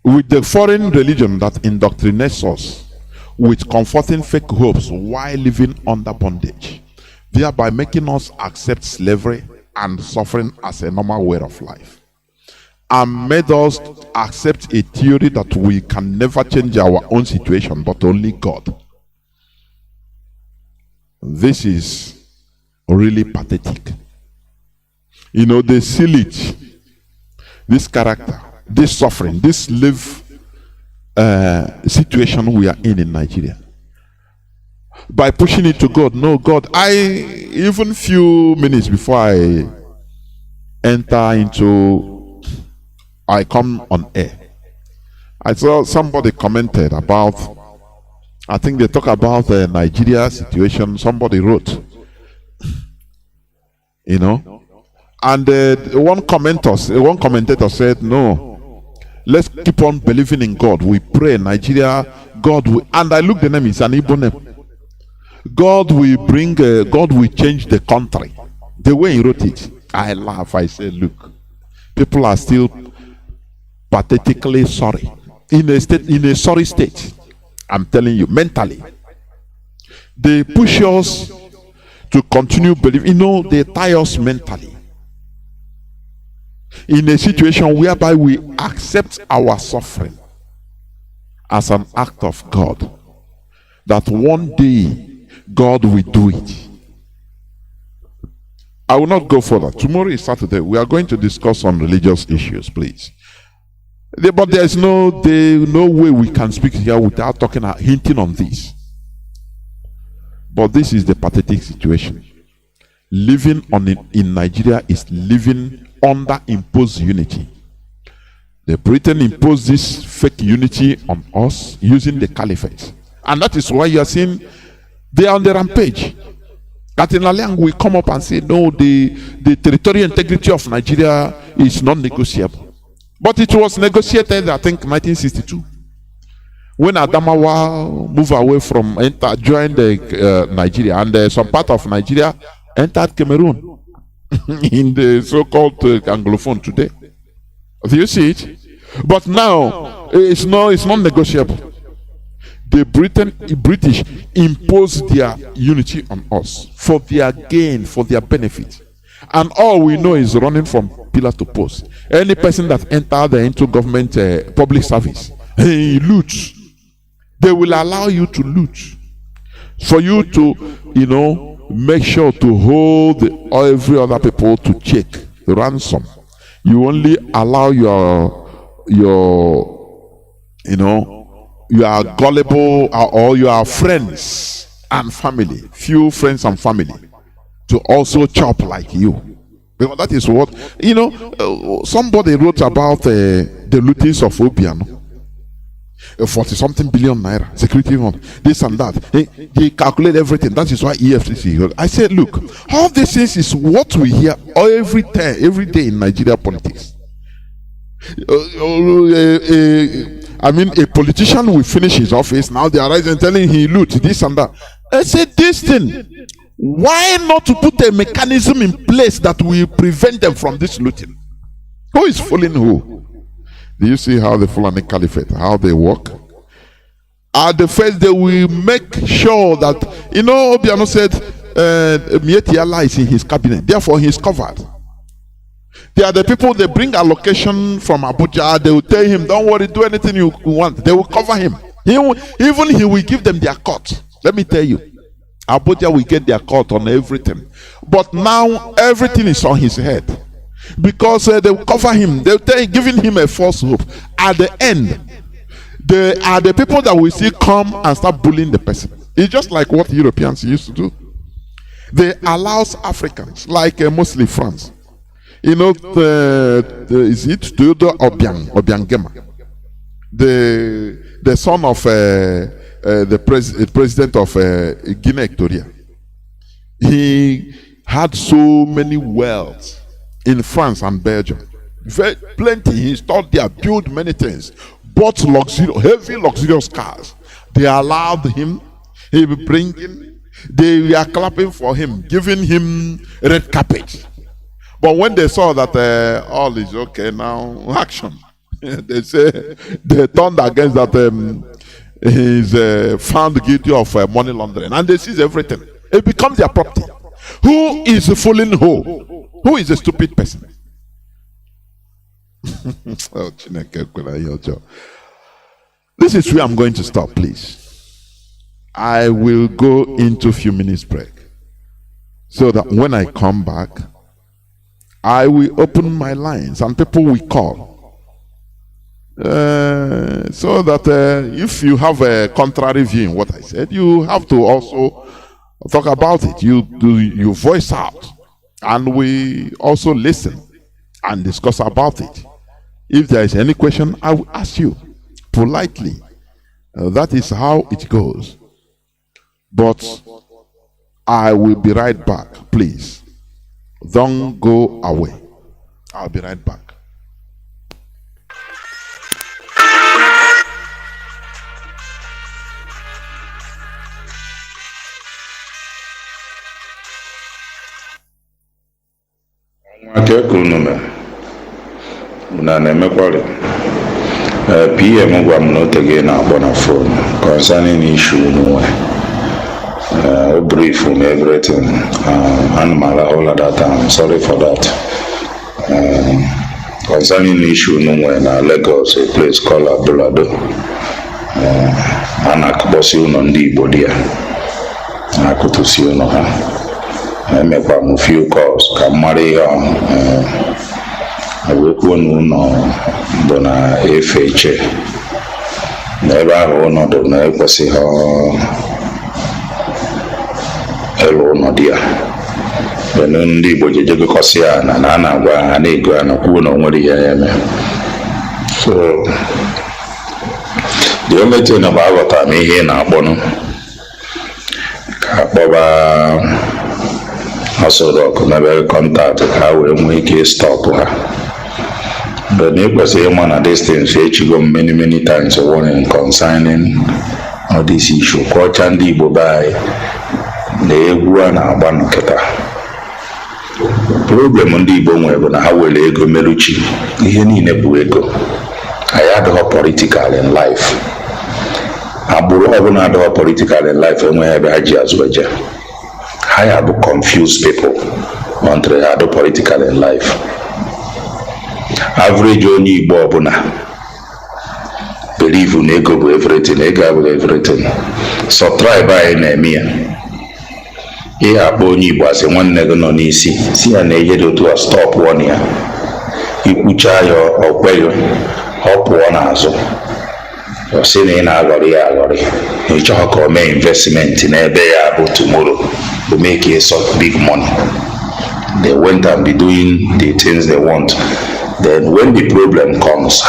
Speaker 4: with the foreign religion that indoctrinates us with comforting fake hopes while living under bondage, thereby making us accept slavery and suffering as a normal way of life, and made us accept a theory that we can never change our own situation but only God. This is really pathetic. They seal it, this character, this suffering, this situation we are in Nigeria, by pushing it to God. No, God, even few minutes before I enter into, I come on air. I saw somebody commented about, I think they talk about the Nigeria situation. Somebody wrote, you know, and one commentator said, no, let's keep on believing in God. We pray Nigeria, God will, and I look the name, it's an Igbo name. God will bring, God will change the country. The way he wrote it, I laugh. I say, look, people are still pathetically sorry. In a sorry state. I'm telling you, mentally. They push us to continue believing. You know, they tie us mentally. In a situation whereby we accept our suffering as an act of God. That one day, God will do it. I will not go further. Tomorrow is Saturday. We are going to discuss on religious issues, please. But there's no way we can speak here without hinting on this. But this is the pathetic situation. Living in Nigeria is living under imposed unity. The Britain imposed this fake unity on us using the caliphate. And that is why you are seeing they are on the rampage. That in Aliang we come up and say, no, the territorial integrity of Nigeria is non-negotiable. But it was negotiated, I think, 1962. When Adamawa moved away from, joined Nigeria, and some part of Nigeria entered Cameroon in the so-called Anglophone today. Do you see it? But now, it's non-negotiable. The British imposed their unity on us for their gain, for their benefit. And all we know is running from pillar to post. Any person that entered into government public service, he loots. They will allow you to loot. For you to, make sure to hold every other people to check the ransom. You only allow your gullible or your friends and family, few friends and family, to also chop like you. Because that is what, somebody wrote about the lootings of Obiano. 40-something billion naira, security fund, this and that. He calculated everything. That is why EFCC. I said, look, all these things is what we hear every day in Nigeria politics. A politician will finish his office, now they are rising telling he loot this and that. I said, this thing, why not to put a mechanism in place that will prevent them from this looting? Who is fooling who? Do you see how the Fulani Caliphate, how they work? At the first, they will make sure that, Obiano said, Mieti Allah is in his cabinet, therefore he is covered. They are the people, they bring allocation from Abuja, they will tell him, don't worry, do anything you want. They will cover him. He will give them their cut. Let me tell you, Abuja will get their cut on everything. But now, everything is on his head. Because they will cover him, they will giving him a false hope. At the end, they are the people that will see come and start bullying the person. It's just like what Europeans used to do. They allow Africans, like mostly France. Is it Theodore Obiangema, the son of the president of Guinea Equatorial? He had so many wealth in France and Belgium, plenty. He installed there, built many things, bought heavy luxurious cars. They allowed him. He will bring in. They were clapping for him, giving him red carpet. But when they saw that all is okay now, action, they say they turned against that. He's found guilty of money laundering, and they seize everything. It becomes their property. Who is fooling who? Who is a stupid person? This is where I'm going to stop, please. I will go into a few minutes break, so that when I come back, I will open my lines and people will call. So that if you have a contrary view in what I said, you have to also talk about it. You voice out, and we also listen. and discuss about it. If there is any question, I will ask you politely. That is how it goes. But I will be right back. Please, don't go away. I'll be right back.
Speaker 8: PM gwa m n'ote gị na-akpọ na phone concerning issue n'onwe brief and everything. All of that. I'm sorry for that. Concerning issue n'onwe na Lagos, a place called Abdulado. Anakbosi uno ndị Igbo dị ya. Nakutusi uno ha. Emekwa m few calls ka mmadụ ihe wekwu n'ụlọ bụ na efe iche n'ebe ahụ ọnọdụ na ekwesịghị elu ọnọdụ ya. Benu ndị Igbo jejegokọsị ya na a na-agwa ha na-ego ya na kwuo na o nwere ihe ya eme. So the only thing bụ aghọtara m ihe na-akpọnụ ka akpọba Hausa-Service mebere kọntaktị ka ha wee nwee ike stọpụ ha. But the person on a distance, she go many times warning concerning all this issue. Coach and the Bobai, the Eguan Abanoketa. Problem on the Bonwe, but how will ego Meluchi? He need a buego. I had her political in life. Abu had her political in life, and we have Hajias Waja. I have confused people on the political in life. Average only Igbo ọbụla believe in ego bụ everything, ego bụ everything. So tribe anyị na-eme ya. Ihe akpọ onye Igbo asị nwanne gị nọ n'isi si ya na-eje dị otu a stop one ya. Ikwucha ya ọkweghị ọ pụọ n'azụ. Ọ sị na ị na-aghọrị ya aghọrị. Ị chọghị ka o mee investment n'ebe ya bụ tomorrow to make a sort big money. They went and be doing the things they want. Then when the problem comes,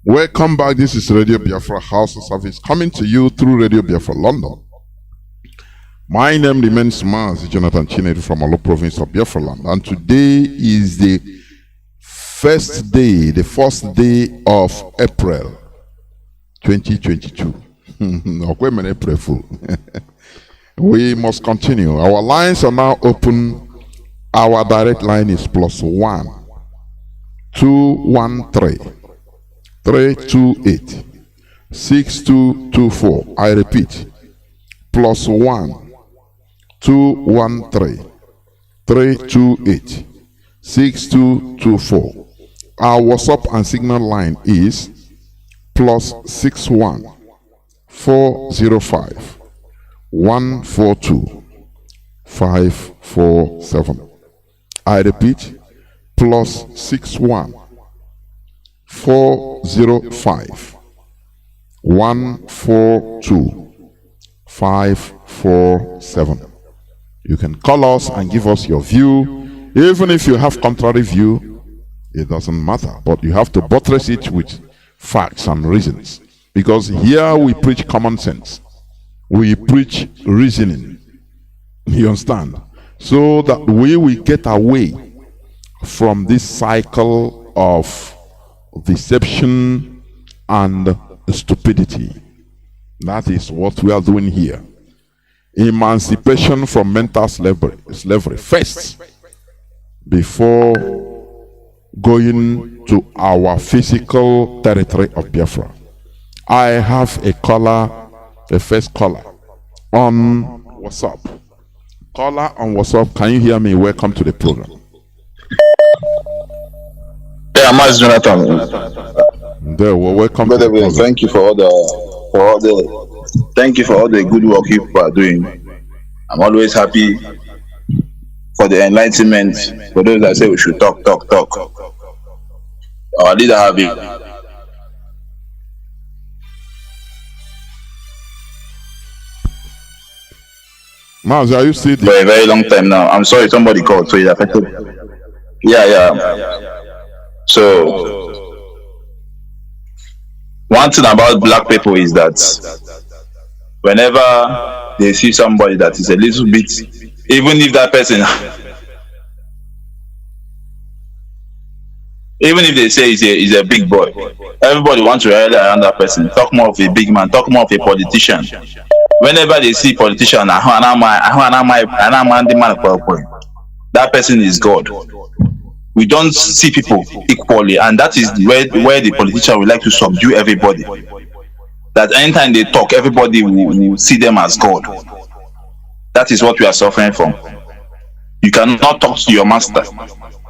Speaker 4: welcome back. This is Radio Biafra Hausa-Service coming to you through Radio Biafra London. My name remains Mazi Johnathan from Olo province of Biafra land, and today is the first day of April 2022. April Fool. We must continue. Our lines are now open. Our direct line is +1 213 328 6224. I repeat, +1 213 328 6224. Our WhatsApp and Signal line is +61 405 142 547. I repeat, +61 405 142 547. You can call us and give us your view. Even if you have contrary view, it doesn't matter, but you have to buttress it with facts and reasons, because here we preach common sense. We preach reasoning. You understand? So that we will get away from this cycle of deception and stupidity. That is what we are doing here. Emancipation from mental slavery first, before going to our physical territory of Biafra. I have a caller, the first caller on WhatsApp. Caller on WhatsApp, can you hear me? Welcome to the program.
Speaker 9: Yeah, Mazi Johnathan.
Speaker 4: There, well, welcome.
Speaker 9: Good evening. Thank you for all the good work you people are doing. I'm always happy for the enlightenment. For those that say we should talk. Our leader have it.
Speaker 4: Mazi, are you still
Speaker 9: for
Speaker 4: there?
Speaker 9: a very long time now. I'm sorry, somebody called, so it affected. Yeah. So one thing about black people is that whenever they see somebody that is a little bit, even if that person, even if they say he's a big boy, everybody wants to rally around that person. Talk more of a big man, talk more of a politician. Whenever they see politician, that person is God. We don't see people equally, and that is where the politician would like to subdue everybody. That anytime they talk, everybody will see them as God. That is what we are suffering from. You cannot talk to your master.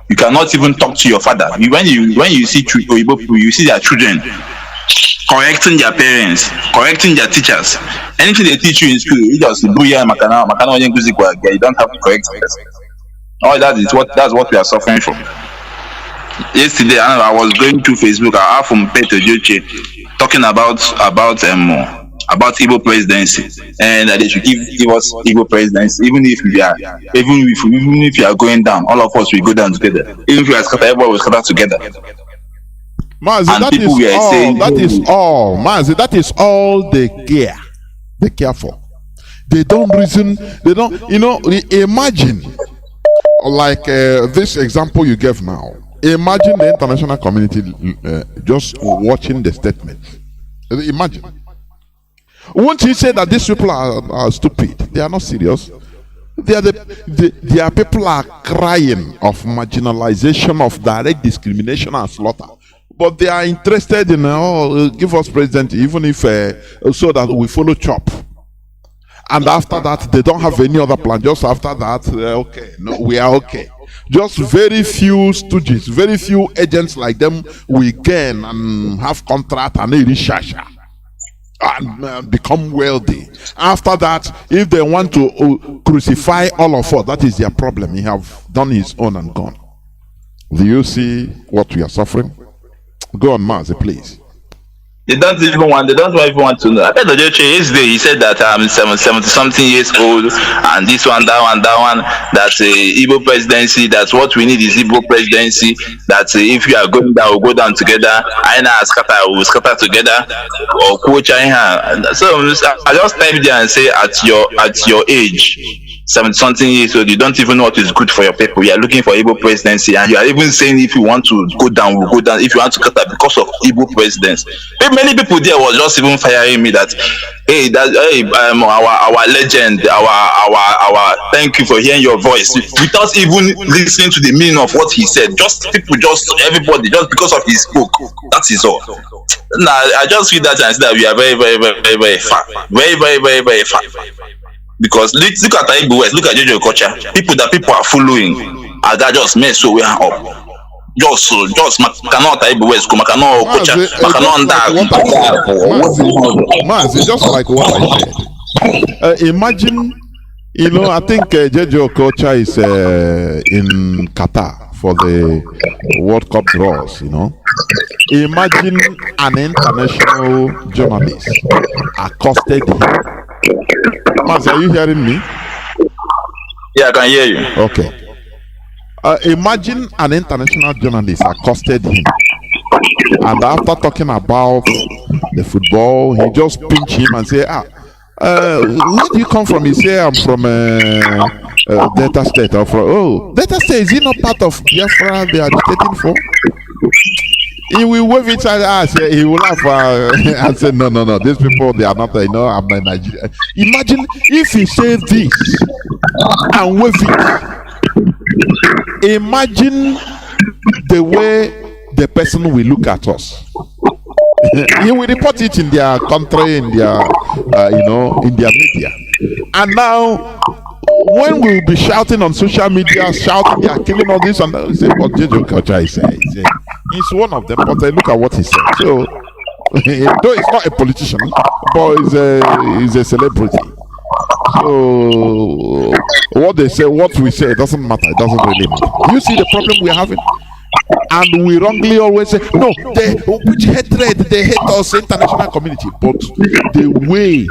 Speaker 9: You cannot even talk to your father. When you see Oyibo people, you see their children correcting their parents, correcting their teachers. Anything they teach you in school, you just do you don't have to correct them. Oh, that's what we are suffering from. Yesterday, I was going through Facebook. I have from Peter Joche talking about Igbo presidency, and that they should give us Igbo presidency. Even if you are going down, all of us will go down together. Even if you are scattered, everybody will scatter together.
Speaker 4: Mazi, that is all. Mazi, that is all they care. They care for. They don't reason. They don't. Imagine. Like this example you gave now, imagine the international community just watching the statement. Imagine. Won't you say that these people are stupid? They are not serious. Their people are crying of marginalization, of direct discrimination and slaughter. But they are interested in, give us president, even if so that we follow chop. And after that, they don't have any other plan. Just after that, we are okay. Just very few stooges, very few agents like them will gain and have contract and and become wealthy. After that, if they want to crucify all of us, that is their problem. He have done his own and gone. Do you see what we are suffering? Go on, Mazi, please.
Speaker 9: They don't even want to know. I bet the judge yesterday he said that I'm 70 something years old, and this one, that one, that's Igbo presidency. That's what we need is Igbo presidency. That if we are going down, we'll go down together. I will scatter together. Or coach So I just type there and say at your age, 70 something years old, you don't even know what is good for your people. You are looking for Igbo presidency, and you are even saying if you want to go down, we'll go down. If you want to cut that because of Igbo presidency. Many people there was just even firing me that our legend, our thank you for hearing your voice without even listening to the meaning of what he said. Everybody just because of his spoke. That is all. Now I just feel that and say that we are very, very, very, very, very far. Very, very, very, very far. Because look at Igbo West, look at Jojo culture. People are following. And that just mess so we are up. Just cannot Igbo West, cannot culture,
Speaker 4: Mazi, just like what I said. Imagine, I think Jojo culture is in Qatar for the World Cup draws. Imagine an international journalist accosted him. Mazi, are you hearing me?
Speaker 9: Yeah, I can hear you.
Speaker 4: Okay. Imagine an international journalist accosted him, and after talking about the football, he just pinched him and say, where do you come from? He say, I'm from Delta State. Or from, Delta State, is he not part of Biafra they are agitating for? He will wave it at us. He will laugh and say, no, these people, they are not, I'm a Nigerian. Imagine if he said this and wave it. Imagine the way the person will look at us. He will report it in their country, in their, in their media. And now, when we will be shouting on social media, shouting, they are killing all this, and they say, "But Jojo culture is he's one of them." But look at what he said. So, though he's not a politician, but he's a celebrity. So what they say, what we say, it doesn't matter. It doesn't really matter. You see the problem we're having, and we wrongly always say, no, which hatred, they hate us, international community. But the way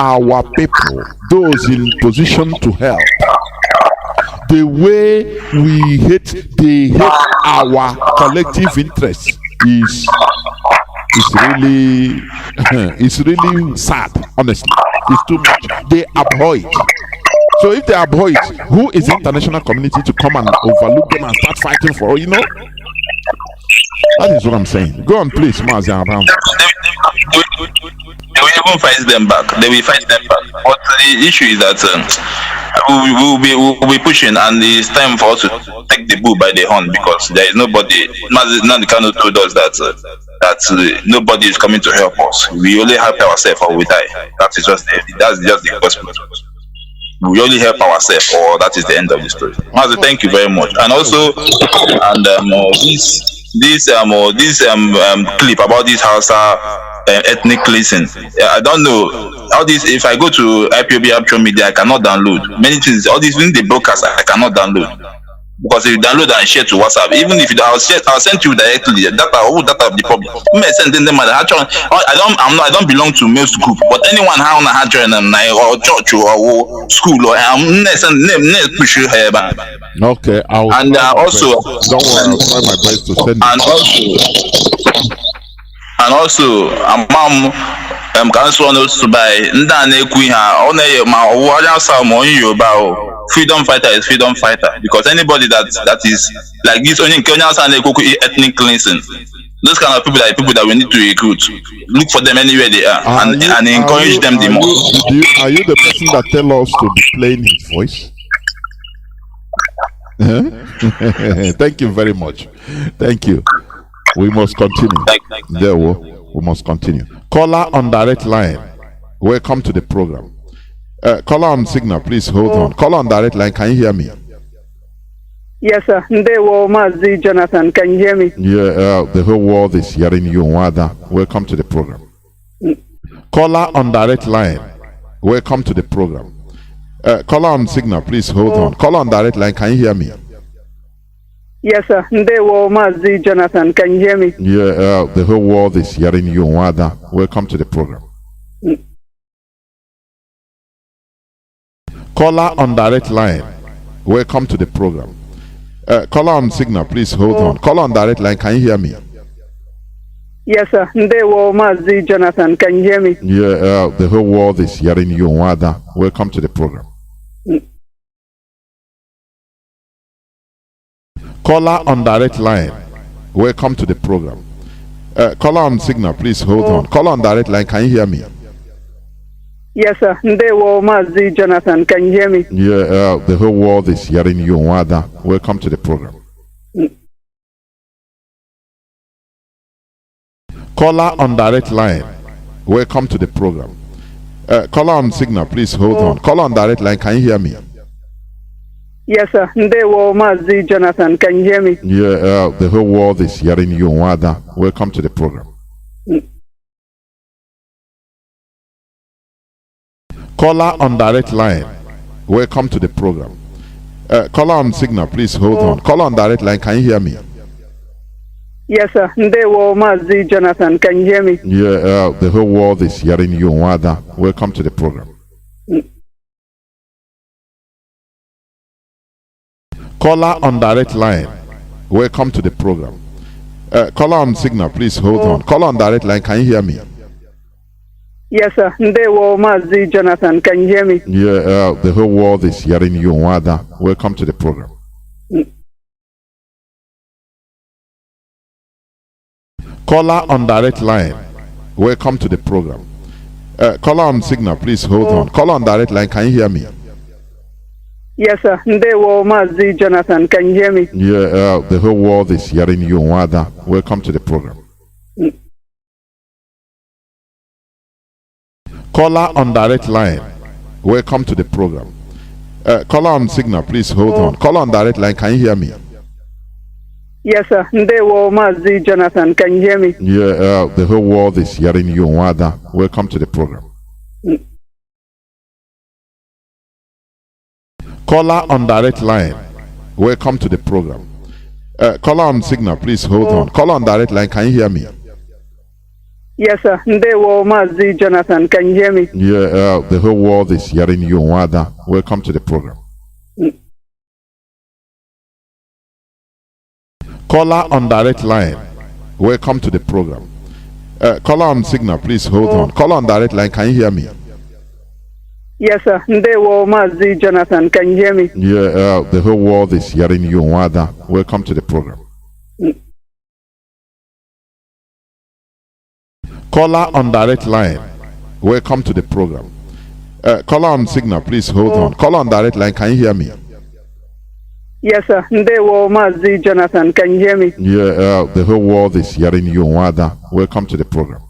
Speaker 4: our people, those in position to help, the way they hate our collective interests is really it's really sad. Honestly, it's too much. They abhor it. So if they abhor it, who is the international community to come and overlook them and start fighting for? You know, that is what I'm saying. Go on, please, Mazi Johnathan.
Speaker 9: They will even fight them back. They will fight them back. But the issue is that we'll be pushing, and it's time for us to take the bull by the horn, because there is nobody. Nnamdi Kanu told us that nobody is coming to help us. We only help ourselves or we die. That's just the gospel. We only help ourselves, or that is the end of the story. Mazi, thank you very much. And also, this clip about this Hausa ethnic cleansing. I don't know all this. If I go to IPOB actual media, I cannot download many things. All these things they broadcast, I cannot download, because if you download and share to WhatsApp, even if I'll send you directly data of the public. Send them actually. I don't belong to most group, but anyone how na join them or church or school or push you here.
Speaker 4: Okay,
Speaker 9: and also
Speaker 4: don't worry, I'll try my best to send it.
Speaker 9: And also, mom, can also buy freedom fighter is freedom fighter, because anybody that is like this only Kenyans ethnic cleansing. Those kind of people that we need to recruit. Look for them anywhere they are, and encourage them the more.
Speaker 4: Are you the person that tell us to be playing his voice? Thank you very much. Thank you. We must continue. There we must continue. Caller on direct line. Welcome to the program. Caller on signal, please hold on. Caller on direct line, can you hear me?
Speaker 10: Yes, sir. Mazi Johnathan, can you hear me?
Speaker 4: Yeah, the whole world is hearing you. Welcome to the program. Caller on direct line. Welcome to the program. Caller on signal, please hold on. Caller on direct line, can you hear me?
Speaker 10: Yes, sir. Mazi Johnathan, can you hear me?
Speaker 4: Yeah, the whole world is hearing you. Welcome to the program. Caller on direct line. Welcome to the program. Caller on signal, please hold on. Caller on direct line, can you hear me?
Speaker 10: Yes, sir. Mazi Johnathan, can you hear me?
Speaker 4: Yeah, the whole world is hearing you. Welcome to the program. Caller on direct line. Welcome to the program. Caller on signal, please hold on. Caller on direct line, can you hear me?
Speaker 10: Yes, sir. Mazi Johnathan, can you hear me?
Speaker 4: Yeah, the whole world is hearing you. Welcome to the program. Caller on direct line. Welcome to the program. Caller on signal, please hold on. Caller on direct line, can you hear me?
Speaker 10: Yes, sir. Mazi Johnathan, can you hear me?
Speaker 4: Yeah, the whole world is hearing you. Welcome to the program. Caller on direct line. Welcome to the program. Caller on signal, please hold on. Caller on direct line, can you hear me?
Speaker 10: Yes, sir. Mazi Johnathan, can you hear me?
Speaker 4: Yeah, the whole world is hearing you. Welcome to the program. Caller on direct line. Welcome to the program. Caller on signal, please hold on. Caller on direct line, can you hear me?
Speaker 10: Yes, sir. Mazi Johnathan, can you hear me?
Speaker 4: Yeah, the whole world is hearing you. Welcome to the program. Caller on direct line. Welcome to the program. Caller on signal, please hold on. Caller on direct line, can you hear me?
Speaker 10: Yes, sir. Mazi Johnathan, can you hear me?
Speaker 4: Yeah, the whole world is hearing you. Welcome to the program. Caller on direct line. Welcome to the program. Caller on signal, please hold on. Caller on direct line, can you hear me?
Speaker 10: Yes, sir. Mazi Johnathan, can you hear me?
Speaker 4: Yeah, the whole world is hearing you. Welcome to the program. Caller on direct line. Welcome to the program. Caller on signal, please hold on. Caller on direct line, can you hear me?
Speaker 10: Yes, sir. Ndewo Mazi Johnathan. Can you hear me?
Speaker 4: Yeah, the whole world is hearing you, Wada. Welcome to the program. Caller on direct line. Welcome to the program. Caller on signal, please hold on. Caller on direct line, can you hear me?
Speaker 10: Yes, sir. Ndewo Mazi Johnathan. Can you hear me?
Speaker 4: Yeah, the whole world is hearing you, Wada. Welcome to the program. Caller on direct line. Welcome to the program. Caller on signal, please hold on. Caller on direct line, can you hear me?
Speaker 10: Yes, sir. Ndewo Mazi Johnathan. Can you hear me?
Speaker 4: Yeah, the whole world is hearing you, Wada. Welcome to the program.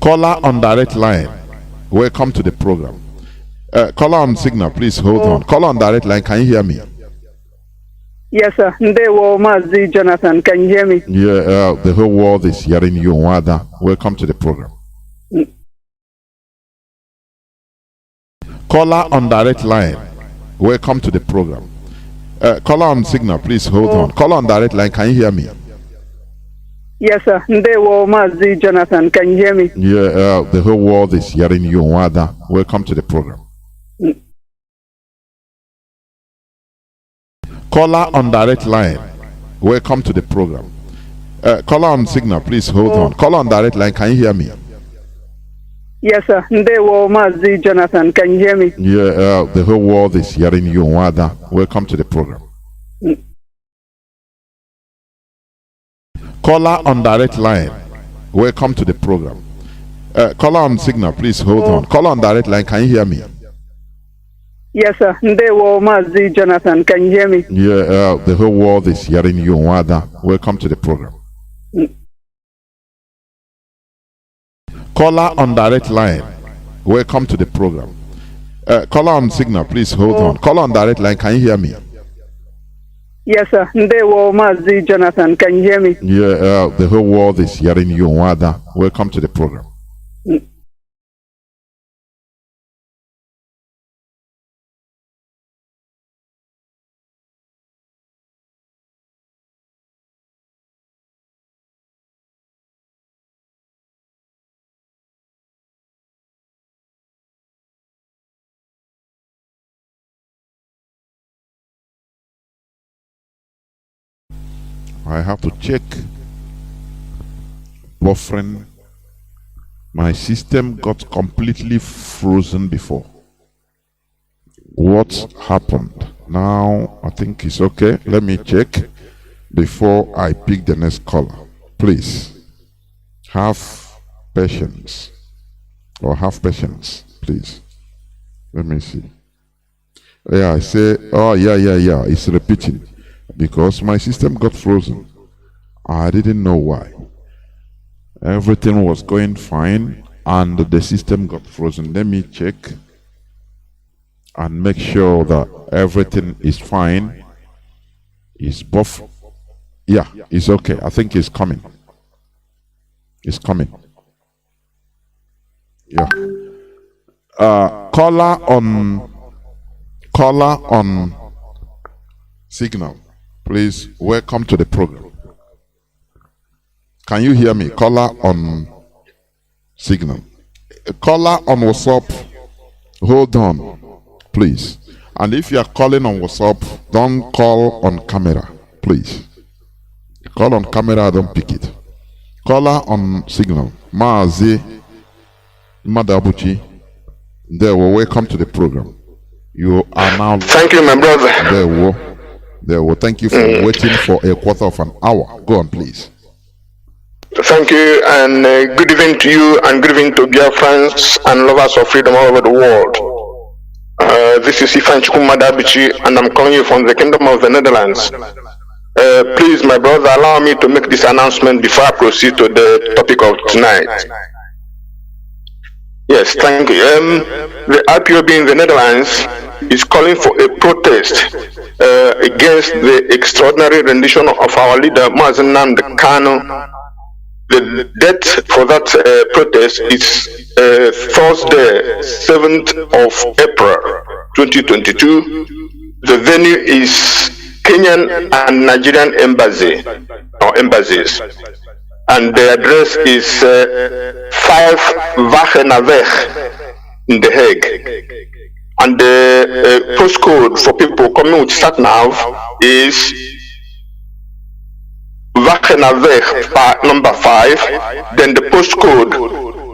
Speaker 4: Caller on direct line. Welcome to the program. Caller on signal, please hold on. Caller on direct line, can you hear me?
Speaker 10: Yes, sir. Ndewo Mazi Johnathan. Can you hear me?
Speaker 4: Yeah, the whole world is hearing you, Wada. Welcome to the program. Caller on direct line. Welcome to the program. Caller on signal, please hold on. Caller on direct line, can you hear me?
Speaker 10: Yes, sir. Ndewo Mazi Johnathan. Can you hear me?
Speaker 4: Yeah, the whole world is hearing you, Wada. Welcome to the program. Caller on direct line. Welcome to the program. Caller on signal, please hold on. Caller on direct line, can you hear me?
Speaker 10: Yes, sir. Ndewo Mazi Johnathan. Can you hear me?
Speaker 4: Yeah, the whole world is hearing you, Wada. Welcome to the program. Caller on direct line. Welcome to the program. Caller on signal, please hold on. Caller on direct line, can you hear me?
Speaker 10: Yes, sir. Ndewo Mazi Johnathan. Can you hear me?
Speaker 4: Yeah, the whole world is hearing you, Wada. Welcome to the program. Caller on direct line. Welcome to the program. Caller on signal, please hold on. Caller on direct line, can you hear me?
Speaker 10: Yes, sir. Ndewo Mazi Johnathan. Can you hear me?
Speaker 4: Yeah, the whole world is hearing you, Wada. Welcome to the program. I have to check buffering. My system got completely frozen before. What happened? Now I think it's okay. Let me check before I pick the next caller. Please have patience, or have patience, please. Let me see. Yeah, I say, oh yeah, it's repeating because my system got frozen. I didn't know why. Everything was going fine and the system got frozen. Let me check and make sure that everything is fine. Is buff? Yeah, it's okay. I think it's coming. It's coming. Yeah. Caller on signal, please. Welcome to the program. Can you hear me? Caller on signal. Caller on WhatsApp, hold on, please. And if you are calling on WhatsApp, don't call on camera, please. Call on camera, don't pick it. Caller on signal, Mazi Madabuchi. There, welcome to the program. You are now.
Speaker 1: Thank you, my brother.
Speaker 4: There, thank you for waiting for a quarter of an hour. Go on, please.
Speaker 1: Thank you, and good evening to you, and good evening to Biafrans and lovers of freedom all over the world. This is Ifan Chukumadabichi, and I'm calling you from the Kingdom of the Netherlands. Please, my brother, allow me to make this announcement before I proceed to the topic of tonight. Yes, thank you. The IPOB in the Netherlands is calling for a protest against the extraordinary rendition of our leader, Mazi Kanu. The date for that protest is Thursday, 7th of April 2022. The venue is Kenyan and Nigerian Embassy, or embassies. And the address is 5 Wagenaweg in The Hague. And the postcode for people coming with SatNav is Wagenaweg number 5. Then the postcode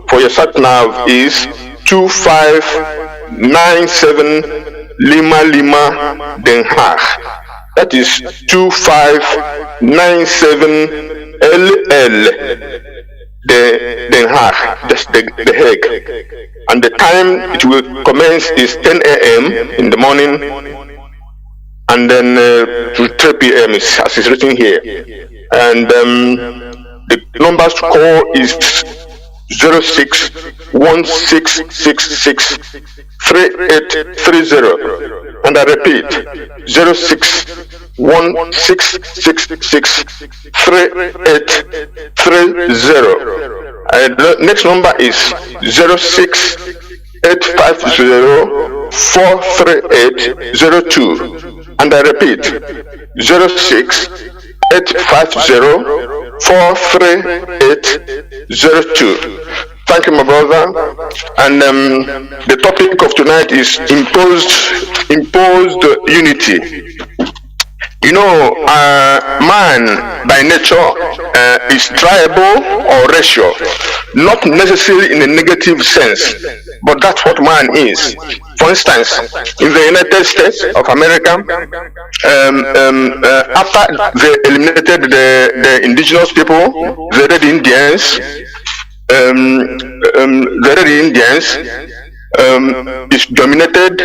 Speaker 1: for your SatNav is 2597 Lima Lima Den Haag. That is 2597 LL Den Haag. That's the Hague. And the time it will commence is 10 a.m. in the morning, and then to 3 p.m. as is written here. And the numbers to call is 0616663830. And I repeat, 0616663830. The next number is 06850-43802. And I repeat, 06850-43802. Thank you, my brother. And the topic of tonight is imposed unity. You know, man by nature is tribal or racial, not necessarily in a negative sense, but that's what man is. For instance, in the United States of America, after they eliminated the indigenous people, the Red Indians, is dominated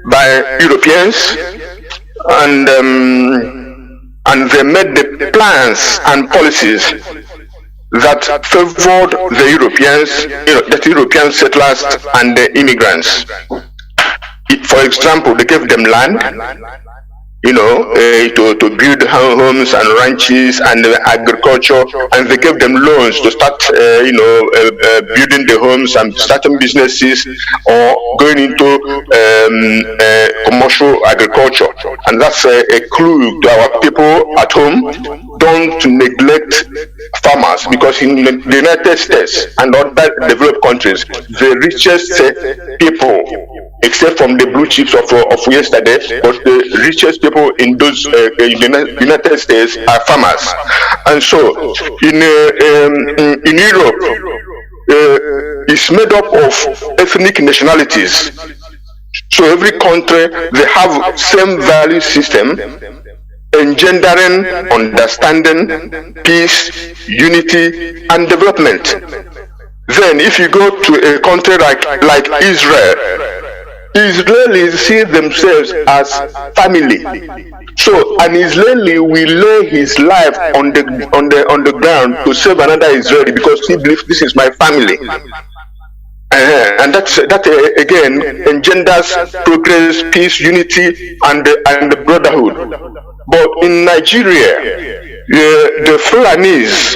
Speaker 1: by Europeans, and they made the plans and policies that favored the Europeans, the European settlers and the immigrants. For example, they gave them land, to build homes and ranches and agriculture, and they gave them loans to start, building the homes and starting businesses or going into commercial agriculture. And that's a clue to our people at home. Don't neglect farmers, because in the United States and other developed countries, the richest people, except from the blue chips of yesterday, but the richest people in those United States are farmers. And so in Europe, it's made up of ethnic nationalities. So every country, they have same value system, engendering understanding, peace, unity, and development. Then if you go to a country like Israel, Israelis see themselves as family. So an Israeli will lay his life on the ground to save another Israeli, because he believes this is my family. And that again engenders progress, peace, unity, and the brotherhood. But in Nigeria, the Fulanis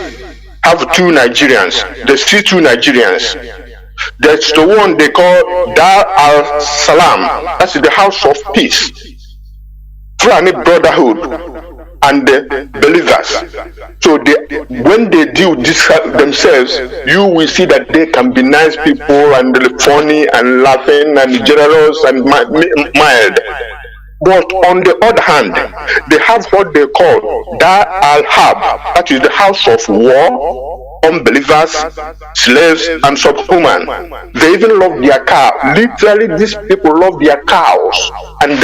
Speaker 1: have two Nigerians. There's still two Nigerians. That's the one they call Dar al-Salam. That's the house of peace. Fulani brotherhood and the believers. So when they do this themselves, you will see that they can be nice people and funny and laughing and generous and mild. But on the other hand, they have what they call Dar al-Harb. That is the house of war, unbelievers, slaves, and subhuman. They even love their cow. Literally, these people love their cows and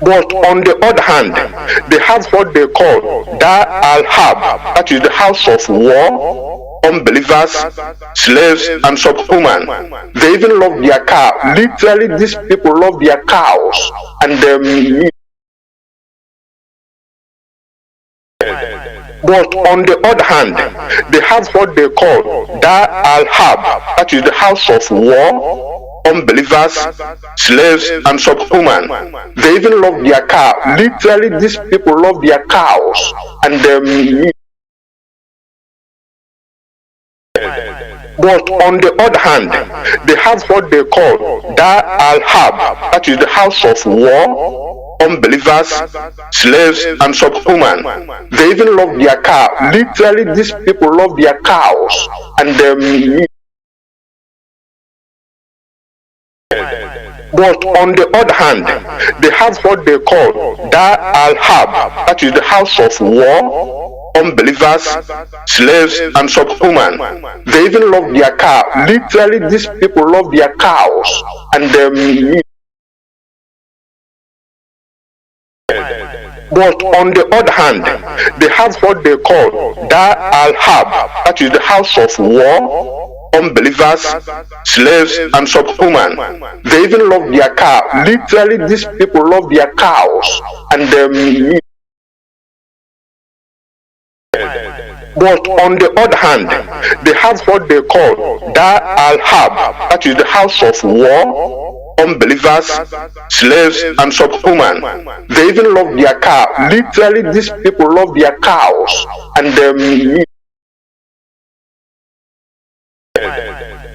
Speaker 1: But on the other hand, they have what they call Dar al-Harb. That is the house of war, unbelievers, slaves, and subhuman. They even love their cow. Literally, these people love their cows and But on the other hand, they have what they call Dar al-Harb. That is the house of war, unbelievers, slaves, and subhuman. They even love their cow. Literally, these people love their cows and But on the other hand, they have what they call Dar al-Harb, that is the house of war, unbelievers, slaves, and subhuman. They even love their cow. Literally, these people love their cows and but on the other hand, they have what they call Dar al-Harb, that is the house of war, unbelievers, slaves, and subhuman. They even love their cow. Literally, these people love their cows and but on the other hand, they have what they call Dar al-Harb, that is the house of war, unbelievers, slaves, and subhuman. They even love their cow. Literally, these people love their cows and but on the other hand, they have what they call Dar al-Harb, that is the house of war, unbelievers, slaves, and subhuman. They even love their cow. Literally, these people love their cows and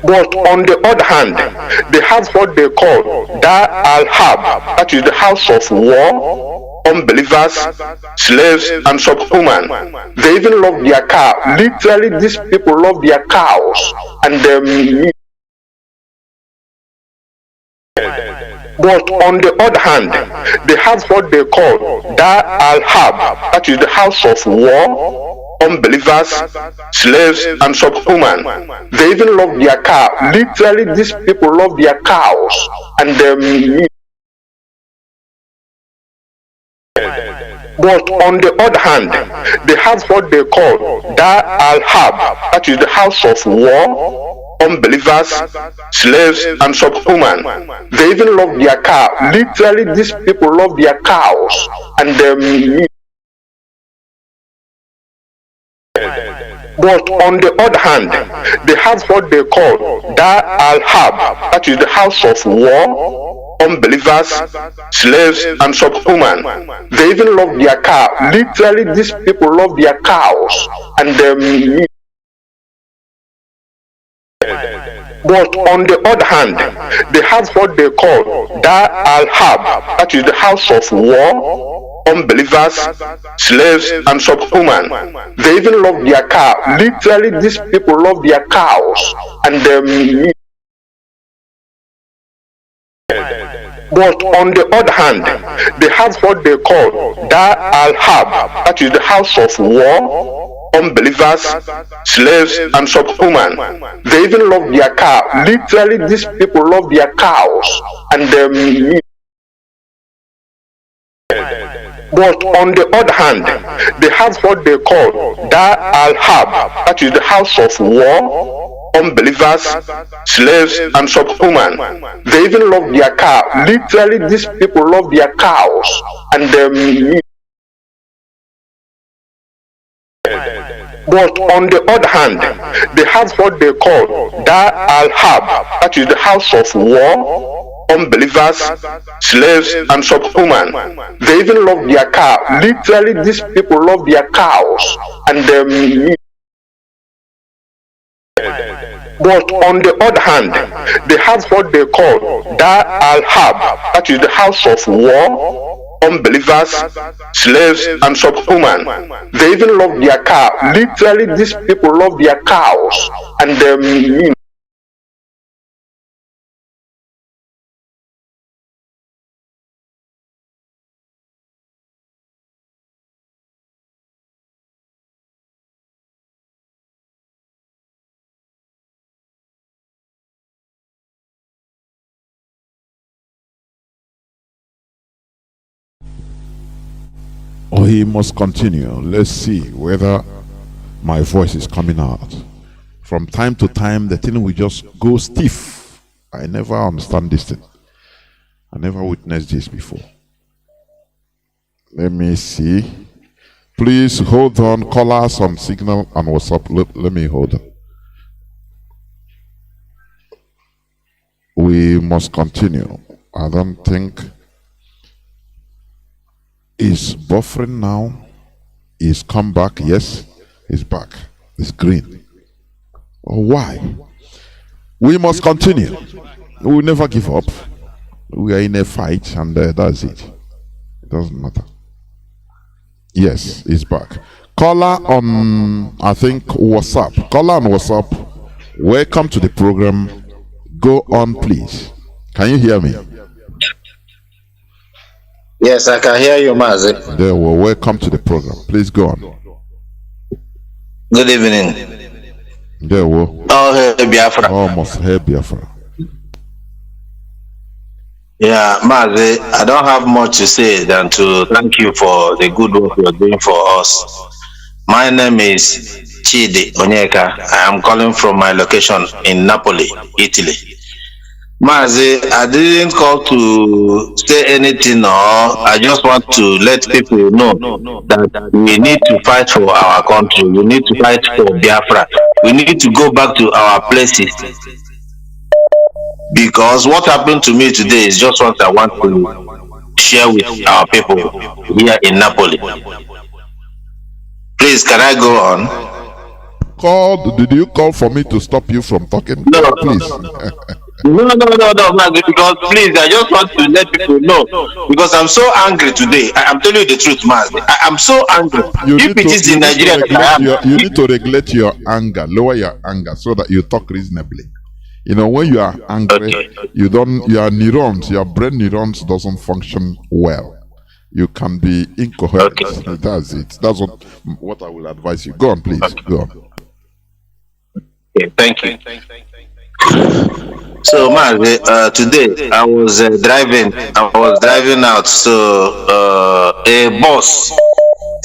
Speaker 1: but on the other hand, they have what they call Dar al-Harb, that is the house of war, unbelievers, slaves, and subhuman. They even love their cow. Literally, these people love their cows and but on the other hand, they have what they call Dar al-Harb, that is the house of war, unbelievers, slaves, and subhuman. They even love their cow. Literally, these people love their cows and but on the other hand, they have what they call Dar al-Harb, that is the house of war, unbelievers, slaves, and subhuman. They even love their cow. Literally, these people love their cows and but on the other hand, they have what they call Dar al-Harb, that is the house of war, unbelievers, slaves, and subhuman. They even love their cow. Literally, these people love their cows and but on the other hand, they have what they call Dar al-Harb, that is the house of war, unbelievers, slaves, and subhuman. They even love their cow. Literally, these people love their cows and but on the other hand, they have what they call Dar al-Harb, that is the house of war, unbelievers, slaves, and subhuman. They even love their cow. Literally, these people love their cows and but on the other hand, they have what they call Dar al-Harb, that is the house of war, unbelievers, slaves, and subhuman. They even love their cow. Literally, these people love their cows and but on the other hand, they have what they call Dar al-Harb, that is the house of war, unbelievers, slaves, and subhuman. They even love their cow. Literally, these people love their cows and but on the other hand, they have what they call Dar al-Harb, that is the house of war, unbelievers, slaves, and subhuman. They even love their cow. Literally, these people love their cows and
Speaker 4: or he must continue. Let's see whether my voice is coming out. From time to time, the thing will just go stiff. I never understand this thing. I never witnessed this before. Let me see. Please hold on. Call us on Signal and WhatsApp. Let me hold on. We must continue. I don't think is buffering now. Is come back. Yes, it's back. It's green. Oh, why? We must continue. We will never give up. We are in a fight, and that's it. It doesn't matter. Yes, it's back. Caller on, I think, WhatsApp. Caller on WhatsApp. Welcome to the program. Go on, please. Can you hear me?
Speaker 11: Yes, I can hear you, Mazi.
Speaker 4: There, well, welcome to the program. Please go on.
Speaker 11: Good evening.
Speaker 4: There, well.
Speaker 11: All hail Biafra.
Speaker 4: Almost hail Biafra.
Speaker 11: Yeah, Mazi, I don't have much to say than to thank you for the good work you're doing for us. My name is Chidi Onyeka. I am calling from my location in Napoli, Italy. Mazi, I didn't call to say anything, or I just want to let people know that we need to fight for our country. We need to fight for Biafra. We need to go back to our places. Because what happened to me today is just what I want to share with our people here in Napoli. Please, can I go on?
Speaker 4: Did you call for me to stop you from talking?
Speaker 11: No,
Speaker 4: please.
Speaker 11: No, because please, I just want to let people know, because I'm so angry today. I'm telling you the truth, Mazi. I'm so angry. If it is in Nigeria,
Speaker 4: you need to regulate your anger, lower your anger, so that you talk reasonably. You know, when you are angry, your neurons, your brain neurons doesn't function well. You can be incoherent. That's it. That's what I will advise you. Go on, please. Go on.
Speaker 11: Okay, thank you. So, Mazi, today I was driving out. So, a bus.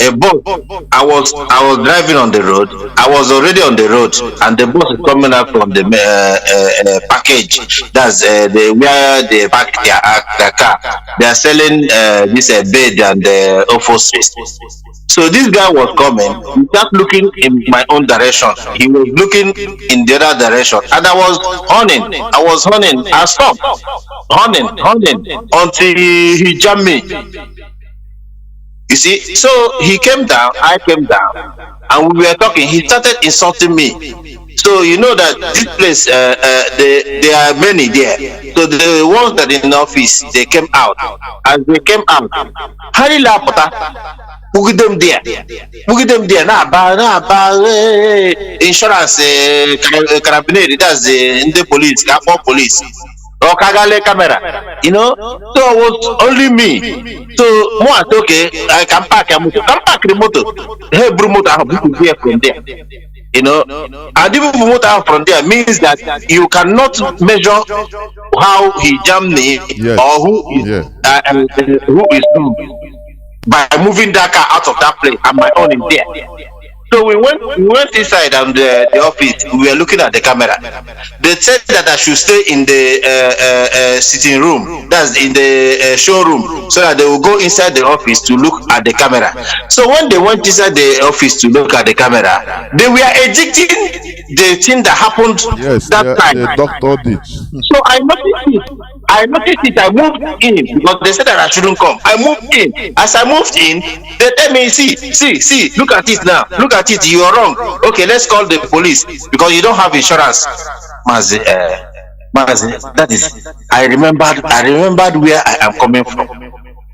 Speaker 11: I was driving on the road. I was already on the road, and the bus is coming out from the package. That's where they pack their car. They are selling this bed and Hausa-Service. So this guy was coming. He started looking in my own direction. He was looking in the other direction, and I was honning. I stopped honning until he jammed me. You see, so he came down, I came down, and we were talking. He started insulting me. So you know that this place, there are many there. So the ones that in the office, they came out. As they came out, Hari Lapota, put them there. Insurance, carabineri, that's the police, police. Or Kagale camera, you know. So it was only me. So more okay, I can park the motor. Hey, motor, I have to hear from there. You know, and even motor from there means that you cannot measure how he jammed me, or who is who by moving that car out of that place and my own in there. So we went inside and the office. We were looking at the camera. They said that I should stay in the sitting room, that's in the showroom, so that they will go inside the office to look at the camera. So when they went inside the office to look at the camera, they were ejecting the thing that happened that time.
Speaker 4: The doctor did.
Speaker 11: So I noticed it. I moved in because they said that I shouldn't come. I moved in. As I moved in, they tell me, see, look at it now. Look at it. You are wrong. Okay, let's call the police because you don't have insurance. Mazi, that is. I remembered where I am coming from.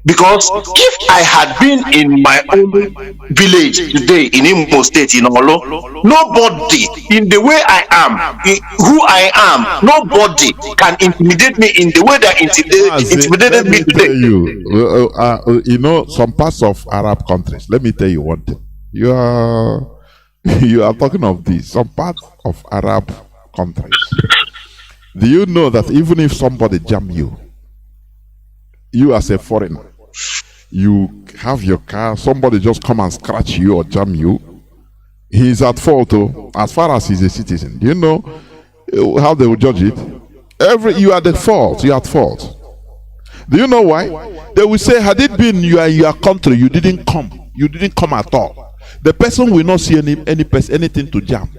Speaker 11: Because if I had been in my own village today in Imo State, in Olo, nobody in the way I am, who I am, nobody can intimidate me in the way that intimidated me today.
Speaker 4: You know, some parts of Arab countries, let me tell you one thing. You are talking of this. Some parts of Arab countries. Do you know that even if somebody jam you as a foreigner, you have your car, somebody just come and scratch you or jam you, he's at fault as far as he's a citizen. Do you know how they will judge it? You are at fault. Do you know why? They will say, had it been your country, you didn't come at all. The person will not see anything to jam.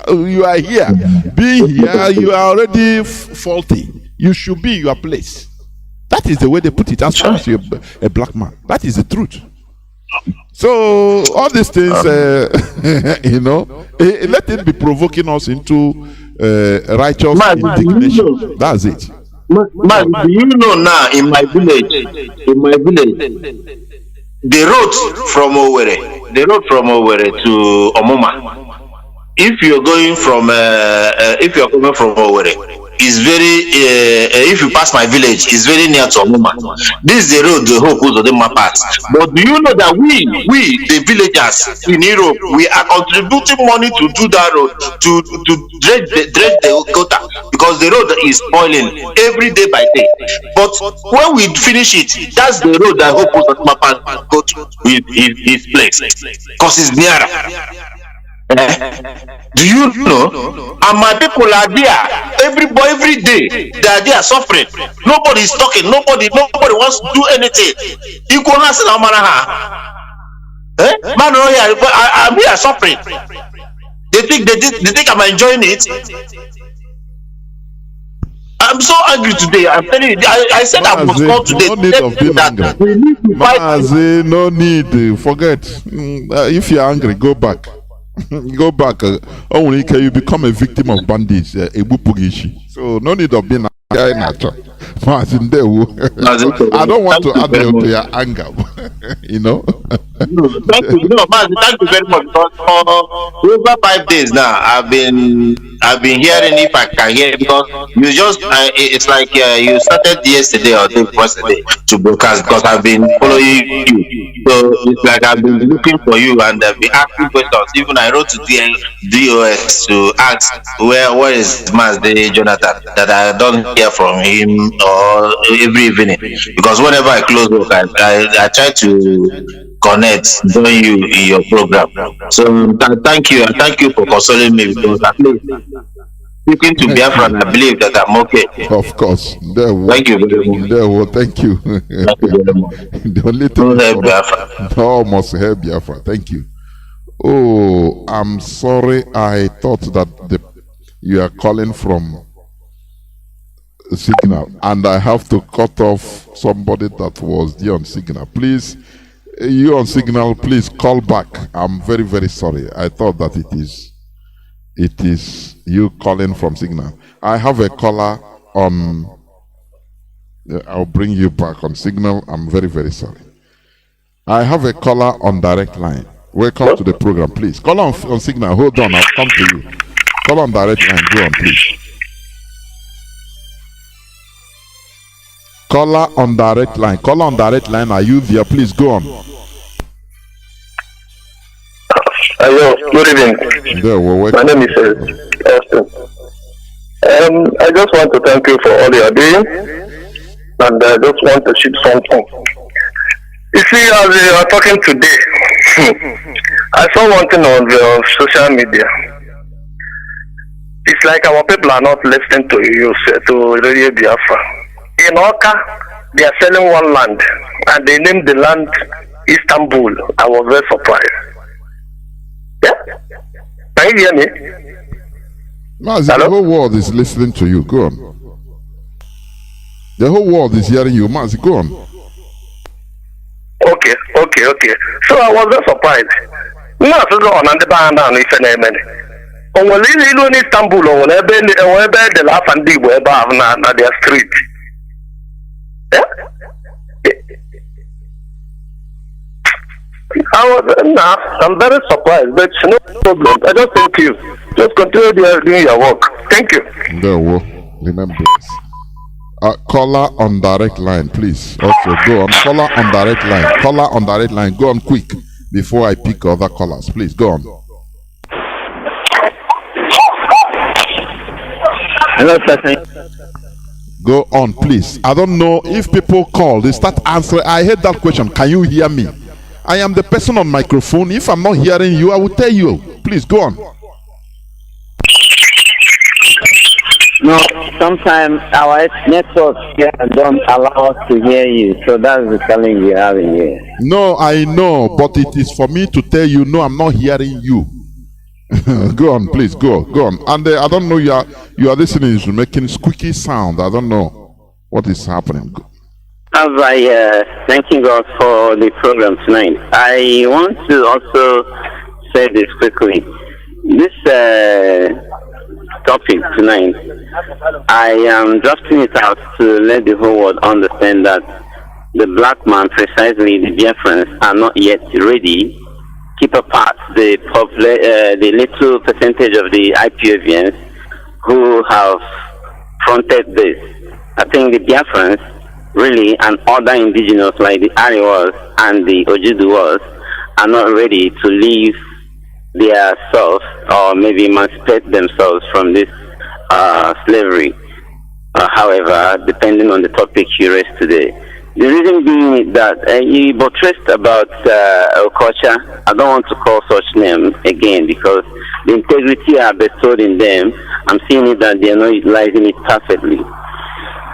Speaker 4: You are here. Being here, you are already faulty. You should be in your place. That is the way they put it. As far as you're a black man, that is the truth. So all these things, you know, let it be provoking us into righteous indignation. That's it.
Speaker 11: Man, do you know now in my village, the road from Owerri to Omuma, if you're going from if you're coming from Owerri, is very if you pass my village, it's very near to Omuma. This is the road the whole goes to the part. But do you know that we the villagers in Europe, we are contributing money to do that road, to dredge the gutter, because the road is spoiling every day by day. But when we finish it, that's the road that whole goes to the part go to his place, because it's nearer. Do you know? And my people are there every day. They are there suffering. Nobody is talking. Nobody wants to do anything. You go and say, man, I'm here suffering. They think I'm enjoying it. I'm so angry today. I'm telling you. I said I must call today.
Speaker 4: No need of being angry. Mazi, no need. Forget. If you're angry, go back. Go back. Only can you become a victim of bandits. So no need of being angry. I don't want to add to your anger. You know.
Speaker 11: Thank you. No, man, thank you very much. For over 5 days now, I've been hearing, if I can hear, because you just it's like you started yesterday or the first day to broadcast, because I've been following you. So it's like I've been looking for you and I've been asking questions. Even I wrote to DOS to ask where is Mazi Johnathan, that I don't hear from him or every evening, because whenever I close work, I try to connect, join you in your program. So thank you for consoling me, because at least speaking to Biafra, I believe that I'm okay.
Speaker 4: Of course.
Speaker 11: Thank you very much.
Speaker 4: Thank you.
Speaker 11: Thank you very much.
Speaker 4: The only thing almost help Biafra. Thank you. Oh, I'm sorry. I thought that you are calling from Signal, and I have to cut off somebody that was there on Signal. Please, you on Signal, please call back. I'm very, very sorry. I thought that it is you calling from Signal. I have a caller on. I'll bring you back on Signal. I'm very, very sorry. I have a caller on direct line. Welcome to the program, please. Call on Signal. Hold on, I'll come to you. Call on direct line. Go on, please. Caller on direct line. Caller on direct line. Are you there? Please go on.
Speaker 1: Hello, good evening.
Speaker 4: My
Speaker 1: name is Austin. I just want to thank you for all you are doing, and I just want to share something. You see, as you are talking today, I saw one thing on the social media. It's like our people are not listening to you, to Radio Biafra. In Oka, they are selling one land, and they named the land Istanbul. I was very surprised. Yeah? Can you hear me?
Speaker 4: Mazi, the whole world is listening to you. Go on. The whole world is hearing you. Mazi, go on.
Speaker 1: Okay. So I was very surprised. No, so go on, and the band down if an amen. On the little in Istanbul, on the laugh and deep web na their street. Yeah? I'm very surprised, but no problem. I just thank you. Just continue doing your work. Thank you.
Speaker 4: Remember this. Caller on direct line, please. Also, go on. Caller on direct line. Caller on direct line. Go on quick before I pick other callers. Please, go on.
Speaker 12: Hello, sir.
Speaker 4: Go on, please. I don't know if people call, they start answering. I heard that question. Can you hear me? I am the person on microphone. If I'm not hearing you, I will tell you. Please, go on.
Speaker 12: No, sometimes our network here don't allow us to hear you. So that's the challenge we're having here.
Speaker 4: No, I know, but it is for me to tell you, no, I'm not hearing you. Go on, please, go on. And I don't know, you are listening, you're making squeaky sound. I don't know what is happening.
Speaker 12: As I thanking God for the program tonight, I want to also say this quickly. This topic tonight. I am drafting it out to let the whole world understand that the black man, precisely the Biafrans, are not yet ready. Keep apart the little percentage of the IPOVians who have fronted this. I think the Biafrans, really, and other indigenous like the Ariwas and the Ojuduwas are not ready to leave their self or maybe emancipate themselves from this slavery. However, depending on the topic you raised today. The reason being that you buttressed about culture. I don't want to call such names again because the integrity are bestowed in them. I'm seeing it that they are not utilizing it perfectly.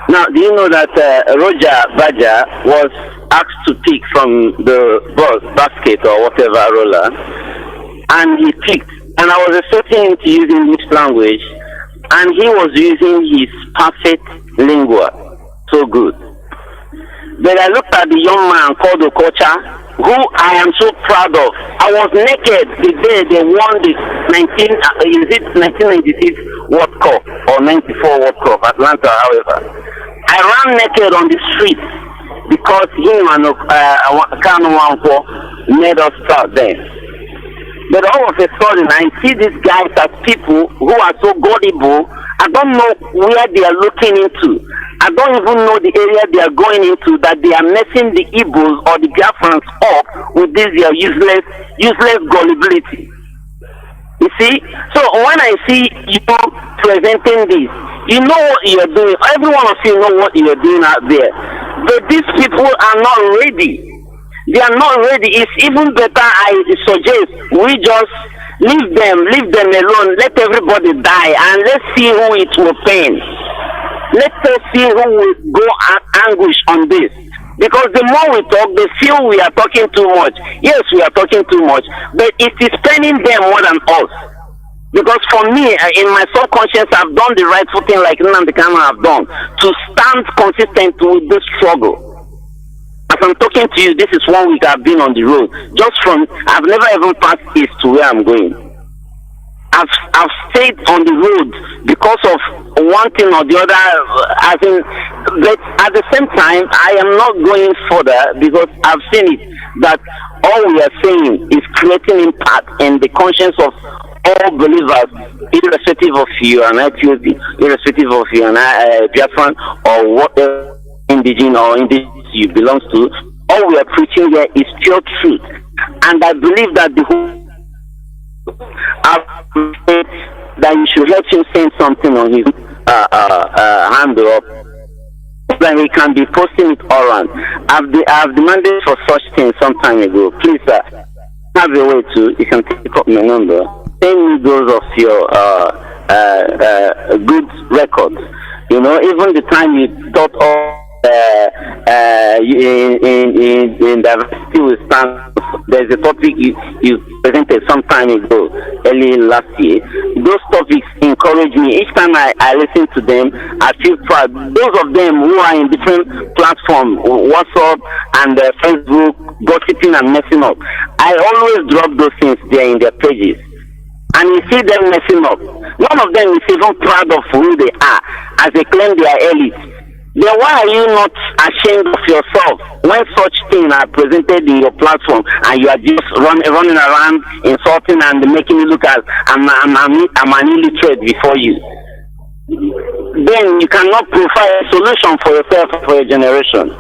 Speaker 12: Now, do you know that Roger Baja was asked to pick from the basket or whatever roller, and he picked, and I was expecting him to use English language, and he was using his perfect lingua, so good. But I looked at the young man called Okocha, who I am so proud of. I was naked the day they won the 1996 World Cup or 94 World Cup, Atlanta, however. I ran naked on the street because him and Kanu made us proud then. But all of a sudden, I see these guys as people who are so gullible. I don't know where they are looking into. I don't even know the area they are going into, that they are messing the Igbos or the Biafrans up with this their useless gullibility. You see? So when I see you presenting this, you know what you're doing. Every one of you know what you're doing out there. But these people are not ready. They are not ready. It's even better, I suggest, we just leave them alone, let everybody die, and let's see who it will pain. Let us see who will go anguish on this. Because the more we talk, they feel we are talking too much. Yes, we are talking too much, but it is paining them more than us. Because for me, in my subconscious, I've done the right thing like Nnamdi have done, to stand consistent with this struggle. As I'm talking to you, this is 1 week I've been on the road. I've never even passed east to where I'm going. I've stayed on the road because of one thing or the other. But at the same time, I am not going further because I've seen it that all we are saying is creating impact in the conscience of all believers, irrespective of you and IPOB, irrespective of you and Biafran or whatever indigenous you belong to. All we are preaching here is pure truth, and I believe that the whole that you should help him send something on his handle up, then he can be posting it all around. I've demanded for such things some time ago. Please, have a way to, you can pick up my number. Send me those of your good records. You know, even the time you thought of in diversity will stand. There's a topic you presented some time ago, early last year. Those topics encourage me. Each time I listen to them, I feel proud. Those of them who are in different platforms, WhatsApp and Facebook, gossiping and messing up, I always drop those things there in their pages. And you see them messing up. None of them is even proud of who they are, as they claim they are elite. Then why are you not ashamed of yourself when such things are presented in your platform and you are just running around insulting and making you look as I'm an illiterate before you? Then you cannot provide a solution for yourself and for your generation.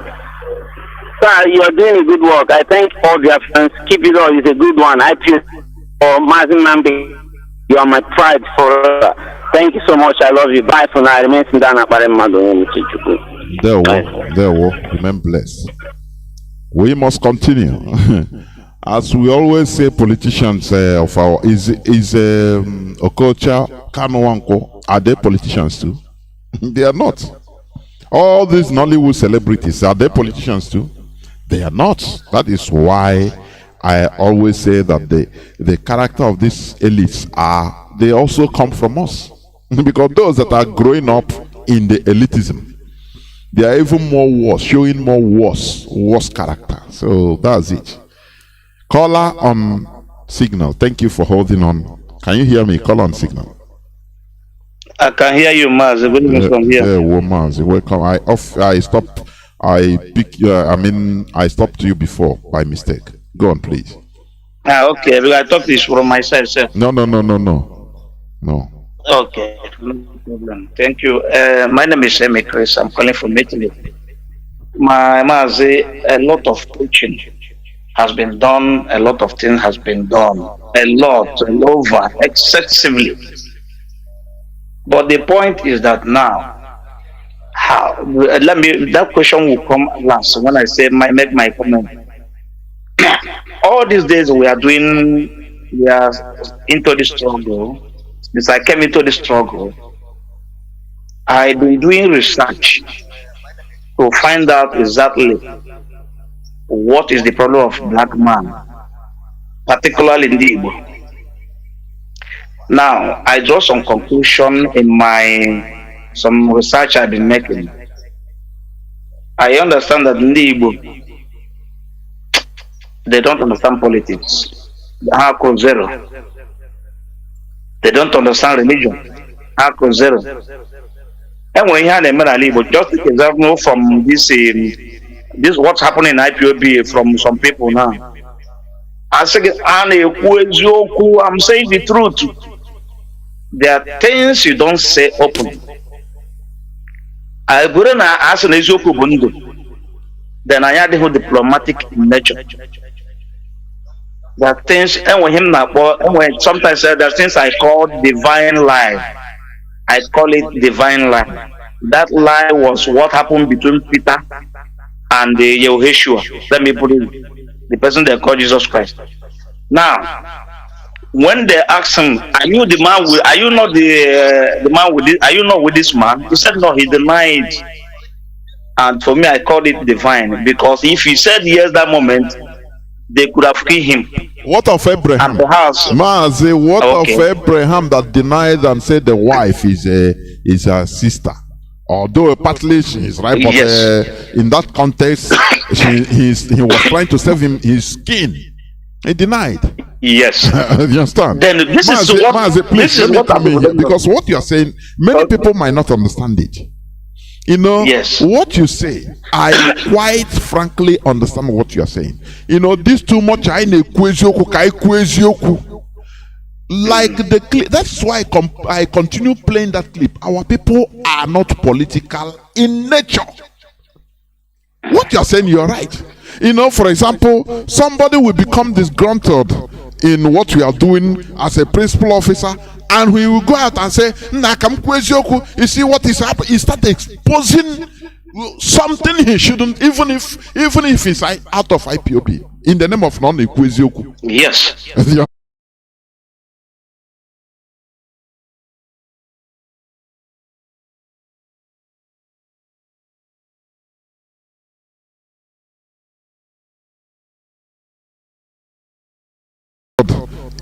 Speaker 12: Sir, you are doing a good work. I thank all your friends. Keep it up. It's a good one. I feel for Mazi Johnathan. You are my pride forever. Thank you so much. I love you. Bye for now. I remain
Speaker 4: There we remain blessed. We must continue. As we always say, politicians of our Okocha, Kanu, are they politicians too? They are not. All these Nollywood celebrities, are they politicians too? They are not. That is why I always say that the character of these elites they also come from us. Because those that are growing up in the elitism, they are even more worse, showing more worse character. So that's it. Caller on signal. Thank you for holding on. Can you hear me? Call on signal.
Speaker 13: I can hear you, Mazi. Good evening from here.
Speaker 4: Yeah, well, Mazi, welcome. I stopped. I stopped you before by mistake. Go on, please.
Speaker 13: Okay. I talk this from my side, sir.
Speaker 4: No.
Speaker 13: Okay, no problem. Thank you. My name is Emi Chris. I'm calling from Italy. My Mazi, a lot of preaching has been done. A lot of things has been done. A lot, all over, excessively. But the point is that now, how? That question will come last when I say make my comment. All these days we are into the struggle. Since I came into the struggle, I've been doing research to find out exactly what is the problem of black man, particularly in the Igbo. Now, I draw some conclusion in some research I've been making. I understand that in the Igbo, they don't understand politics. Zero. They don't understand religion. Zero. And when you have a just take example from this what's happening in IPOB from some people now. I'm saying the truth. There are things you don't say openly. I wouldn't ask an Ezioku Bundu. Then I had the diplomatic nature. There are things, and when sometimes there are things I call divine lie. I call it divine lie. That lie was what happened between Peter and Yehoshua. Let me put it, the person they call Jesus Christ. Now, when they asked him, "Are you the man? Are you not the man with this? Are you not with this man?" He said, "No." He denied. And for me, I called it divine, because if he said yes that moment, they could have killed him.
Speaker 4: What of Abraham?
Speaker 13: At the house.
Speaker 4: Mazi, what of Abraham that denied and said the wife is a sister? Although partly she is right, but in that context, he was trying to save him his skin. He denied.
Speaker 13: Yes.
Speaker 4: You understand?
Speaker 13: Then this
Speaker 4: Mazi,
Speaker 13: is what.
Speaker 4: Mazi, please
Speaker 13: This is
Speaker 4: let me
Speaker 13: what
Speaker 4: come in here, because what you are saying, many people might not understand it. You know, what you say, I quite frankly understand what you are saying. You know, this too much, like the clip. That's why I continue playing that clip. Our people are not political in nature. What you are saying, you are right. You know, for example, somebody will become disgruntled in what we are doing as a principal officer, and we will go out and say, you see what is happening? He start exposing something he shouldn't, even if he's out of IPOB, in the name of non-Ekwezioku.
Speaker 13: Yes.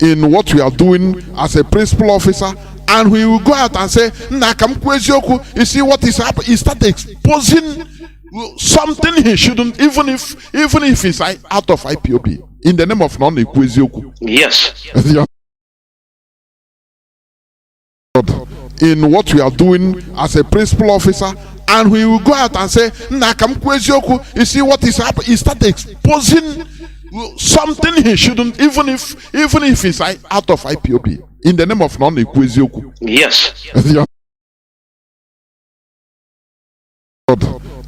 Speaker 4: In what we are doing as a principal officer, and we will go out and say, you see what is happening? He start exposing something he shouldn't, even if he's out of IPOB, in the name of non-Ekwezioku.
Speaker 13: Yes.
Speaker 4: In what we are doing as a principal officer, and we will go out and say, you see what is happening? He start exposing something he shouldn't, even if he's out of IPOB, in the name of non-Ekwezioku.
Speaker 13: Yes.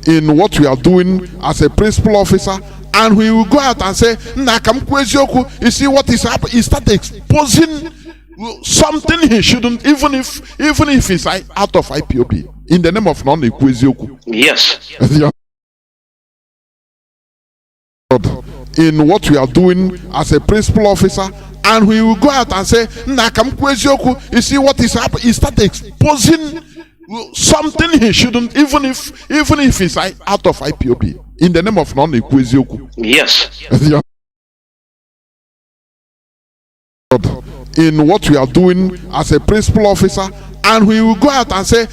Speaker 4: In what we are doing as a principal officer, and we will go out and say, you see what is happening? He start exposing something he shouldn't, even if he's out of IPOB, in the name of non-Ekwezioku.
Speaker 13: Yes.
Speaker 4: In what we are doing as a principal officer, and we will go out and say, you see what is happening? He start exposing something he shouldn't, even if he's out of IPOB, in the name of non-Ekwezioku.
Speaker 13: Yes.
Speaker 4: In what we are doing as a principal officer, and we will go out and say,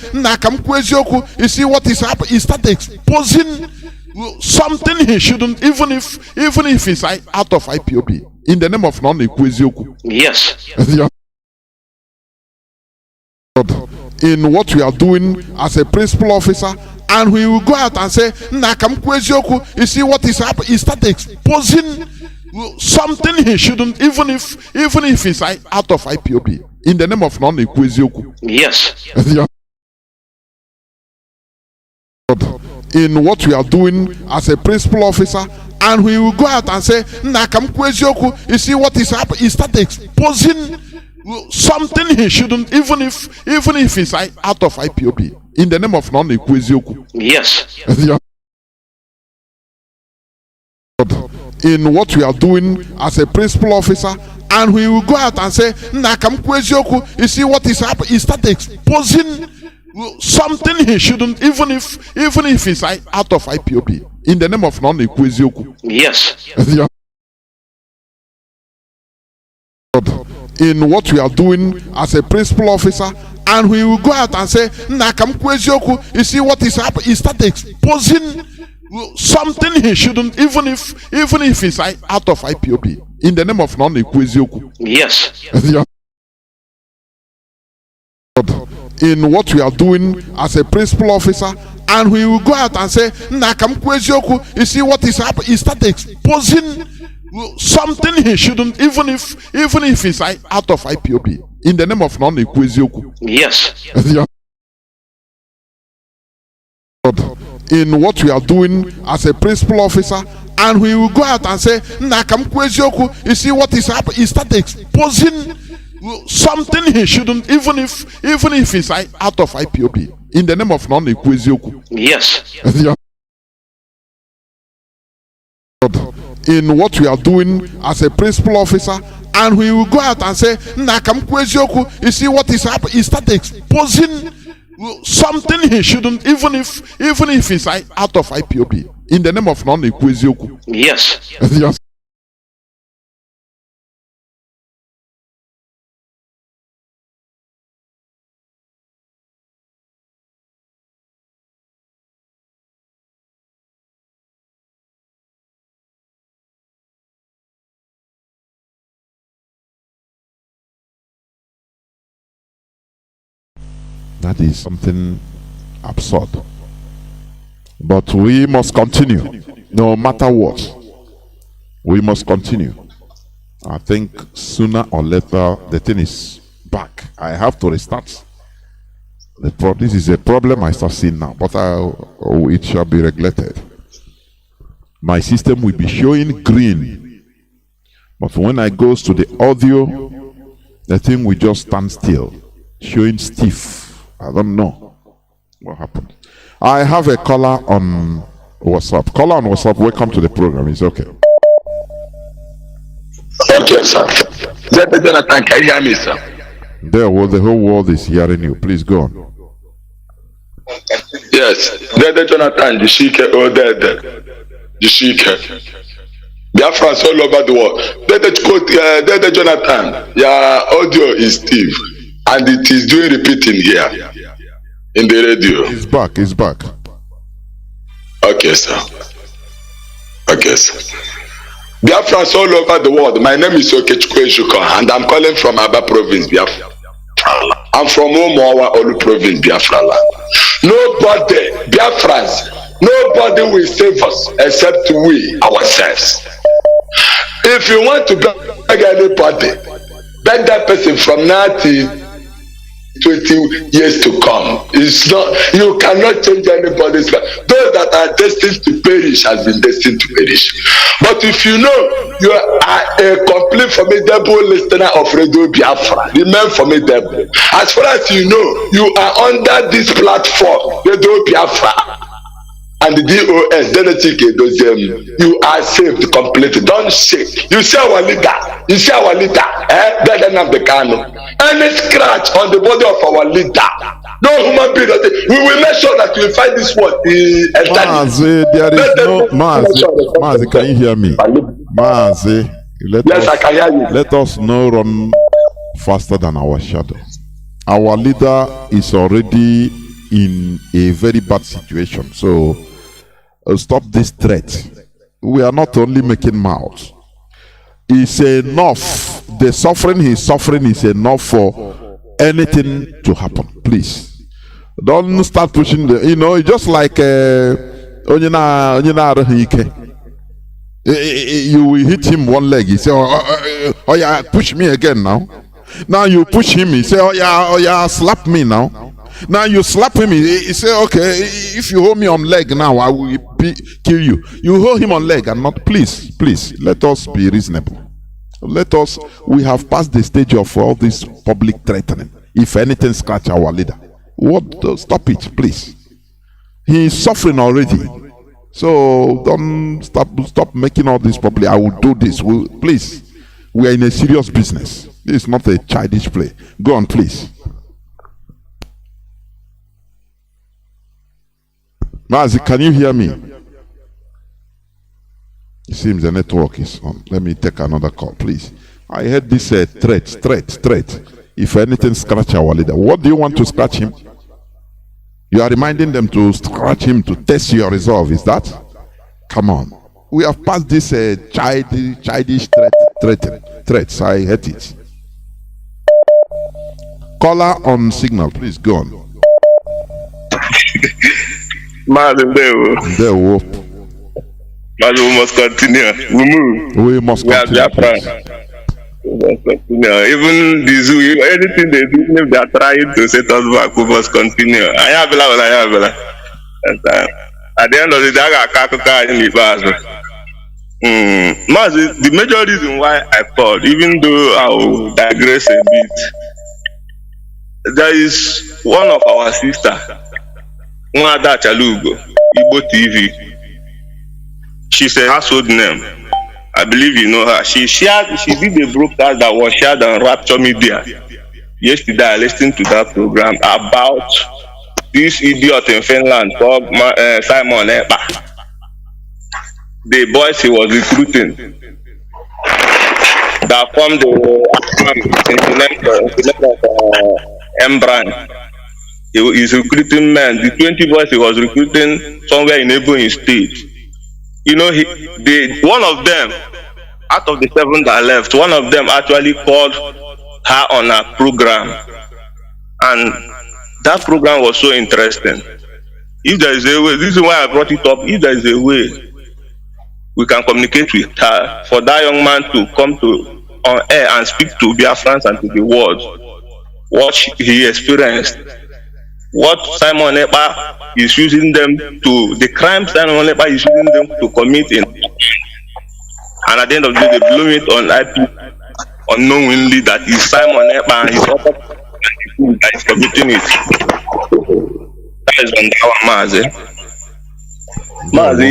Speaker 4: you see what is happening? He start exposing something he shouldn't, even if he's out of IPOB, in the name of non-Ekwezioku.
Speaker 13: Yes.
Speaker 4: in what we are doing as a principal officer, and we will go out and say, you see what is happening? He started exposing something he shouldn't, even if it's out of IPOB, in the name of non-Ekwezioku.
Speaker 13: Yes.
Speaker 4: In what we are doing as a principal officer, and we will go out and say, you see what is happening? He started exposing something he shouldn't, even if it's out of IPOB, in the name of non-Ekwezioku.
Speaker 13: Yes.
Speaker 4: In what we are doing as a principal officer, and we will go out and say, you see what is happening? He started exposing something he shouldn't, even if it's out of IPOB, in the name of non-Ekwezioku.
Speaker 13: Yes.
Speaker 4: In what we are doing as a principal officer, and we will go out and say, you see what is happening? He started exposing something he shouldn't, even if it's out of IPOB, in the name of non-Ekwezioku.
Speaker 13: Yes.
Speaker 4: In what we are doing as a principal officer, and we will go out and say, you see what is happening? He started exposing something he shouldn't, even if it's out of IPOB, in the name of non-Ekwezioku.
Speaker 13: Yes.
Speaker 4: In what we are doing as a principal officer, and we will go out and say, you see what is happening? He started exposing something he shouldn't, even if it's out of IPOB, in the name of non-Ekwezioku.
Speaker 13: Yes.
Speaker 4: In what we are doing as a principal officer, and we will go out and say, you see what is happening? He started exposing something he shouldn't, even if it's out of IPOB, in the name of non-Ekwezioku.
Speaker 13: Yes.
Speaker 4: That is something absurd. But we must continue, no matter what. We must continue. I think sooner or later the thing is back. I have to restart. This is a problem I start seeing now, but it shall be regulated. My system will be showing green, but when I goes to the audio, the thing will just stand still, showing stiff. I don't know what happened. I have a caller on WhatsApp. Caller on WhatsApp, welcome to the program. It's okay.
Speaker 14: Okay, sir. Jonathan, can you hear me, sir?
Speaker 4: There, well, the whole world is hearing you. Please go on.
Speaker 14: Yes. Jonathan, the Sheikh, the Sheikh. Biafrans all over the world. Jonathan, your audio is stiff. And it is doing repeating here in the radio.
Speaker 4: It's back. It's back.
Speaker 14: Okay, sir. Okay, sir. Biafrans all over the world. My name is Okechukwu Ejuko, and I'm calling from Aba Province, Biafra. I'm from Omoawa Olu Province, Biafra. Nobody, Biafrans, nobody will save us except we ourselves. If you want to beg anybody, beg that person from now till 20 years to come. It's not, you cannot change anybody's life. Those that are destined to perish has been destined to perish. But if you know you are a complete formidable listener of Radio Biafra, remain formidable. As far as you know, you are under this platform, Radio Biafra, and the DOS, you are saved completely. Don't shake. You see our leader. You see our leader. Better than the Kanu. Any scratch on the body of our leader, no human being. We will make sure that we find this word.
Speaker 4: Mazi, there is no Mazi. Can you hear me? Mazi,
Speaker 14: yes, I can hear you.
Speaker 4: Let us not run faster than our shadow. Our leader is already in a very bad situation. So stop this threat. We are not only making mouths. It's enough. The suffering he's suffering is enough for anything to happen. Please. Don't start pushing the, it's just like you will hit him one leg. He say, oh yeah, push me again now. Now you push him. He say, oh yeah, slap me now. Now you slap him. He say, okay, if you hold me on leg now, I will kill you. You hold him on leg and not. Please, let us be reasonable. We have passed the stage of all this public threatening. If anything, scratch our leader. Stop it, please. He is suffering already. So don't stop making all this public. I will do this. Please. We are in a serious business. This is not a childish play. Go on, please. Mazi, can you hear me? It seems the network is on. Let me take another call, please. I heard this threat. If anything, scratch our leader. What do you want to scratch him? You are reminding them to scratch him to test your resolve. Is that? Come on. We have passed this childish threats. I hate it. Caller on signal, please go on.
Speaker 15: Madam,
Speaker 4: there we
Speaker 15: must continue.
Speaker 4: We must continue.
Speaker 15: Even the zoo, anything they do, if they are trying to set us back, we must continue. At the end of the day, I can't in the past. The major reason why I called, even though I will digress a bit, there is one of our sisters, Nwada Chalugo, Igbo TV. She's a household name. I believe you know her. She did a broadcast that was shared on Rapture Media. Yesterday, I listened to that program about this idiot in Finland called Simon Ekpa. The boys he was recruiting that formed the Mbran. He is recruiting men. The 20 boys he was recruiting somewhere in Ebonyi State. One of them, out of the 7 that left, one of them actually called her on a program. And that program was so interesting. If there is a way, this is why I brought it up, if there is a way we can communicate with her, for that young man to come on air and speak to Biafrans and to the world, what he experienced, what Simon Ekpa is using them to, the crimes Simon Ekpa is using them to commit in, and at the end of the day, they blow it on IP unknowingly that is Simon Ekpa and his other that is committing it. That is on our Mazi. Mazi,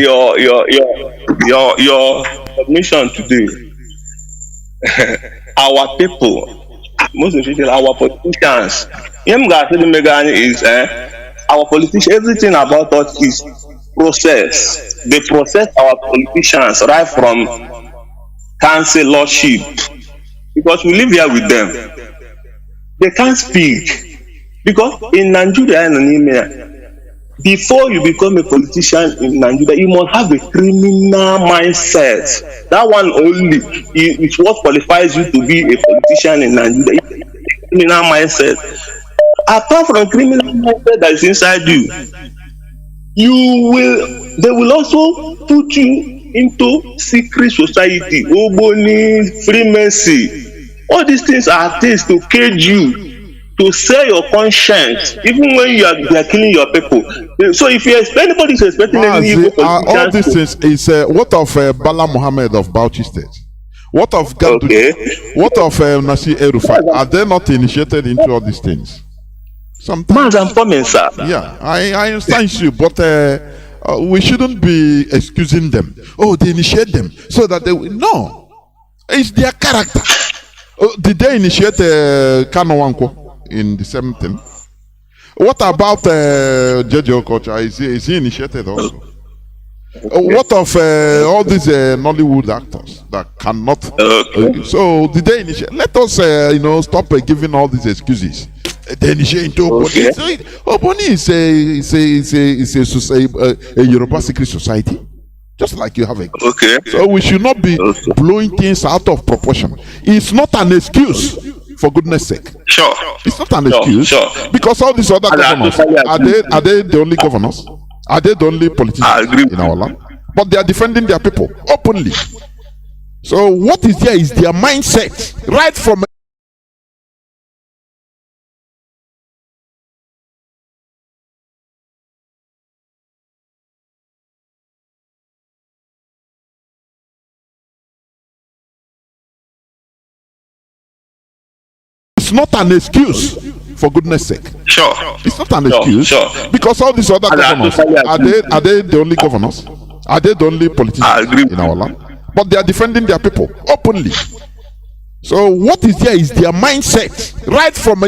Speaker 15: your submission today. Our people, most especially our politicians. Is our politicians, everything about us is process. They process our politicians right from councillorship, because we live here with them. They can't speak, because in Nigeria before you become a politician in Nigeria, you must have a criminal mindset. That one only is what qualifies you to be a politician in Nigeria. Criminal mindset. Apart from criminal mindset that is inside you, they will also put you into secret society, Oboni, Freemason. All these things are things to cage you, to sell your conscience, even when you are killing your people. So if anybody is expecting any evil
Speaker 4: all these things is what of Bala Muhammad of Bauchi State? What of Gandu? Okay. What of Nasir El-Rufai? Are they not initiated into all these things? Sometimes
Speaker 15: I'm coming, sir.
Speaker 4: Yeah, I understand you, but we shouldn't be excusing them. Oh, they initiate them so that they will. No, it's their character. Did they initiate Kanu in the same thing? What about Jeje Okocha? Is he initiated also? What of all these Nollywood actors that cannot? So did they initiate? Let us, stop giving all these excuses. They initiate into Oboni. Okay. Oboni is a Yoruba secret society, just like you have a.
Speaker 15: Okay.
Speaker 4: So we should not be blowing things out of proportion. It's not an excuse. for goodness sake.
Speaker 15: Sure.
Speaker 4: It's not an excuse.
Speaker 15: Sure.
Speaker 4: Because all these other governors, are they the only governors? Are they the only politicians in our land? But they are defending their people openly. So what is there is their mindset right from. It's not an excuse, for goodness sake.
Speaker 15: Sure.
Speaker 4: It's not an excuse.
Speaker 15: Sure.
Speaker 4: Because all these other governors, are they the only governors? Are they the only politicians in our land? But they are defending their people openly. So what is there is their mindset right from.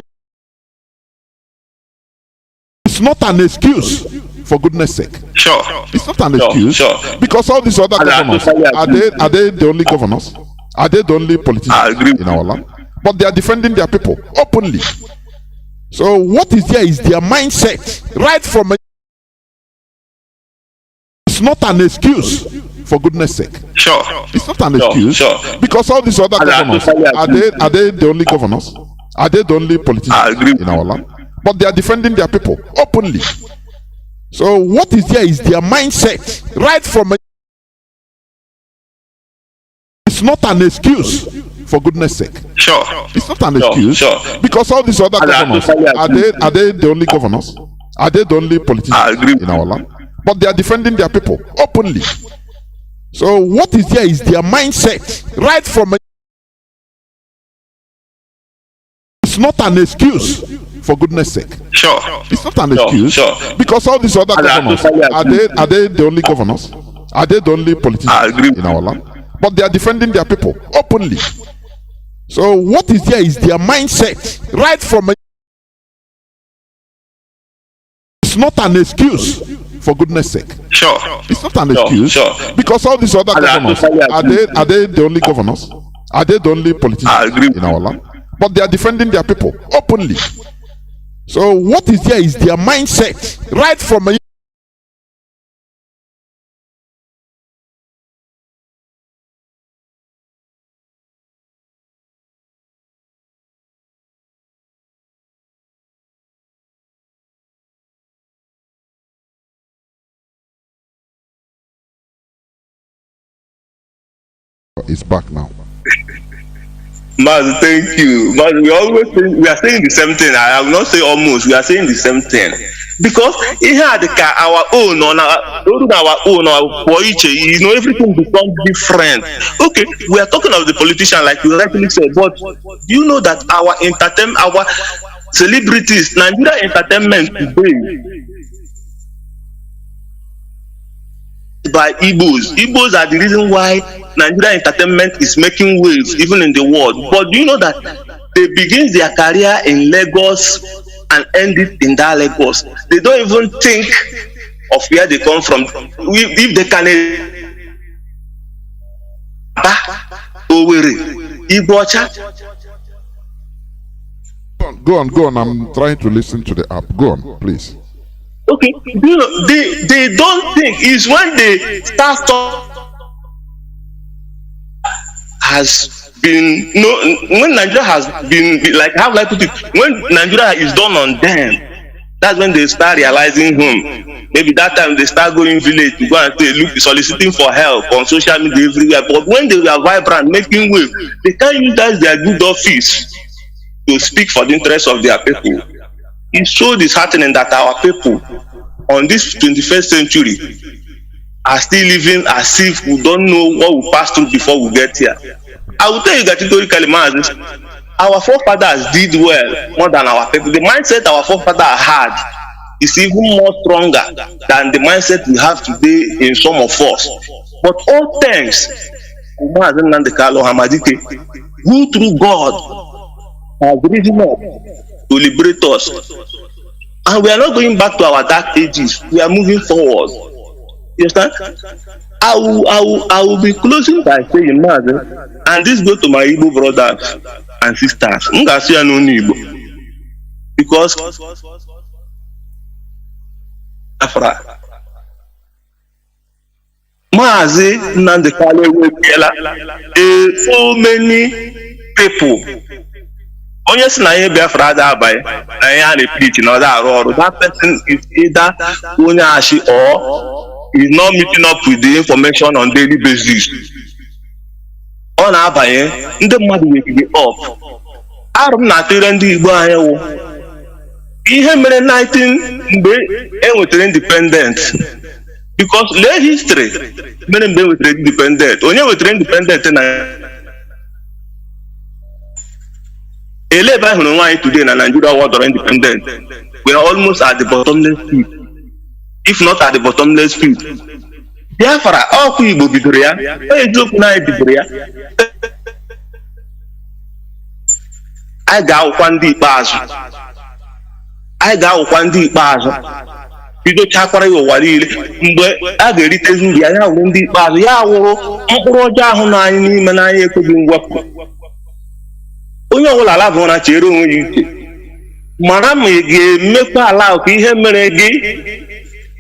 Speaker 4: It's not an excuse, for goodness sake.
Speaker 15: Sure.
Speaker 4: It's not an excuse.
Speaker 15: Sure.
Speaker 4: Because all these other governors, are they the only governors? Are they the only politicians in our land? But they are defending their people openly. So what is there is their mindset right from. It's not an excuse, for goodness sake.
Speaker 15: Sure.
Speaker 4: It's not an excuse.
Speaker 15: Sure.
Speaker 4: Because all these other governors, are they the only governors? Are they the only politicians in our land? But they are defending their people openly. So what is there is their mindset right from. It's not an excuse, for goodness sake.
Speaker 15: Sure.
Speaker 4: It's not an excuse.
Speaker 15: Sure.
Speaker 4: Because all these other governors, are they the only governors? Are they the only politicians in our land? But they are defending their people openly. So what is there is their mindset right from. It's not an excuse, for goodness sake.
Speaker 15: Sure.
Speaker 4: It's not an excuse.
Speaker 15: Sure.
Speaker 4: Because all these other governors, are they the only governors? Are they the only politicians in our land? But they are defending their people openly. So what is there is their mindset right from. It's not an excuse, for goodness sake.
Speaker 15: Sure.
Speaker 4: It's not an excuse.
Speaker 15: Sure.
Speaker 4: Because all these other governors, are they the only governors? Are they the only politicians in our land? But they are defending their people openly. So what is there is their mindset right from. It's back now.
Speaker 15: Mazi, thank you. Mazi, we are saying the same thing. I will not say almost. We are saying the same thing because it had our own on our own for each. You know, everything becomes different. Okay, we are talking of the politician, like you rightly said, but you know that our entertainment, our celebrities, Nigeria entertainment today. By Igbos. Igbos are the reason why Nigeria entertainment is making waves even in the world. But do you know that they begin their career in Lagos and end it in that Lagos? They don't even think of where they come from. If they can
Speaker 4: Go on. I'm trying to listen to the app. Go on, please.
Speaker 15: Okay, you know, they don't think is when they start has been when Nigeria has been like how like put it, when Nigeria is done on them, that's when they start realizing maybe that time they start going village to go and say look soliciting for help on social media everywhere. But when they were vibrant making wave, they can't use that their good office to speak for the interests of their people. It's so disheartening that our people on this 21st century are still living as if we don't know what we passed through before we get here. I will tell you categorically, Mazi, our forefathers did well more than our people. The mindset our forefathers had is even more stronger than the mindset we have today in some of us. But all thanks to Nnamdi who through God has risen up to liberate us, and we are not going back to our dark ages. We are moving forward. You understand? I will be closing by saying, Mazi, and this goes to my Igbo brothers and sisters. Because Biafra, Mazi Nnamdi so many people onye si na ihe Biafra ada abaghị na ihe a na-eprit na ọ da arụ ọrụ, that person is either onye ashi or is not meeting up with the information on daily basis. Ọ na-abanye ndị mmadụ wekiri up. Arụ m na-atụre ndị Igbo anyị wụ ihe mere 19 mgbe e nwetara independent, because lee history mere mgbe e nwetara independent. Onye nwetara independent na ele ebe ahụ nwaanyị today na Nigeria wọdọrọ independent, we are almost at the bottomless pit, if not at the bottomless pit. Biafra ọkụ Igbo bidoro ya, onye eziokwu na anyị bidoro ya. Anyị ga-awụkwa ndị ikpeazụ, bido chakwara ya ụwa niile. Mgbe a ga-eritezi uru ya, ya wụrụ ndị ikpeazụ, ya wụrụ mkpụrụ ọjọọ ahụ na anyị n'ime na anyị ekweghị mwepụ. Onye ọbụla ala bụ na chere onwe ya uche, mara ma ị ga-emekwa ala ka ihe mere gị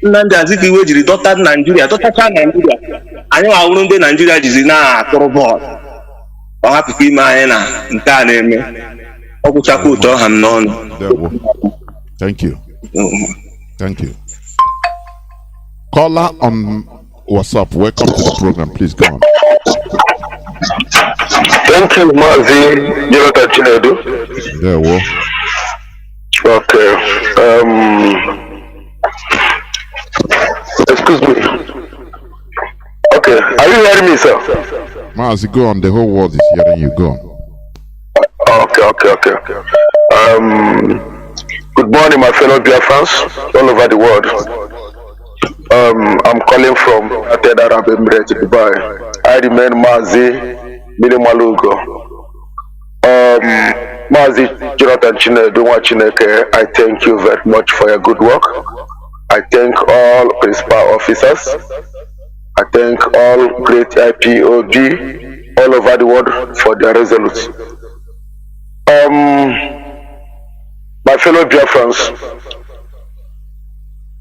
Speaker 15: Nnamdi Azikiwe jiri dọtacha Naijiria, anyị wawụrụ ndị Naijiria jizi na-atụrụ bọọlụ. Ọ hapụkwa ime anyị na nke a na-eme. Ọ gwụchakwa ụtọ ọha m n'ọnụ.
Speaker 4: Thank you. Thank you. Caller on WhatsApp, welcome to the program. Please go on.
Speaker 1: Thank you, Mazi Johnathan.
Speaker 4: There we
Speaker 1: Okay. Excuse me. Okay. Are you hearing me, sir?
Speaker 4: Mazi, go on. The whole world is hearing you. Go on.
Speaker 1: Okay. Good morning, my fellow Biafrans all over the world. I'm calling from United Arab Emirates, Dubai. I remain Mazi Minimalugo. Mazi Johnathan Chineke, I thank you very much for your good work. I thank all principal officers. I thank all great IPOB all over the world for their resolute. My fellow Biafrans,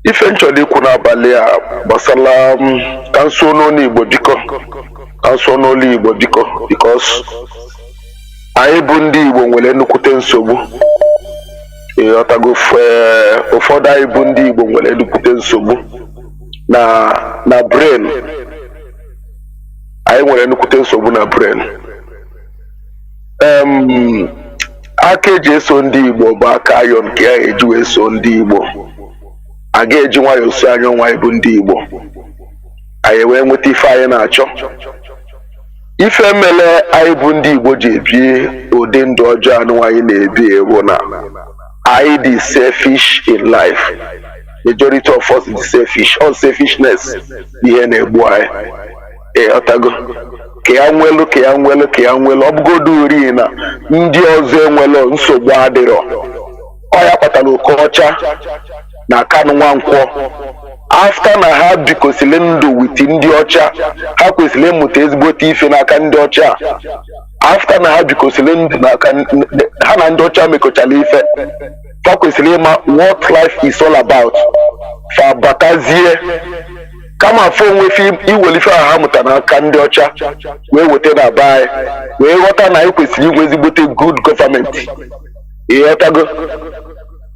Speaker 1: eventually kuna balia basala kansono ni Igbo biko because anyị bụ ndị Igbo nwere nnukwute nsogbu. Ọtago ụfọdụ anyị bụ ndị Igbo nwere nnukwute nsogbu na brain. Anyị nwere nnukwute nsogbu na brain. Aka eji eso ndị Igbo bụ aka ayọ nke ya eji eso ndị Igbo. A ga-eji nwayọọ so anyị onwe anyị bụ ndị Igbo. Anyị wee nweta ife anyị na-achọ. Ife mele anyị bụ ndị Igbo ji ebi ụdị ndụ ọjọọ anụ anyị na-ebi bụ na anyị dị selfish in life. Majority of us is selfish. Unselfishness ihe na-egbu anyị. Ọtago ka ya nwelu ọ bụgodu uri na ndị ọzọ enwelo nsogbu adịrọ. Ọ ya kpatara oke ọcha na Kanu Nwankwọ. After na ha bikosili ndụ wit ndị ọcha, ha kwesịrị ịmụta ezigbote ife n'aka ndị ọcha. After na ha bikosili ndụ n'aka ha na ndị ọcha mekọchara ife, ha kwesịrị ịma what life is all about. Fa batazie kama afọ onwe iwelife ha mụta n'aka ndị ọcha wee weta na be anyị wee ghọta na anyị kwesịrị inwe ezigbote good government. Ịghọtago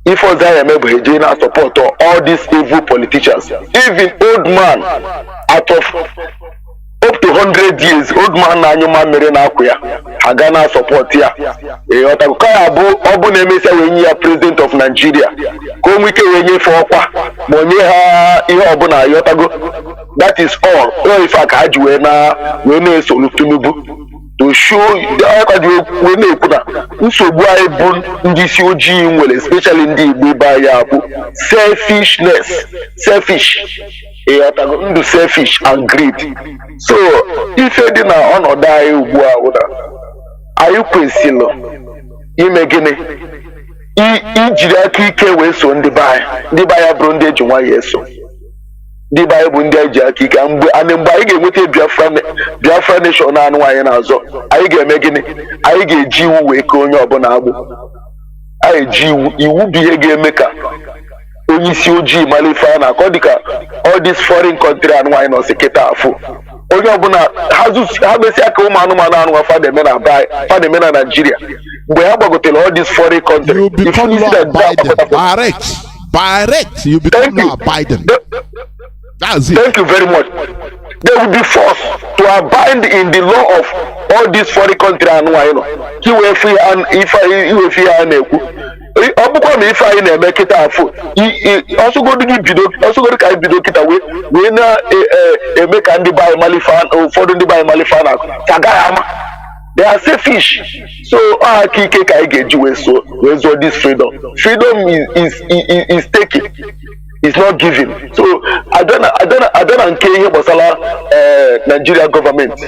Speaker 1: ife ọzọ anyị eme bụ eje na support all these evil politicians. Even old man out of up to 100 years, old man na anyụma mmiri na-akwụ ya ha ga na support ya. Ịghọtago ka ya bụ ọ bụ na-emesịa wee nye ya president of Nigeria ka o nwee ike wee nyefe ọkwa ma onye ha ihe ọbụla. Ịghọtago that is all. Ife a ka ha ji wee na-esolu Tinubu to show wee na-ekwu na nsogbu anyị bụ ndị isi ojii nwere, especially ndị Igbo ebe anyị bụ selfishness, selfish. Ịghọtago ndụ selfish and greed. So ife dị na ọnọdụ anyị ugbu a bụ na anyị kwesịrị ime gịnị? Ijiri aka ike wee so ndị be anyị bụrụ ndị eji nwayọọ eso. Ndị be anyị bụ ndị eji aka ike. Mgbe anyị ga-enweta Biafra nation anụ anyị na-azọ, anyị ga-eme gịnị? Anyị ga-eji iwu wee kee onye ọbụla agbụ. Anyị eji iwu bụ ihe ga-eme ka onye isi ojii mara ife a na-akọ dịka all this foreign country anụ anyị nọsi kịta afụ. Onye ọbụla ha mesịa ka ụmụ anụmanụ anụ fada eme na Nigeria. we have all these foreign countries.
Speaker 4: You become law-abiding. Direct. You become law-abiding. That's it.
Speaker 1: Thank you very much. They will be forced to abide in the law of all these foreign countries. And ọbụkwa na ife anyị na-eme kịta afọ ọsọgodu gị ọsọgodu ka anyị bido kịta wee na-eme ka ndị baanyị malifa ụfọdụ ndị baanyị malifa na ka agaghị ama they are selfish so aka ike ka anyị ga-eji wee zụọ this freedom is taken is not given so adana nke ihe gbasara Nigeria government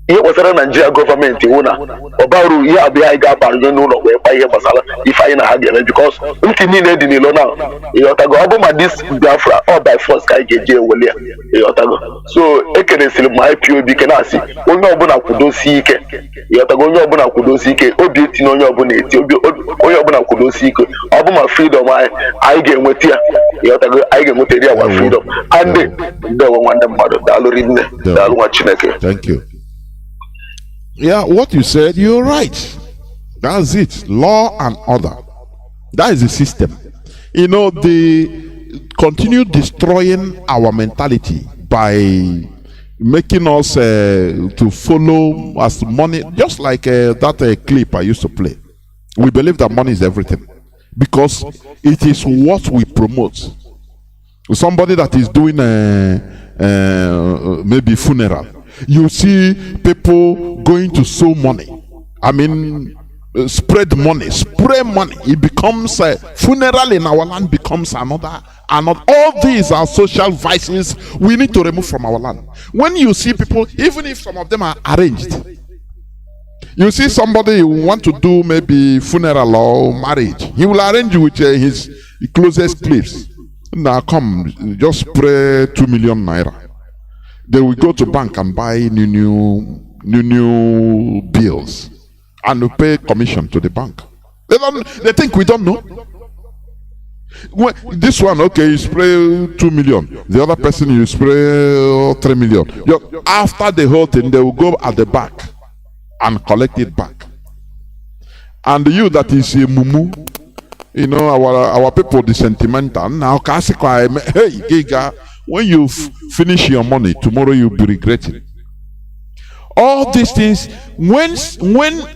Speaker 1: ihe gbasara Nigeria gọọmenti wụ na ọbaru ihe abịa anyị ga-abara nye n'ụlọ wee kpa ihe gbasara ife anyị na ha ga-eme bikos ntị niile dị n'ilo na ịghọtago ọ bụ ma dis Biafra ọ by force ka anyị ga-eji eweli ya ịghọtago so ekeresịrị m IPOB ke na-asị onye ọbụla kwudosi ike ịghọtago onye ọbụla kwudosi ike obi etinye onye ọbụla eti onye ọbụla kwudosi ike ọ bụ ma freedom anyị ga-enweta ya ịghọtago anyị ga-enwetara ya gwa freedom and ndewo nwanne mmadụ daalụ rinne daalụ nwa Chineke.
Speaker 4: Thank you. Yeah, what you said, you're right. That's it. Law and order. That is the system. You know, they continue destroying our mentality by making us to follow as money, just like that clip I used to play. We believe that money is everything because it is what we promote. Somebody that is doing maybe funeral, you see people going to sow money. I mean, spread money, spray money. It becomes a funeral in our land becomes another. All these are social vices we need to remove from our land. When you see people, even if some of them are arranged, you see somebody who want to do maybe funeral or marriage, he will arrange with his closest clips. Now come, just spray 2 million naira. They will go to bank and buy new bills and pay commission to the bank. They think we don't know. This one, okay, you spray 2 million. The other person, you spray 3 million. After the whole thing, they will go at the back and collect it back. And you that is a mumu, you know, our people, the sentimental. Now, hey, Giga, when you finish your money, tomorrow you'll be regretting. All these things, when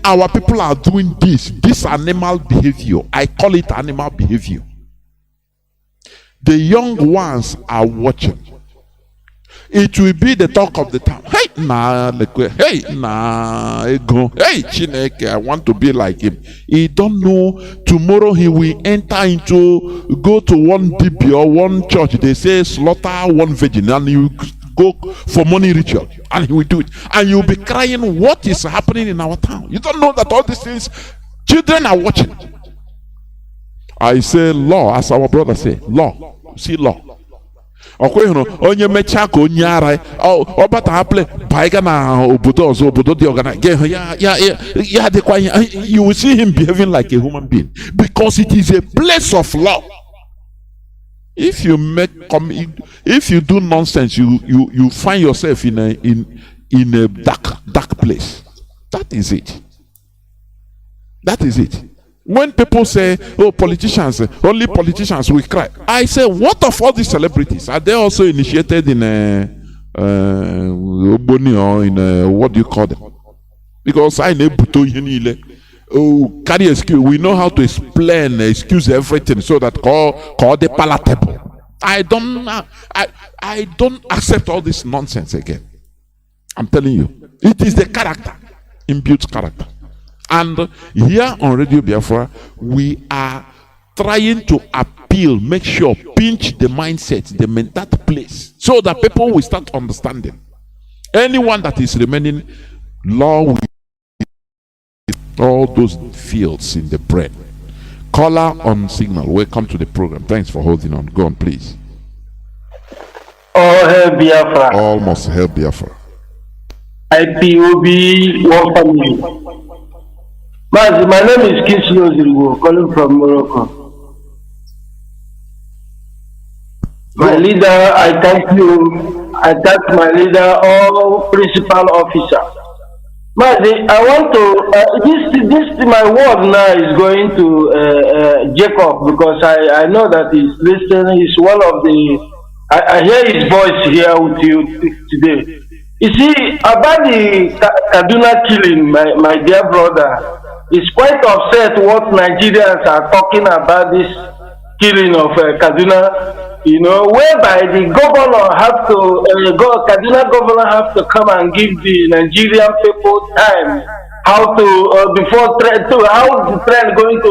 Speaker 4: our people are doing this animal behavior, I call it animal behavior. The young ones are watching. It will be the talk of the town. Hey, Chineke, I want to be like him. He don't know tomorrow he will go to one DP or one church. They say slaughter one virgin and you go for money ritual and he will do it. And you'll be crying, what is happening in our town? You don't know that all these things, children are watching. I say law, as our brother say, law. See law. Onye mecha ka onye ara ọbata haple baiga na obodo ọzọ obodo dị ọgana you will see him behaving like a human being because it is a place of law. If you do nonsense, you find yourself in a dark place. That is it. That is it. When people say, oh, politicians, only politicians will cry. I say, what of all these celebrities? Are they also initiated in Oboni or in what do you call them? Because I know carry excuse. We know how to explain, excuse everything so that call the palatable. I don't accept all this nonsense again. I'm telling you. It is the character, imbued character. And here on Radio Biafra, we are trying to appeal, make sure, pinch the mindset, that place, so that people will start understanding. Anyone that is remaining, law will all those fields in the brain. Caller on signal, welcome to the program. Thanks for holding on. Go on, please.
Speaker 16: All hail Biafra.
Speaker 4: Almost hail Biafra.
Speaker 16: IPOB, one family. Mazi, my name is Kislo Zilwo, calling from Morocco. My leader, I thank you. I thank my leader, all principal officers, Mazi, I want to this my word now is going to Jacob because I know that he's listening. He's one of the I hear his voice here with you today. You see about the Kaduna killing, my dear brother, is quite upset what Nigerians are talking about this killing of Kaduna. You know, whereby the governor have to, Kaduna governor have to come and give the Nigerian people time how to before how the train going to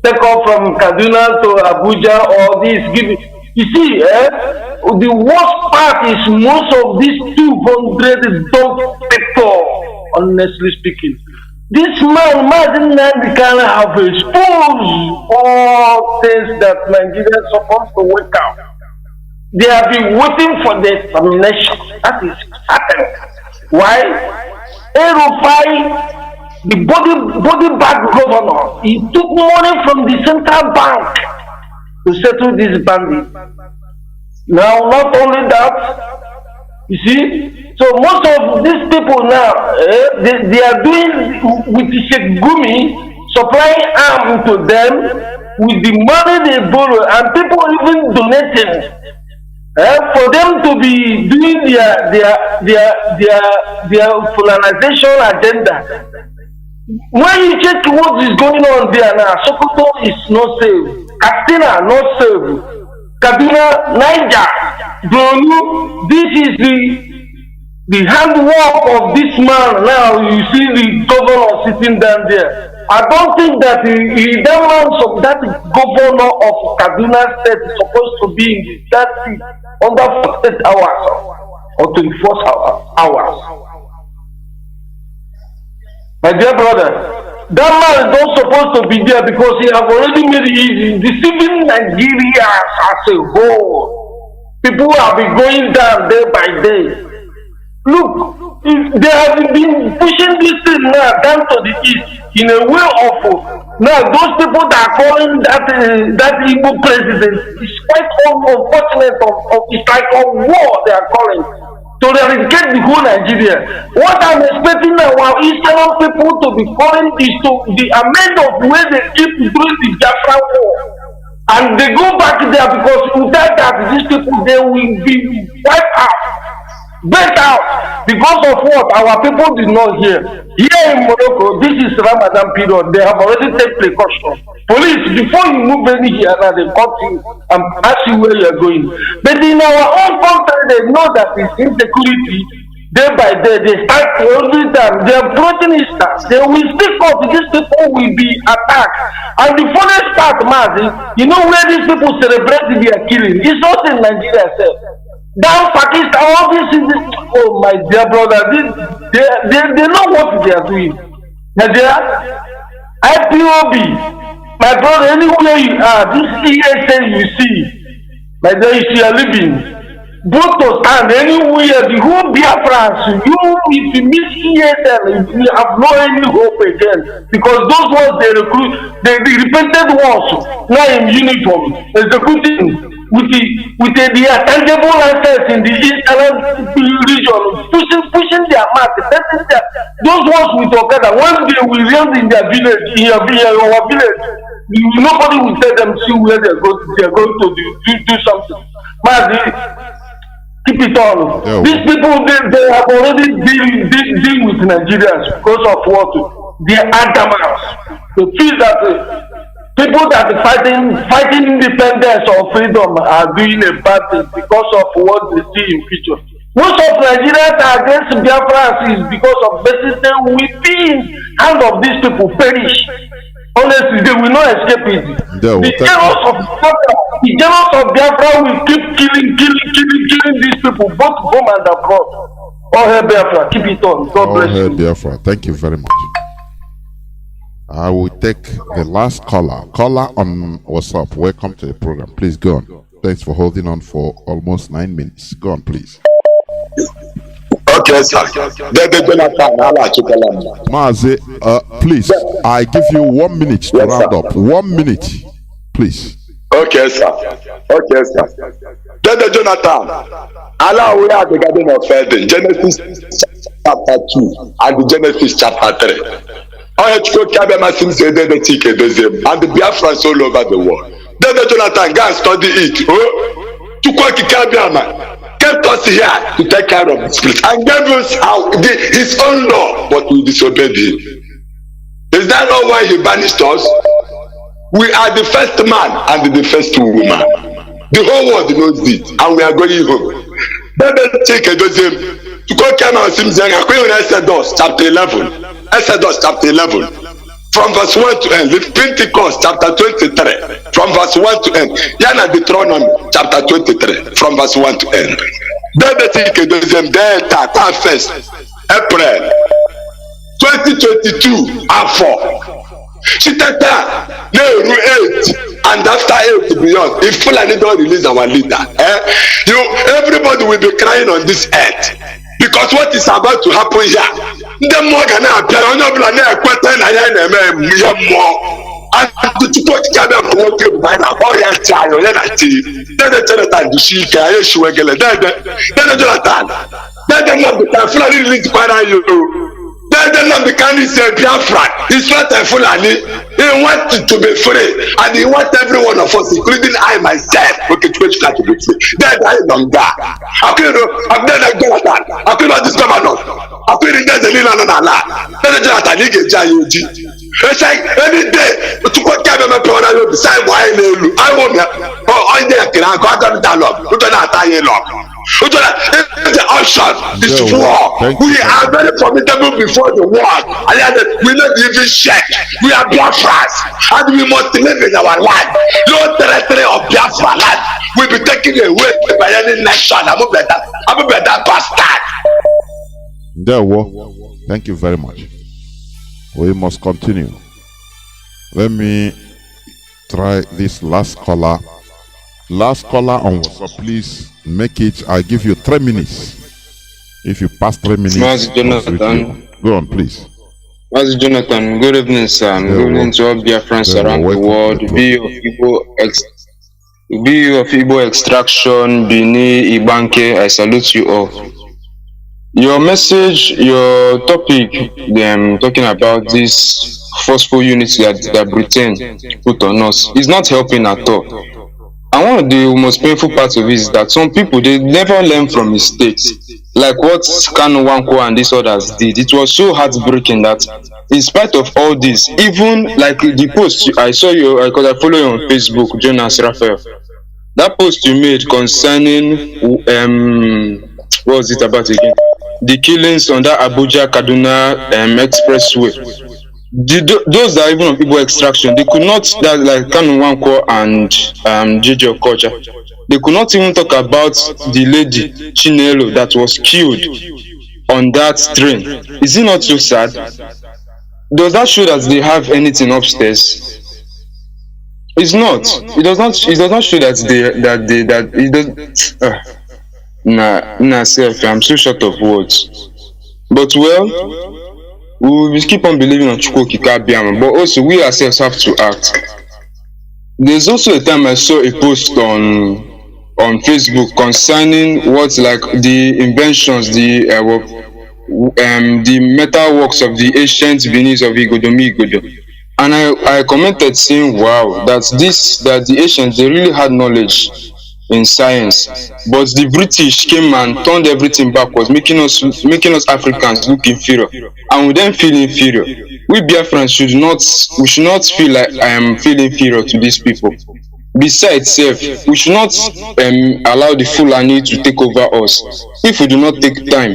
Speaker 16: take off from Kaduna to Abuja or this give. You see, the worst part is most of these 200 dog people, honestly speaking. This man, Mazi Nnamdi, can have exposed all things that Nigerians are supposed to wake up. They have been waiting for the examination. That is happening. Why? Erufai, the body bag governor, he took money from the central bank to settle this bandit. Now, not only that, you see, so most of these people now, they are doing with Sheikh Gumi, supplying arms to them with the money they borrow, and people even donating for them to be doing their colonization agenda. When you check what is going on there now, Sokoto is not safe, Katsina not safe, Kaduna, Niger, Borno, this is the handwork of this man. Now you see the governor sitting down there. I don't think that that governor of Kaduna State is supposed to be in that seat under 48 hours or 24 hours. My dear brother, that man is not supposed to be there because he have already made it deceiving Nigerians as a whole. People have been going down day by day. Look, they have been pushing this thing now down to the east in a way of now those people that are calling that Igbo president is quite unfortunate. It's like a war they are calling to eradicate the whole Nigeria. What I'm expecting now our Eastern people to be calling is to the amount of way they keep doing the Biafra war. And they go back there because without that these people they will be wiped out. Burnt out because of what our people did not hear. Here in Morocco, this is Ramadan period. They have already taken precaution. Police, before you move any here, now they cut you and ask you where you are going. But in our own country, they know that it's insecurity. Day by day, they start every time. They are approaching Easter. They will speak up. These people will be attacked. And the funniest part, Mazi, you know where these people celebrate their killing? It's not in Nigeria itself. Down Pakistan, all this is oh my dear brother, they know what they are doing. Nigeria, IPOB, my brother, anywhere you are, this ESN you see, my dear, if you are living, both to stand anywhere, the whole Biafrans, if you miss ESN, you have no any hope again. Because those ones they recruit, the repented ones, now in uniform, executing. With the tangible assets in the eastern region, pushing their market, those ones we talk about, once they will land in their village, in our village, nobody will tell them see where they're going to do something. Mazi, keep it on. Yeah. These people they have already deal with Nigerians because of what they are adamant. They feel that people that are fighting independence or freedom are doing a bad thing because of what they see in future. Most of Nigerians are against Biafrans is because of basically within hand of these people perish. Honestly, they will not escape it. The generals of Biafra will keep killing these people, both home and abroad. All hail Biafra, keep it on. God bless you.
Speaker 4: All hail Biafra. Thank you very much. I will take the last caller. Caller on WhatsApp. Welcome to the program. Please go on. Thanks for holding on for almost 9 minutes. Go on, please.
Speaker 14: Okay, sir.
Speaker 4: Mazi, please. I give you 1 minute to round up. 1 minute, please.
Speaker 14: Okay, sir. Okay, sir. Jonathan, Allah, we are the garden of Eden. Genesis chapter 2 and the Genesis chapter 3. And the Biafrans all over the world. Then Jonathan, go and study it. Kept us here to take care of the spirit and gave us his own law, but we disobeyed him. Is that not why he banished us? We are the first man and the first woman. The whole world knows it, and we are going home. Exodus chapter 11. Exodus chapter 11. From verse 1 to end. Pentecost chapter 23. From verse 1 to end. Yana Deuteronomy chapter 23. From verse 1 to end. First April 2022 and 4. Chitata, no 8 and after 8 beyond. If Fulani don't release our leader, everybody will be crying on this earth. Because what is about to happen here, the more than a plan of and the support can be by the Orion child, then I see. Then the Jonathan, the Sheik, I issue again. Then the Jonathan, then the Nnamdi Fulani release para you. Then the Nnamdi say Biafra is not a Fulani. He wants to be free, and he wants every one of us, including I myself, to be free. Then I don't die. I couldn't Jonathan. I couldn't this governor. I couldn't get the Lina on Allah. Then the Jonathan, he gets Jayoji. It's like any day to go get them a plan beside why I want I got that love. You cannot tie love. The ocean is war. We are very formidable before the world. And we not even check. We are Biafrans, and we must live in our land. No territory of Biafra land will be taken away by any nation. I'm a better bastard.
Speaker 4: There, thank you very much. We must continue. Let me try this last caller. Last caller on WhatsApp, please make it. I give you 3 minutes. If you pass 3 minutes,
Speaker 17: Mazi Johnathan.
Speaker 4: Go on, please.
Speaker 17: Mazi Johnathan, good evening, sir. Good evening to all Biafrans around the world. Be of Igbo extraction, Bini, Ibanke, I salute you all. Your message, your topic, them talking about this forceful unity that Britain put on us is not helping at all. And one of the most painful parts of it is that some people, they never learn from mistakes. Like what Kanu and these others did. It was so heartbreaking that in spite of all this, even like the post I saw you, because I follow you on Facebook, Jonas Raphael, that post you made concerning what was it about again? The killings on that Abuja Kaduna expressway. Those that are even of Igbo extraction, they could not, that like Kanu and JJ Okocha, they could not even talk about the lady Chinelo that was killed on that train. Is it not so sad? Does that show that they have anything upstairs? It's not. It does not show that self. I'm so short of words. But well, we will keep on believing on Chukwu Kikabiama, but also we ourselves have to act. There's also a time I saw a post on Facebook concerning what like the inventions, the metal works of the ancient Benin of Igodo. And I commented saying, wow, that the Asians, they really had knowledge in science, but the British came and turned everything backwards, making us Africans look inferior, and we then feel inferior. We Biafrans should not feel like I am feeling inferior to these people. Besides, we should not allow the Fulani to take over us. If we do not take time,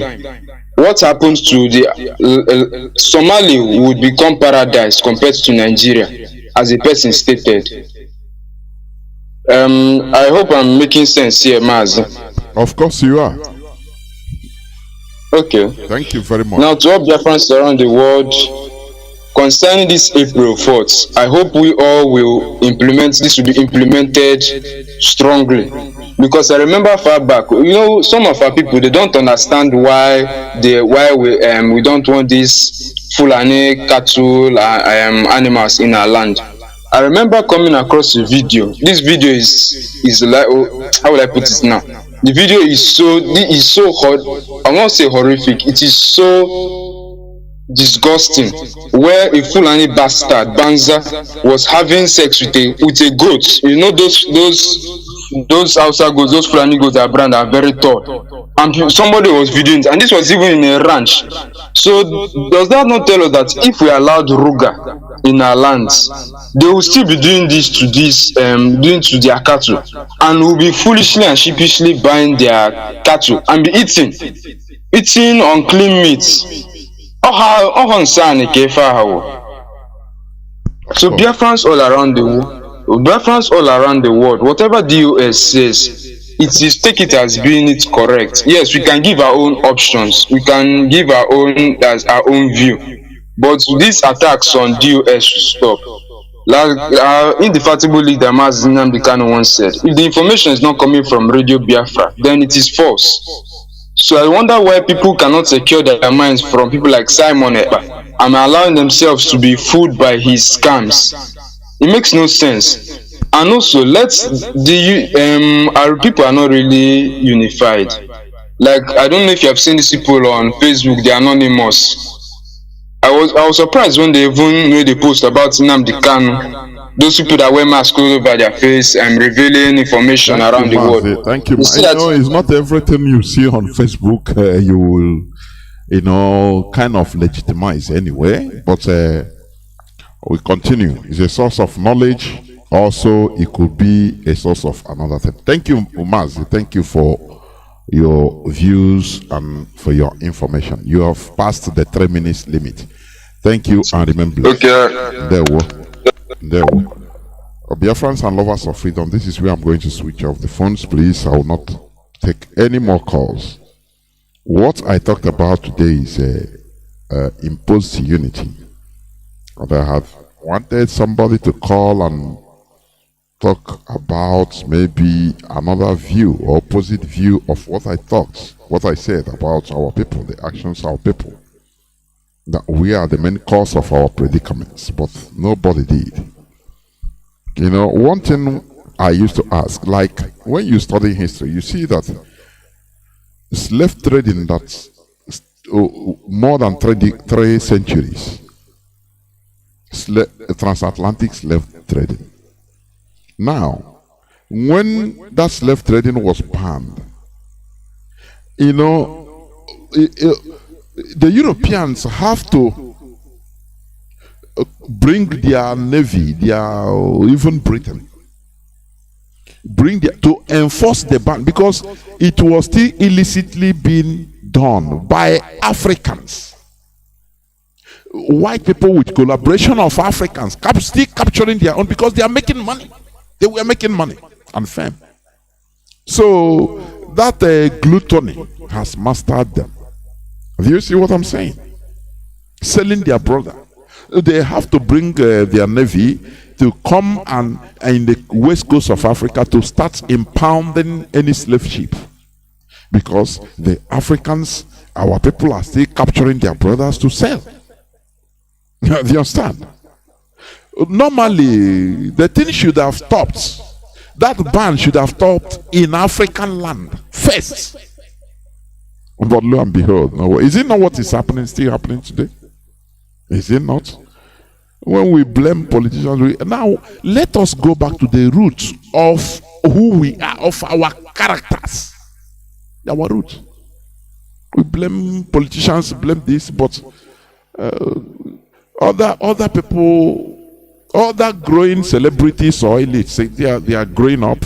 Speaker 17: what happens to the Somali would become paradise compared to Nigeria, as a person stated. I hope I'm making sense here, Maz.
Speaker 4: Of course you are.
Speaker 17: Okay.
Speaker 4: Thank you very much.
Speaker 17: Now to all Biafrans around the world, concerning this April 4th, I hope we all will implement, this will be implemented strongly. Because I remember far back, some of our people, they don't understand why we don't want these Fulani cattle animals in our land. I remember coming across a video. This video is like, how will I put it now? The video is so hot. I won't say horrific. It is so disgusting. Where a Fulani bastard Banza was having sex with a goat. You know those Hausa goats, those Fulani goats that brand are very tall. And somebody was videoing it, and this was even in a ranch. So does that not tell us that if we allowed Ruga in our lands, they will still be doing this to their cattle, and will be foolishly and sheepishly buying their cattle and be eating unclean meat. So Biafrans all around the world, whatever DOS says, take it as being it correct. Yes, we can give our own options, we can give our own view, but these attacks on DOS should stop. Like our indefatigable leader Mazi Johnathan once said, if the information is not coming from Radio Biafra, then it is false. So I wonder why people cannot secure their minds from people like Simon Ekpa and allowing themselves to be fooled by his scams. It makes no sense. And also, our people are not really unified. Like, I don't know if you have seen these people on Facebook, they're anonymous. I was surprised when they even made a post about Nnamdi Kanu. Those people that wear masks all over their face and revealing information around the world.
Speaker 4: Thank you. It's not everything you see on Facebook you will, kind of legitimize anyway. But we continue. It's a source of knowledge. Also, it could be a source of another thing. Thank you, Mazi. Thank you for your views and for your information. You have passed the 3 minutes limit. Thank you, and remember.
Speaker 14: Okay.
Speaker 4: There were. Biafrans and lovers of freedom, this is where I'm going to switch off the phones, please. I will not take any more calls. What I talked about today is imposed unity. And I have wanted somebody to call and talk about maybe another view or opposite view of what I said about our people, the actions of our people. That we are the main cause of our predicaments, but nobody did. One thing I used to ask, like when you study history, you see that slave trading that's more than 3 centuries, transatlantic slave trading. Now, when that slave trading was banned, the Europeans have to bring their navy, even Britain, to enforce the ban, because it was still illicitly being done by Africans. White people with collaboration of Africans still capturing their own, because they are making money. They were making money and fame. So that gluttony has mastered them. Do you see what I'm saying? Selling their brother. They have to bring their navy to come and in the west coast of Africa to start impounding any slave ship, because the Africans, our people, are still capturing their brothers to sell. Do you understand? Normally, the thing should have stopped. That ban should have stopped in African land first. But lo and behold, no. Is it not what is happening, still happening today? Is it not? When we blame politicians, now let us go back to the roots of who we are, of our characters. Our roots. We blame politicians, blame this, but other people, other growing celebrities or elites, they are growing up.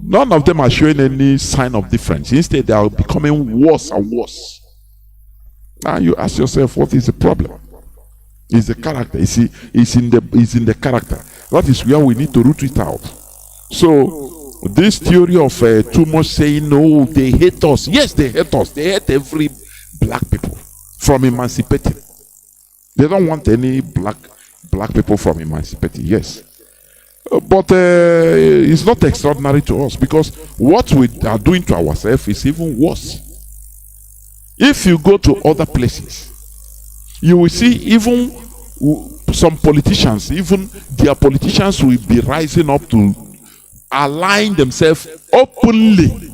Speaker 4: None of them are showing any sign of difference. Instead, they are becoming worse and worse. Now you ask yourself, what is the problem? It's the character. You see, it's in the character. That is where we need to root it out. So this theory of too much saying, no, they hate us. Yes, they hate us. They hate every black people from emancipating. They don't want any black people from emancipating. Yes. But it's not extraordinary to us, because what we are doing to ourselves is even worse. If you go to other places, you will see even some politicians, even their politicians will be rising up to align themselves openly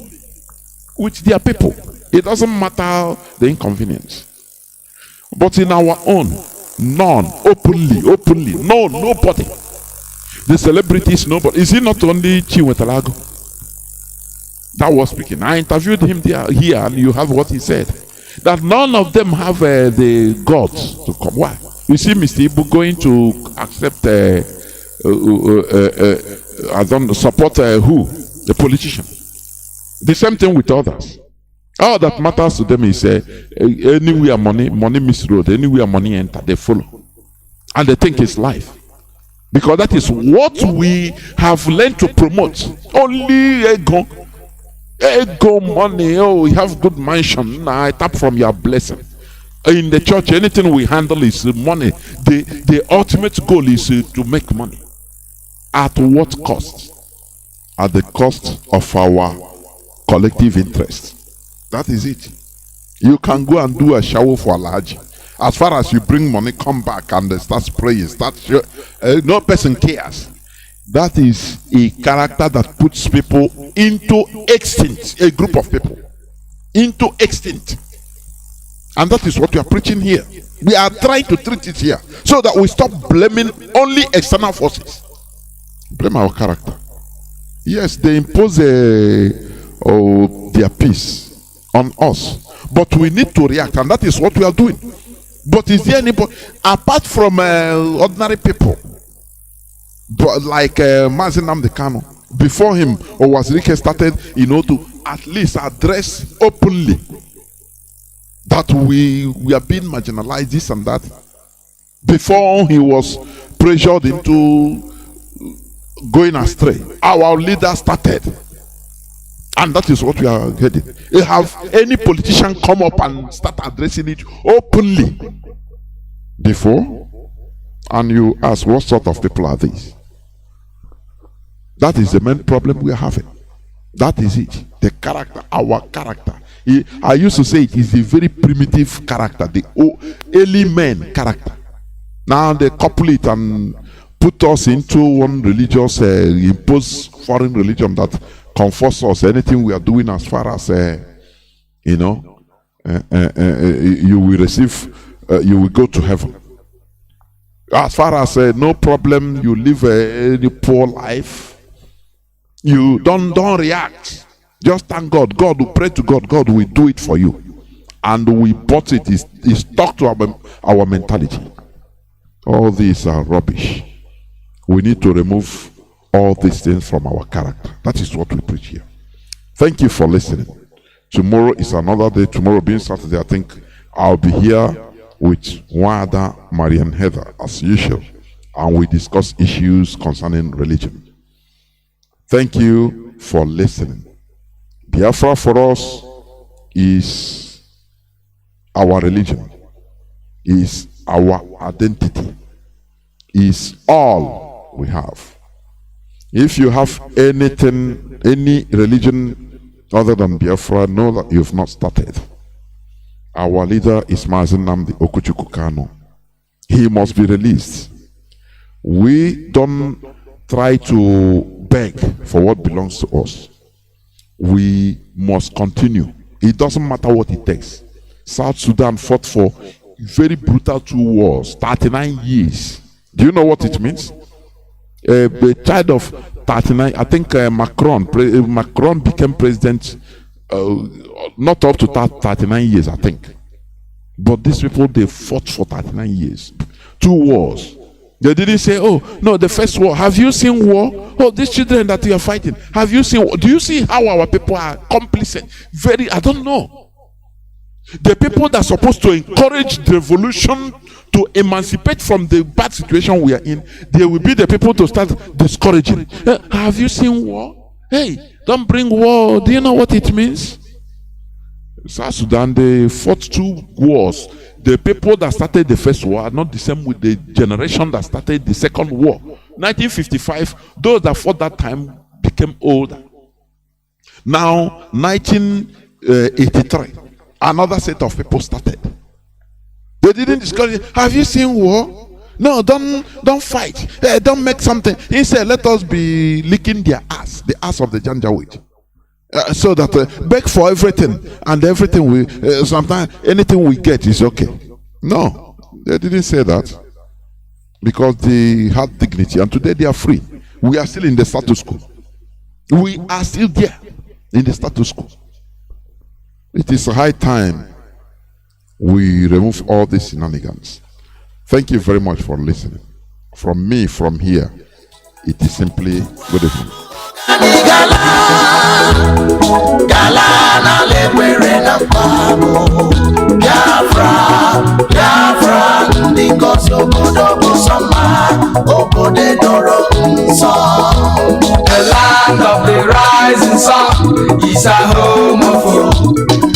Speaker 4: with their people. It doesn't matter the inconvenience. But in our own, none, openly, no, nobody. The celebrities, nobody. Is it not only Chiwetalago that was speaking? I interviewed him here, and you have what he said. That none of them have the gods to come. Why? You see Mr. Ibu going to accept, I don't support who? The politician. The same thing with others. All that matters to them is anywhere money miss road, anywhere money enter, they follow. And they think it's life. Because that is what we have learned to promote. Only ego money. Oh, we have good mansion. Nah, I tap from your blessing. In the church, anything we handle is money. The ultimate goal is to make money. At what cost? At the cost of our collective interest. That is it. You can go and do a shower for Alhaji. As far as you bring money, come back and start praying. No person cares. That is a character that puts people into extinct. A group of people into extinct. And that is what we are preaching here. We are trying to treat it here so that we stop blaming only external forces. Blame our character. Yes, they impose their peace on us, but we need to react, and that is what we are doing. But is there anybody apart from ordinary people, but like Mazi Johnathan, before him, or was Rike started, to at least address openly that we are being marginalized, this and that, before he was pressured into going astray. Our leader started. And that is what we are heading. You have any politician come up and start addressing it openly before, and you ask, what sort of people are these? That is the main problem we are having. That is it. The character, our character. I used to say it is a very primitive character, the early men character. Now they couple it and put us into one religious, impose foreign religion that comforts us. Anything we are doing as far as you will receive, you will go to heaven. As far as no problem, you live a poor life, you don't react. Just thank God. God will pray to God. God will do it for you. And we bought it. It's stuck to our mentality. All these are rubbish. We need to remove all these things from our character. That is what we preach here. Thank you for listening. Tomorrow is another day. Tomorrow being Saturday, I think I'll be here with Wada, Marian Heather, as usual. And we discuss issues concerning religion. Thank you for listening. Biafra for us is our religion, is our identity, is all we have. If you have anything, any religion other than Biafra, know that you've not started. Our leader is Mazi Nnamdi Kanu. He must be released. We don't try to beg for what belongs to us. We must continue. It doesn't matter what it takes. South Sudan fought for very brutal 2 wars, 39 years. Do you know what it means? A child of 39, I think Macron became president not up to 39 years, I think. But these people, they fought for 39 years. 2 wars. They didn't say, oh, no, the first war. Have you seen war? Oh, these children that you are fighting. Have you seen war? Do you see how our people are complicit? I don't know. The people that are supposed to encourage the revolution to emancipate from the bad situation we are in, they will be the people to start discouraging. Have you seen war? Hey, don't bring war. Do you know what it means? South Sudan, they fought 2 wars. The people that started the first war are not the same with the generation that started the second war. 1955, those that fought that time became older. Now, 1983, another set of people started. They didn't discourage. Have you seen war? No, don't fight. Don't make something. Instead, let us be licking their ass, the ass of the Janjaweed. So that beg for everything, and everything we sometimes anything we get is okay. No, they didn't say that, because they had dignity, and today they are free. We are still in the status quo. We are still there in the status quo. It is high time we remove all these shenanigans. Thank you very much for listening. From me, from here, it is simply good evening.
Speaker 18: The land of the rising sun is a home.